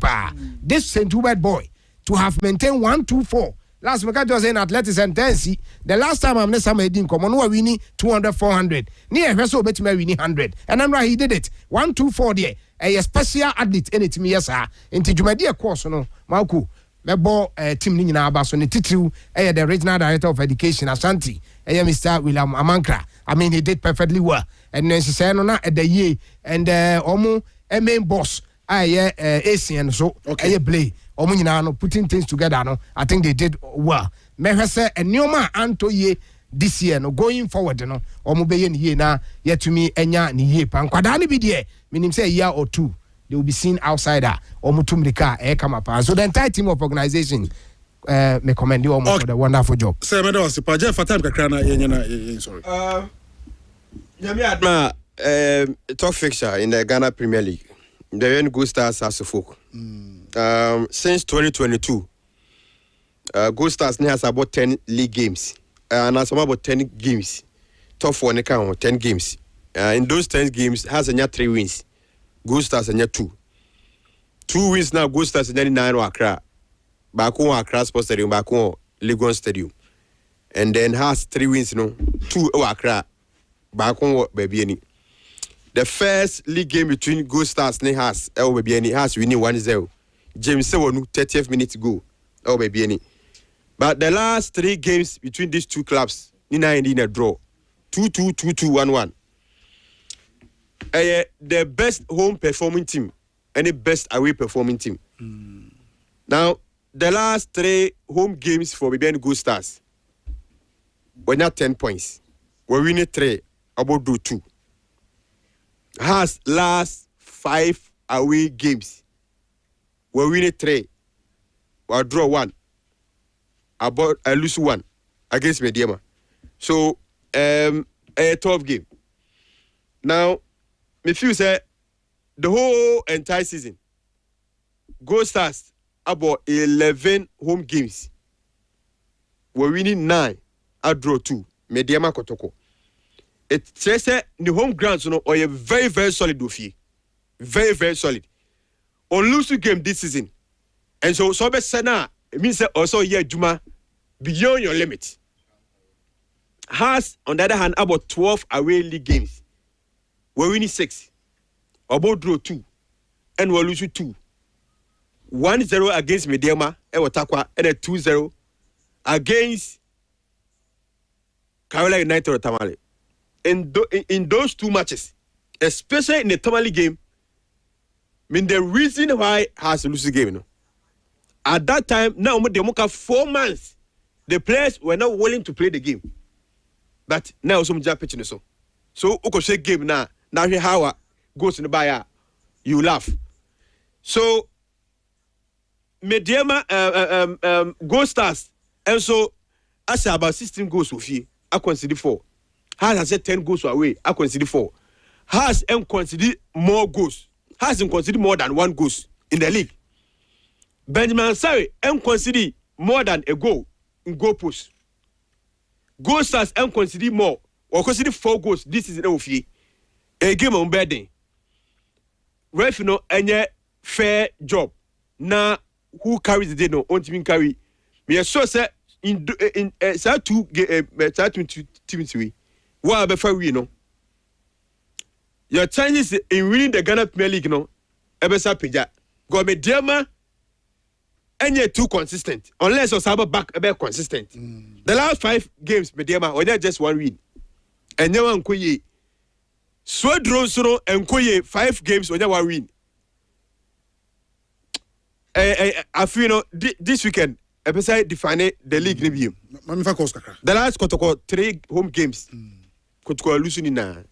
this St. Hubert boy to have maintained 1-2-4 last week I was in athletics and tendency the last time I'm next time come on we winning 200-400 near vessel bet me winning 100 and I'm right he did it 1-2-4 there a special athlete anything yes sir into Jumadi course no Mawuko Mebo team ni nyina aba so ne titiriw the regional director of education Ashanti Mr. William Amankra. I mean he did perfectly well and then she said no na the year and omo main boss ACN so play omo nyina no putting things together no I think they did well me hwese enioma anto ye this year no going forward no omo be ye ne ye na yetumi enya ne ye pa nkwada ne bi de minim say year or 2 they will be seen outside or mutumrika come up. So the entire team of organization may commend you almost for the wonderful job. Sir, madam, was the for time sorry. Top fixture in the Ghana Premier League. The Yen Gold Stars as a folk. Since 2022, Gold Stars has about 10 league games. And as about 10 games. Top 4 account 10 games. In those 10 games has a 3 wins. Gold Stars and 2 wins now. Gold Stars and 9 Accra. Back on Accra Sports Stadium, back on Legon Stadium. And then has 3 wins, 2 Accra. Back on Baby. The first league game between Gold Stars and has Baby has winning 1-0. James Sewonu 30th minute to go. Baby. But the last 3 games between these 2 clubs, Nina in a draw. 2-2, 2-2, 1-1. The best home performing team and the best away performing team. Now, the last 3 home games for BBN Gold Stars were not 10 points. We're winning 3, about do 2. Has last 5 away games. We're winning 3. We'll draw 1. About lose 1 against Mediama. So, a 12 game. Now, if you say the whole entire season, Gold Stars about 11 home games. We're winning 9, I draw 2. Mediama Kotoko. It says the home grounds are a very, very solid dofier. Very, very solid. On lose the game this season. And so Sana, it means also Juma beyond your limit. Has on the other hand about 12 away league games. We're winning 6. About draw 2. And we're losing 2. 1-0 against Mediama, and Watakwa, and a 2-0 against Carolina United or Tamale. In those 2 matches, especially in the Tamale game, I mean the reason why has lose the game. At that time, now Demoka 4 months, the players were not willing to play the game. But now some job pitching so. So Okoshe game now how goes in the buyer, you laugh. So Mediama Gold Stars, and so I say about 16 goals with you, I consider 4. Has said 10 goals away, I consider 4. Has consider more goals. Has consider more than 1 goals in the league. Benjamin Sarri consider more than a goal in goal post. Gold Stars consider more or consider 4 goals this is of you. A game on bedding. Ref any fair job. Now who carries the day no on team carry. Me so say in say 2 teams we. What before we know. Your chances in winning the Ghana Premier League no ebesa peja. Go Mediama any too consistent unless you have back a consistent. The last 5 games Mediama or just 1 win. And you want to so draw so and 5 games or 1 win. I feel this weekend episode define the league review. The last Kotoko 3 home games. Kotoko losing in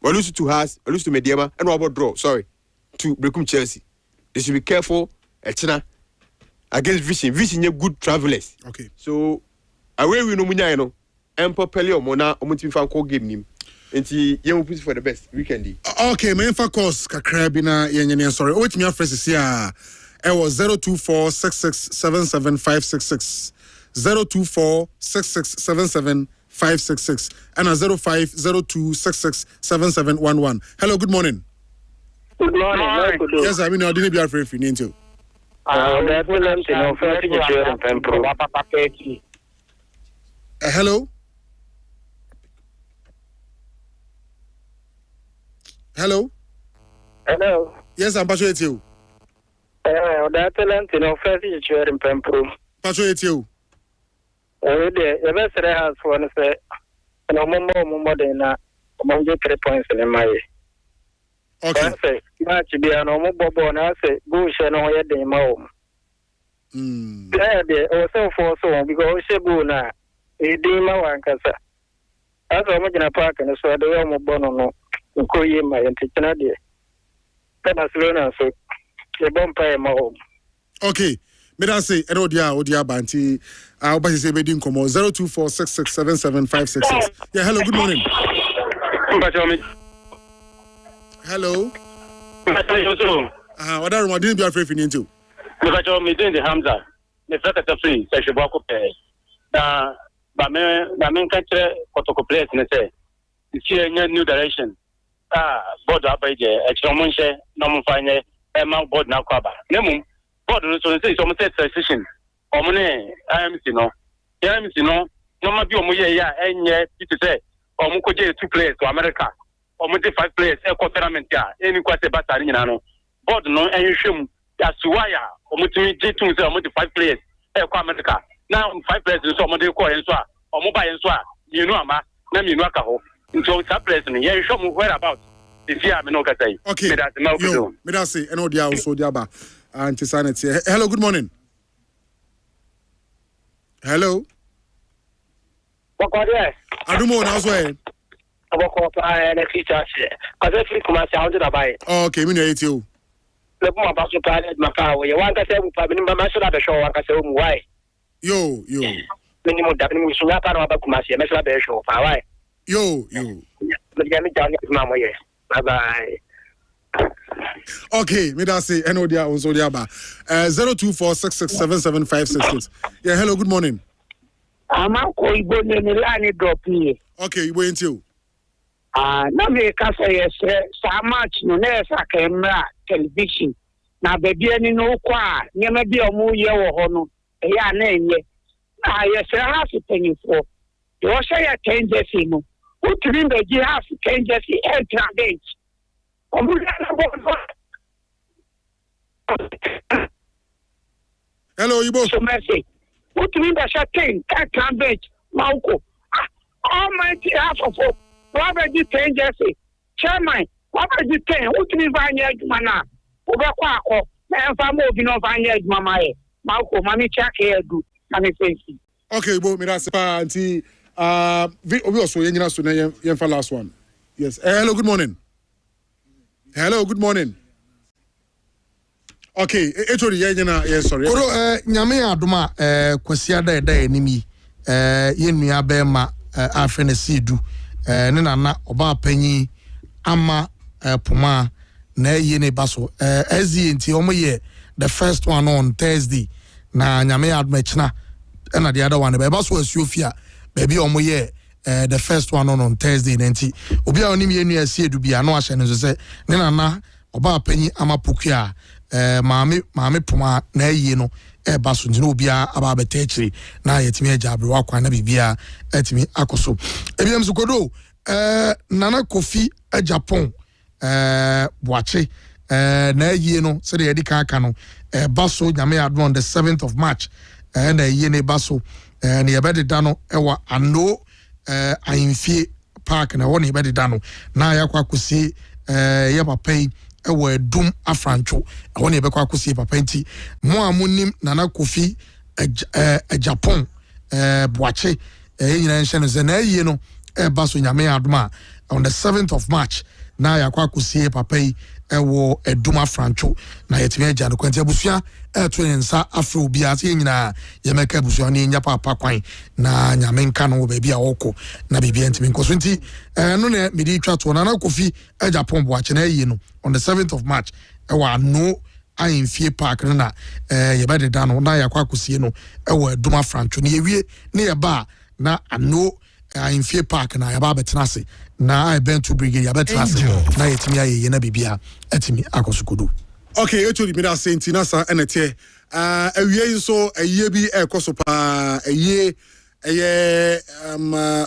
we lose to Haas, we lose to Mediama, and we about draw. Sorry, to Brekum Chelsea. They should be careful. China against Vision. Vision, you good travelers. Okay. So away we know Munya, empopele omo na omo timi fan ko game nim enti ye mo push for the best weekend. Okay, my info course kakra bi na yenye sorry. O wetimi afresi here. It was 02466775666 02466775666 and 0502667711. Hello, good morning. Good morning. Yes, I mean I didn't be afraid if you need to. Hello. Hello. Hello. Yes, I'm passionate you. That talent in office is sharing Pempro. Passionate you. The best has one say, and a more than a 3 points in my. Okay. Match be an normal bobo and I say, Bush and all your day home. There, also for so because Shabuna, a demo and Casa. As I'm making a park and so the Yomo Bono, Koyima and Tichanadia. Then as learner so. Okay, me da say odia banti obasi say bedin komo 02466775666. Yeah, hello, good morning. Hello. What are you doing? Be afraid for into. Me doing the Hamza. Me felt that free. So she walk up there. But me catch Kotoko place and say, it's here new direction. Board up by the extra no fine. Board now cover. Nemu board no so say some set decision. Omune IMC no. IMC no. No ma bi omuye ya enye it say omuko je 2 players to America. Omude 5 players e ko tournament ya. Eni kwa se batari nyina no. Board no enhwehwem asuwaya omutumi je 2 say omude 5 players e ko America. Now 5 players so omude ko enso a omuba enso a yinu ama na minu aka ho. Nso 5 players ni ye hwem where about. Okay. Me da say eno dia also dia ba anti-sanity. Hello, good morning. Hello. Bakode. Adumo na so e. Abako na teacher she. Kaze free kuma se awde da bai. Okay, me no yeti o. Le kuma ba so pa let maka we. Wan ka se mu pa binimba ma so da be show wan ka se mu why. Yo. Minimum da binimum so ya pa na ba kuma se me so da be show pa why. Yo. Me ga mi jani ma mo ye. Bye-bye. Okay, me da say eno dia also dia ba. 02466775666. Yeah, hello, good morning. Amako ibo ne line drop here. Okay, ibo into. Na me ka say yes, sa match no na sa camera television. Na baby ani no kwa, nyama bi omu ye wo ho no. E ya na enye. Na yes, half penny for. You say ya change no. Who dream the half change the extra days. Hello, Ibo. So mercy. What do you mean by shutting? Can't bench, Mawuko. Almighty half of all. What about you 10 Jesse? Chairman, what about you 10? What do you mean by Mana? Overquaco, and for moving of Anya Mama. Mawuko, Mammy Chuck here, good. Okay, Ibo, me that's auntie. We also yenina so na yen for last one. Yes. Hello, good morning. Hello, good morning. Okay, echori yenina, yes, sorry. Oro nyame adoma kwasia da enimi yenua be ma afrene sedu ne nana oba panyi ama poma na yene baso enti omoye the first one on Thursday na nyame adoma china na the other one be baso asuofia baby omoye the first one on Thursday nenti obi a onim yenua sedu bia no ahye ne so se ne nana oba panyi ama pokua maame poma na yie no baso ndino obia aba betechiri na yetimi ajabre wakwa na bibia etimi akoso ebiam sukodo nana kofi Japan boache na yie no se de yedi aka no baso nyame adon on the 7th of March na yie ne baso na yebede dano ewa ano ahimfie park na woni yebede dano na yakwa kosi ye papai ewe dum afrancho woni ebekwa akosi papa nti mo amunim nana kofi Japan boache nyina nhye no ze na yie no baso nyame adoma on the 7th of March na yakwa akosi papa ɛwɔ Eduma Francho na yɛtumi agya no kwanti abusua ɛto nsa afro bia sɛ nyina yɛmɛka abusua ne nya papa kwan na nyame nka no baabi a wɔkɔ na bibia ntimi nkɔ so nti no na mede twa to na Kofi agya pombo akye na ayi no on the 7th of March ɛwɔ ano Ayimfie Park na yɛbɛdeda no na yɛakɔ akosie no ɛwɔ Eduma Francho ne yɛwie ne yɛba na ano Ayimfie Park na yɛba betena ase na Bentu Brigade yɛbɛtena ase na yɛtumi ayɛ na bibia ɛtumi akɔsokodo. Okay, echo di mida senti na sa enete awie nso aye bi ekoso pa aye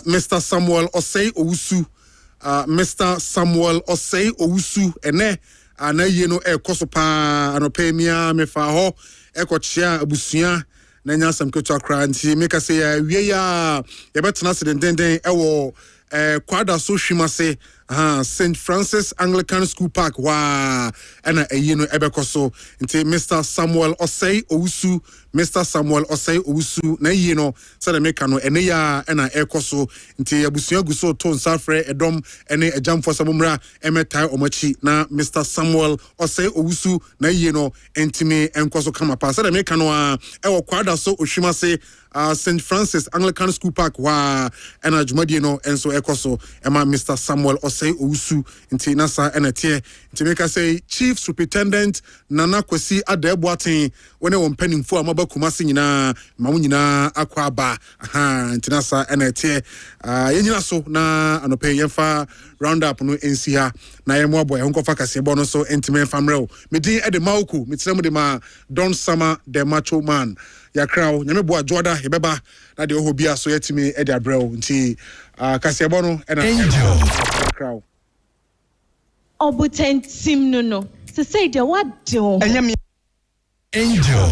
Mr. Samuel Osei Owusu Mr. Samuel Osei Owusu ene na ye no ekoso pa anopemia mefa ho ekochia abusua na nya sam ketu akra nti meka se ya awie ya yebetena se denden ewo kwada so hwimase St. Francis Anglican School Park wa ana ayi no ebekoso nti Mr. Samuel Osei Owusu na yi no se de meka no ene ya ana ekoso nti abusua guso to nsafre edom ene ejamfo samumra emetai omachi na Mr. Samuel Osei Owusu na yi no entimi enkoso kama pa se de meka no ewo kwada so ohwimase St. Francis Anglican School Park wa ana jumadi no enso ekoso ema Mr. Samuel Osei Owusu nti nasa enetie nti meka say Chief Superintendent Nana Kwesi Adeboaten wone won panimfo amaba kumase nyina mamu nyina akwa aba nti nasa enetie yenyina so na anope yemfa round up no ensi ha na yemo aboy honkofa kasebo no so entime famrel medin ede Mawuko mitrem de ma Don Sama the Macho Man yakraw nyame bo ajoda hebeba na de ohobia so yetimi ede abrel nti kasebo no ena yakraw Obutentim no se say de what do Angel